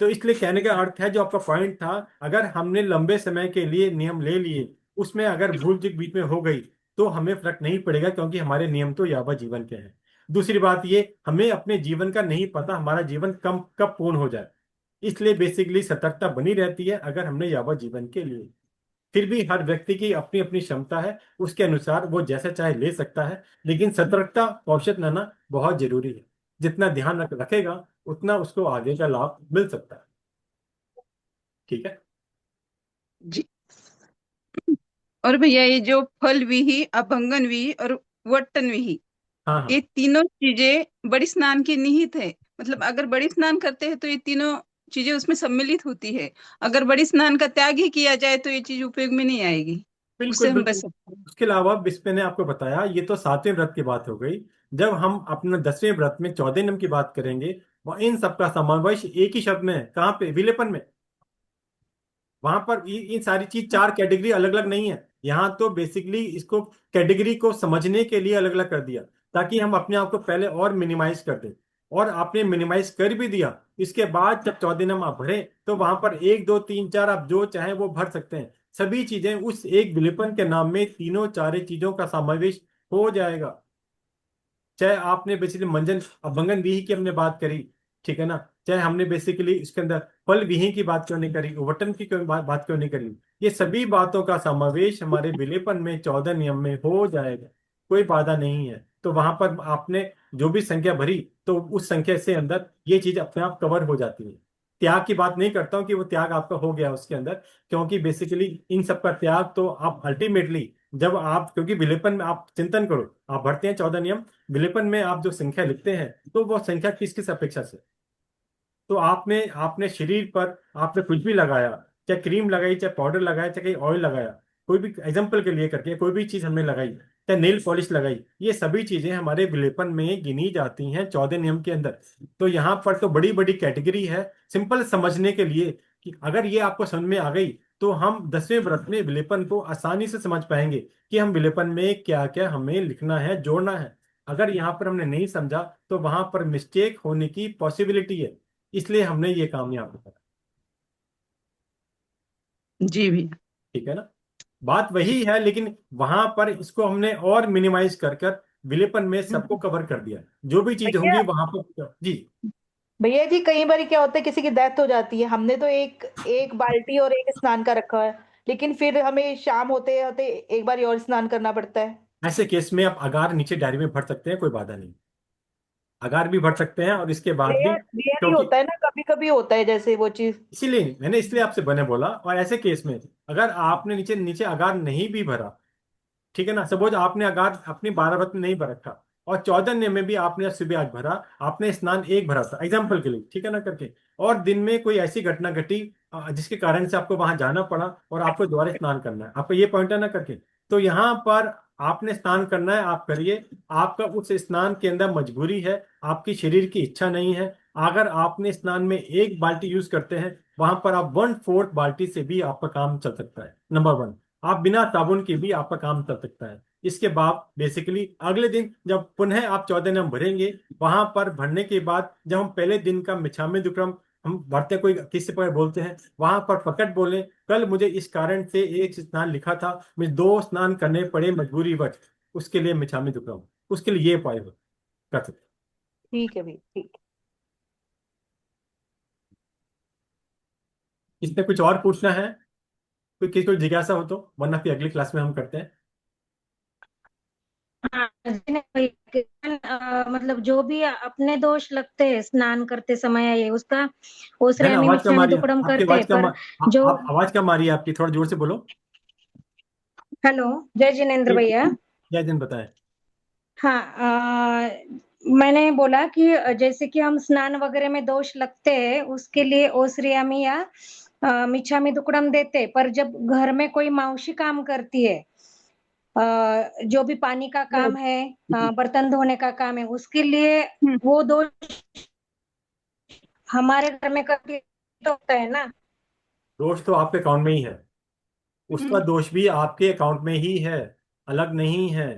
तो इसलिए कहने का अर्थ है, जो आपका पॉइंट था, अगर हमने लंबे समय के लिए नियम ले लिए, उसमें अगर भूल चूक बीच में हो गई तो हमें फर्क नहीं पड़ेगा, क्योंकि हमारे नियम तो यावत जीवन के हैं। दूसरी बात ये, हमें अपने जीवन का नहीं पता हमारा जीवन कम कब पूर्ण हो जाए, इसलिए बेसिकली सतर्कता बनी रहती है अगर हमने यावत जीवन के लिए। फिर भी हर व्यक्ति की अपनी अपनी क्षमता है, उसके अनुसार वो जैसा चाहे ले सकता है, लेकिन सतर्कता औषध लेना बहुत जरूरी है। जितना ध्यान रखेगा उतना उसको आगे का लाभ मिल सकता है। ठीक है। जी। और भैया ये जो फल विहि, अभंगन विहि और वट्टन विहि, हाँ ये हाँ, तीनों चीजें बड़ी स्नान की निहित है। मतलब अगर बड़ी स्नान करते हैं तो ये तीनों चीजें उसमें सम्मिलित होती है। अगर बड़ी स्नान का त्याग ही किया जाए तो ये चीज उपयोग में नहीं आएगी, बिल्कुल उससे हम बच बिल्कुल। सकते हैं। उसके अलावा इस मैंने आपको बताया, ये तो 7वें व्रत की बात हो गई। जब हम अपने 10वें व्रत में 14 नियम की बात करेंगे, वह इन सबका समावेश एक ही शब्द में है। कहाँ पे? विलेपन में। वहां पर ये सारी चीज 4 कैटेगरी अलग अलग नहीं है। यहाँ तो बेसिकली इसको कैटेगरी को समझने के लिए अलग अलग कर दिया, ताकि हम अपने आप को पहले और मिनिमाइज कर दें। और आपने मिनिमाइज कर भी दिया, इसके बाद जब 14 नंबर आप भरें तो वहां पर 1 2 3 4 आप जो चाहे वो भर सकते हैं। सभी चीजें उस एक विलेपन के नाम में तीनों चारे चीजों का समावेश हो जाएगा। चाहे आपने बेसिकली मंजन अभंगन विहि की हमने बात करी, ठीक है ना, चाहे हमने बेसिकली इसके अंदर फल विहि की बात क्यों नहीं करी, उवटन की क्यों बात क्यों नहीं करी, ये सभी बातों का समावेश हमारे विलेपन में 14 नियम में हो जाएगा। कोई बाधा नहीं है। तो वहां पर आपने जो भी संख्या भरी, तो उस संख्या से अंदर ये चीज अपने आप कवर हो जाती है। त्याग की बात नहीं करता हूँ कि वो त्याग आपका हो गया उसके अंदर, क्योंकि बेसिकली इन सब का त्याग तो आप अल्टीमेटली, जब आप, क्योंकि विलेपन में आप चिंतन करो, आप भरते हैं 14 नियम, विलेपन में आप जो संख्या लिखते हैं तो वो संख्या किस किस अपेक्षा से, तो आपने आपने शरीर पर आपने कुछ भी लगाया, चाहे क्रीम लगाई, चाहे पाउडर लगाया, चाहे कहीं ऑयल लगाया, कोई भी एग्जाम्पल के लिए करके कोई भी चीज हमने लगाई, चाहे नेल पॉलिश लगाई, ये सभी चीजें हमारे विलेपन में गिनी जाती हैं 14 नियम के अंदर। तो यहाँ पर तो बड़ी बड़ी कैटेगरी है। सिंपल समझने के लिए कि अगर ये आपको समझ में आ गई, तो हम 10वें व्रत में विलेपन को आसानी से समझ पाएंगे कि हम विलेपन में क्या क्या हमें लिखना है, जोड़ना है। अगर यहाँ पर हमने नहीं समझा तो वहां पर मिस्टेक होने की पॉसिबिलिटी है। इसलिए हमने ये काम यहाँ पे करा। जी भैया। ठीक है ना, बात वही है, लेकिन वहां पर इसको हमने और मिनिमाइज कर कर विलेपन में सबको कवर कर दिया। जो भी चीज भैया होंगी वहां पर जी। भैया जी, कई बार क्या होता है, किसी की डेथ हो जाती है, हमने तो एक एक बाल्टी और एक स्नान का रखा है, लेकिन फिर हमें शाम होते होते एक बार और स्नान करना पड़ता है। ऐसे केस में आप अगार नीचे डायरी में भर सकते हैं, कोई बाधा नहीं। अगार भी भर सकते हैं, और इसके बाद भी, रेयर रेयर ही क्योंकि होता है ना, कभी कभी होता है जैसे वो चीज। इसीलिए मैंने इसलिए आपसे बने बोला। और ऐसे केस में अगर आपने नीचे नीचे अगार नहीं भी भरा, ठीक है ना, सपोज आपने अगार अपनी 12 व्रत में नहीं भर रखा, और 14 में भी आपने सुबह आज भरा, आपने स्नान एक भरा था एग्जाम्पल के लिए, ठीक है ना करके, और दिन में कोई ऐसी घटना घटी जिसके कारण से आपको वहां जाना पड़ा और आपको दोबारा स्नान करना है, आपको ये पॉइंट है ना करके, तो यहाँ पर आपने स्नान करना है, आप करिए। आपका उस स्नान के अंदर मजबूरी है, आपकी शरीर की इच्छा नहीं है। अगर आपने स्नान में एक बाल्टी यूज करते हैं, वहां पर आप 1/4 बाल्टी से भी आपका काम चल सकता है। नंबर 1, आप बिना साबुन के भी आपका काम चल सकता है। इसके बाद बेसिकली अगले दिन जब पुनः आप 14 नंबर भरेंगे, वहां पर भरने के बाद जब हम पहले दिन का मिच्छामी दुक्कड़म हम भरते, कोई किससे पर बोलते हैं, वहां पर फकट बोले, कल मुझे इस कारण से एक स्नान लिखा था, मुझे 2 स्नान करने पड़े मजबूरी वश, उसके लिए मिच्छामी दुक्कड़म, उसके लिए ये उपाय कर सकते ठीक है भैया, ठीक। हैं। इसमें कुछ और पूछना है? कोई किसी को जिज्ञासा हो तो, वरना फिर अगली क्लास में हम करते हैं। हाँ जी, नहीं भैया, मतलब जो भी अपने दोष लगते हैं स्नान करते समय, ये उसका है ना, ओसरेमी आवाज कम आ मिच्छामी रही है दुक्कडम आपकी, करते हैं, पर जो आप आवाज कम आ रही है आपकी, थोड़ा जोर से बोलो। हेलो, जय जिनेन्द्र भैया। जय दिन, बताएं। हाँ, मैंने बोला कि जैसे कि हम स्नान वगैरह में दोष लगते हैं, उसके लिए ओसरियामी या मिच्छामी दुक्कडम देते, पर जब घर में कोई मावशी काम करती है, जो भी पानी का काम है, बर्तन धोने का काम है, उसके लिए हम्म, वो दोष हमारे घर में करती तो होता है ना। दोष तो आपके अकाउंट में ही है, उसका हम्म, दोष भी आपके अकाउंट में ही है, अलग नहीं है।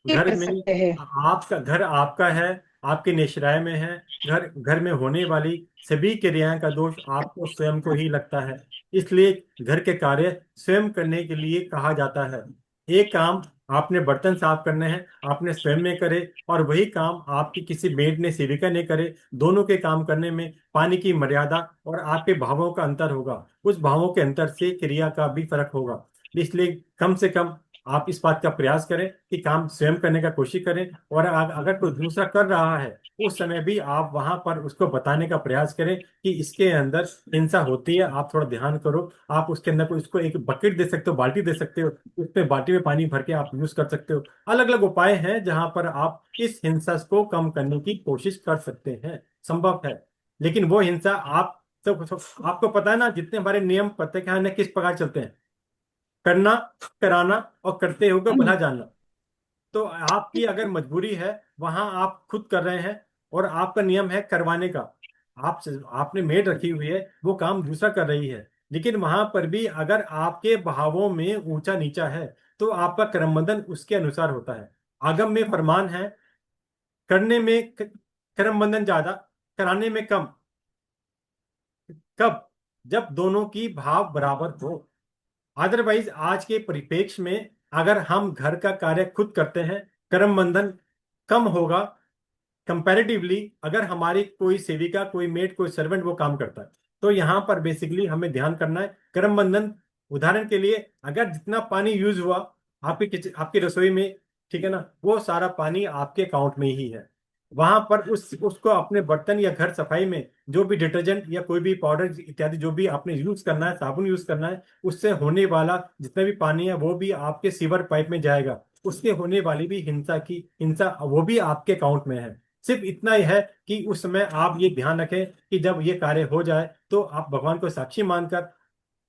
ये घर कर में, सकते हैं। आपका घर आपका है, आपके निश्राय में है। घर घर में होने वाली सभी क्रियाएं का दोष आपको स्वयं को ही लगता है। इसलिए घर के कार्य स्वयं करने के लिए कहा जाता है। एक काम आपने बर्तन साफ करने हैं, आपने स्वयं में करे, और वही काम आपकी किसी मेड ने, सेविका ने करे। दोनों के काम करने में पानी की मर्यादा और आपके भावों का अंतर होगा, उस भावों के अंतर से क्रिया का भी फर्क होगा। इसलिए कम से कम आप इस बात का प्रयास करें कि काम स्वयं करने का कोशिश करें, और अगर कोई दूसरा कर रहा है उस समय भी आप वहां पर उसको बताने का प्रयास करें कि इसके अंदर हिंसा होती है, आप थोड़ा ध्यान करो। आप उसके अंदर उसको एक बकेट दे सकते हो, बाल्टी दे सकते हो, उसमें बाल्टी में पानी भर के आप यूज कर सकते हो। अलग अलग उपाय हैं जहां पर आप इस हिंसा को कम करने की कोशिश कर सकते हैं, संभव है। लेकिन वो हिंसा आप आपको पता है ना, जितने हमारे नियम पते हैं ना किस प्रकार चलते हैं, करना, कराना और करते हुए भला जानना। तो आपकी अगर मजबूरी है, वहां आप खुद कर रहे हैं और आपका नियम है करवाने का, आप आपने मेड रखी हुई है, वो काम दूसरा कर रही है, लेकिन वहां पर भी अगर आपके भावों में ऊंचा नीचा है तो आपका करम बंधन उसके अनुसार होता है। आगम में फरमान है, करने में करम बंधन ज्यादा, कराने में कम। कब? जब दोनों की भाव बराबर हो। अदरवाइज आज के परिप्रेक्ष्य में अगर हम घर का कार्य खुद करते हैं, कर्म बंधन कम होगा कंपैरेटिवली अगर हमारी कोई सेविका, कोई मेड, कोई सर्वेंट वो काम करता है। तो यहाँ पर बेसिकली हमें ध्यान करना है कर्म बंधन। उदाहरण के लिए, अगर जितना पानी यूज हुआ आपकी आपकी रसोई में, ठीक है ना, वो सारा पानी आपके अकाउंट में ही है। वहां पर उसको अपने बर्तन या घर सफाई में जो भी डिटर्जेंट या कोई भी पाउडर इत्यादि जो भी आपने यूज करना है, साबुन यूज करना है, उससे होने वाला जितना भी पानी है वो भी आपके सीवर पाइप में जाएगा। उससे होने वाली भी हिंसा वो भी आपके अकाउंट में है। सिर्फ इतना ही है कि उस समय आप ये ध्यान रखें कि जब ये कार्य हो जाए तो आप भगवान को साक्षी मानकर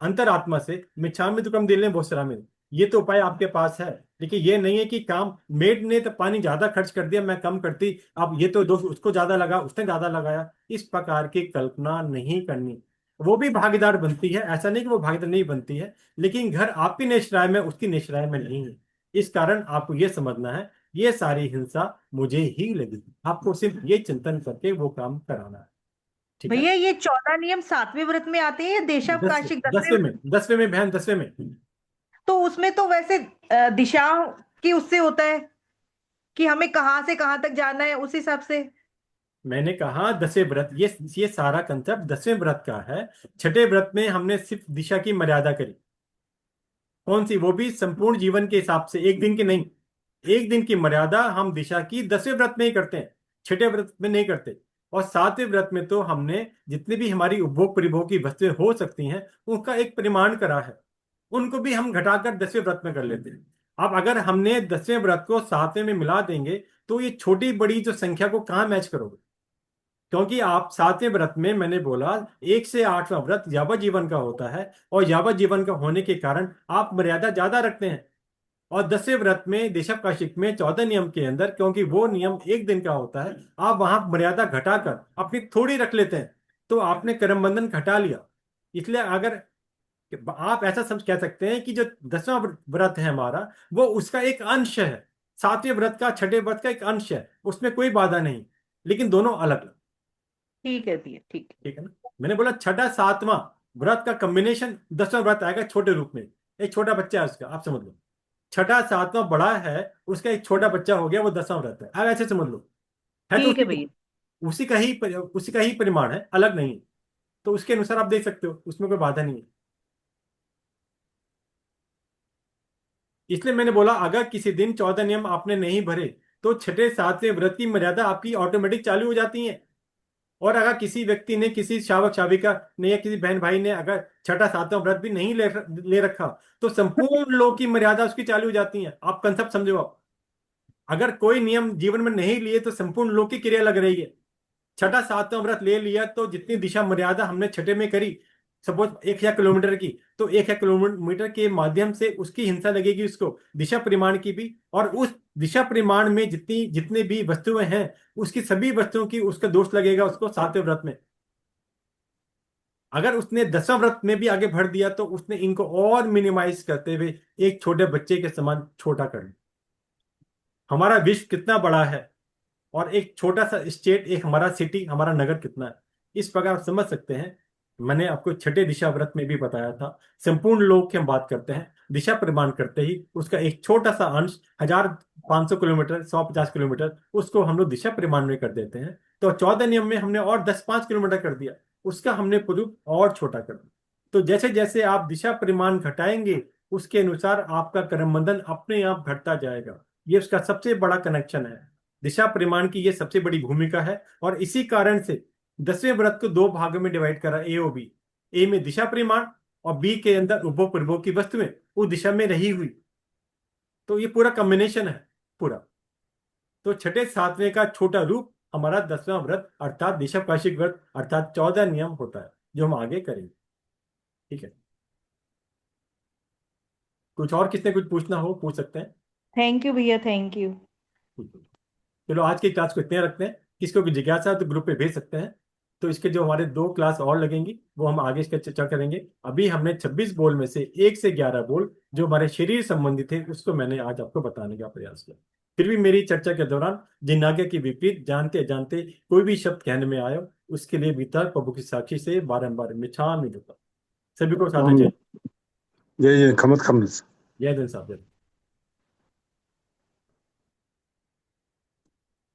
अंतरात्मा से मिच्छामि दुक्कड़म दिल में बहुसरामी, ये तो उपाय आपके पास है। लेकिन ये नहीं है कि काम मेड ने तो पानी ज्यादा खर्च कर दिया, मैं कम करती, अब ये तो दोष उसको ज्यादा लगा, उसने ज्यादा लगाया, इस प्रकार की कल्पना नहीं करनी। वो भी भागीदार बनती है, ऐसा नहीं कि वो भागीदार नहीं बनती है, लेकिन घर आपकी निश्राय में, उसकी निश्राय में नहीं है। इस कारण आपको ये समझना है ये सारी हिंसा मुझे ही लगी, आपको सिर्फ ये चिंतन करके वो काम कराना है। ठीक है। भैया ये 14 नियम 7वें व्रत में आते हैं या देशावकाशिक 10वें? दसवें में बहन, 10वें में। तो उसमें तो वैसे दिशा की उससे होता है कि हमें कहाँ से कहाँ तक जाना है, उस हिसाब से। मैंने कहा 10वें व्रत, ये सारा कंसेप्ट 10वें व्रत का है। छठे व्रत में हमने सिर्फ दिशा की मर्यादा करी। कौन सी? वो भी संपूर्ण जीवन के हिसाब से, एक दिन की नहीं। एक दिन की मर्यादा हम दिशा की 10वें व्रत में ही करते हैं, छठे व्रत में नहीं करते। और 7वें व्रत में तो हमने जितनी भी हमारी उपभोग परिभोग की वस्तुएं हो सकती हैं उनका एक परिमाण करा है, उनको भी हम घटाकर 10वें व्रत में कर लेते हैं। अब अगर हमने 10वें व्रत को 7वें में मिला देंगे तो ये छोटी बड़ी जो संख्या को कहाँ मैच करोगे? क्योंकि आप 7वें व्रत में, मैंने बोला 1 से 8वां व्रत यावत जीवन का होता है, और यावत जीवन का होने के कारण आप मर्यादा ज्यादा रखते हैं। और 10वें व्रत में देशवकाशिक में 14 नियम के अंदर, क्योंकि वो नियम एक दिन का होता है, आप वहां मर्यादा घटाकर अपनी थोड़ी रख लेते हैं, तो आपने कर्म बंधन घटा लिया। इसलिए अगर आप ऐसा समझ कह सकते हैं कि जो 10वां व्रत है हमारा, वो उसका एक अंश है, 7वें व्रत का, छठे व्रत का एक अंश है, उसमें कोई बाधा नहीं, लेकिन दोनों अलग अलग। ठीक है भैया, ठीक है। ठीक है ना? मैंने बोला छठा सातवां व्रत का कॉम्बिनेशन 10वां व्रत आएगा छोटे रूप में। एक छोटा बच्चा है उसका, आप समझ लो। छठा सातवां बड़ा है, उसका एक छोटा बच्चा हो गया, वो 10वां व्रत है। अब ऐसे समझ लो, है तो ठीक है भैया। उसी का ही परिमाण है, अलग नहीं है। तो उसके अनुसार आप देख सकते हो, उसमें कोई बाधा नहीं है। इसलिए मैंने बोला अगर किसी दिन 14 नियम आपने नहीं भरे तो छठे सातवें व्रत की मर्यादा आपकी ऑटोमेटिक चालू हो जाती है। और अगर किसी व्यक्ति ने, किसी शावक शाविका ने या किसी बहन भाई ने अगर छठा सातवां व्रत भी नहीं ले रखा तो संपूर्ण लोक की मर्यादा उसकी चालू हो जाती है। आप कंसेप्ट समझो। आप अगर कोई नियम जीवन में नहीं लिए तो संपूर्ण लोक की क्रिया लग रही है। छठा सातवां व्रत ले लिया तो जितनी दिशा मर्यादा हमने छठे में करी, सपोज 1,000 किलोमीटर की, तो 1,000 किलोमीटर के माध्यम से उसकी हिंसा लगेगी उसको, दिशा परिमाण की भी। और उस दिशा परिमाण में जितनी भी वस्तुएं हैं, उसकी सभी वस्तुओं की उसका दोष लगेगा उसको 7वें व्रत में। अगर उसने 10वां व्रत में भी आगे बढ़ दिया तो उसने इनको और मिनिमाइज करते हुए एक छोटे बच्चे के समान छोटा कर लिया। हमारा विश्व कितना बड़ा है, और एक छोटा सा स्टेट, एक हमारा सिटी, हमारा नगर कितना है, इस प्रकार आप समझ सकते हैं। मैंने आपको छठे दिशा व्रत में भी बताया था, संपूर्ण लोक की हम बात करते हैं, दिशा प्रमाण करते ही उसका एक छोटा सा अंश, 1,500 किलोमीटर, 150 किलोमीटर, उसको हम लोग दिशा परिमाण में कर देते हैं। तो 14 नियम में हमने और 10-5 किलोमीटर कर दिया, उसका हमने स्वरूप और छोटा कर दिया। तो जैसे जैसे आप दिशा परिमाण घटाएंगे उसके अनुसार आपका कर्म बंधन अपने आप घटता जाएगा। ये उसका सबसे बड़ा कनेक्शन है। दिशा परिमाण की ये सबसे बड़ी भूमिका है, और इसी कारण से 10वें व्रत को दो भागों में डिवाइड करा, ए और बी। ए में दिशा परिमाण और बी के अंदर उभो प्रभो की वस्तुएं उस दिशा में रही हुई। तो ये पूरा कॉम्बिनेशन है पूरा। तो छठे सातवें का छोटा रूप हमारा 10वां व्रत अर्थात दिशा पाशिक व्रत अर्थात 14 नियम होता है, जो हम आगे करेंगे। ठीक है, कुछ और किसने कुछ पूछना हो पूछ सकते हैं। थैंक यू भैया, थैंक यू। चलो आज की क्लास को इतने रखते हैं। किसको भी जिज्ञासा है तो ग्रुप पे भेज सकते हैं। तो इसके जो हमारे 2 क्लास और लगेंगी वो हम आगे इसका चर्चा करेंगे। अभी हमने 26 बोल में से 1 से 11 बोल जो हमारे शरीर संबंधी थे उसको मैंने आज आपको बताने का प्रयास किया। फिर भी मेरी चर्चा के दौरान जिन आज्ञा के विपरीत जानते जानते कोई भी शब्द कहने में आया उसके लिए भीतर प्रभु की साक्षी से बारंबार मिच्छामि दुक्कड़म। सभी को साथ जय जय जय खमत खमत। जय दिन साहब।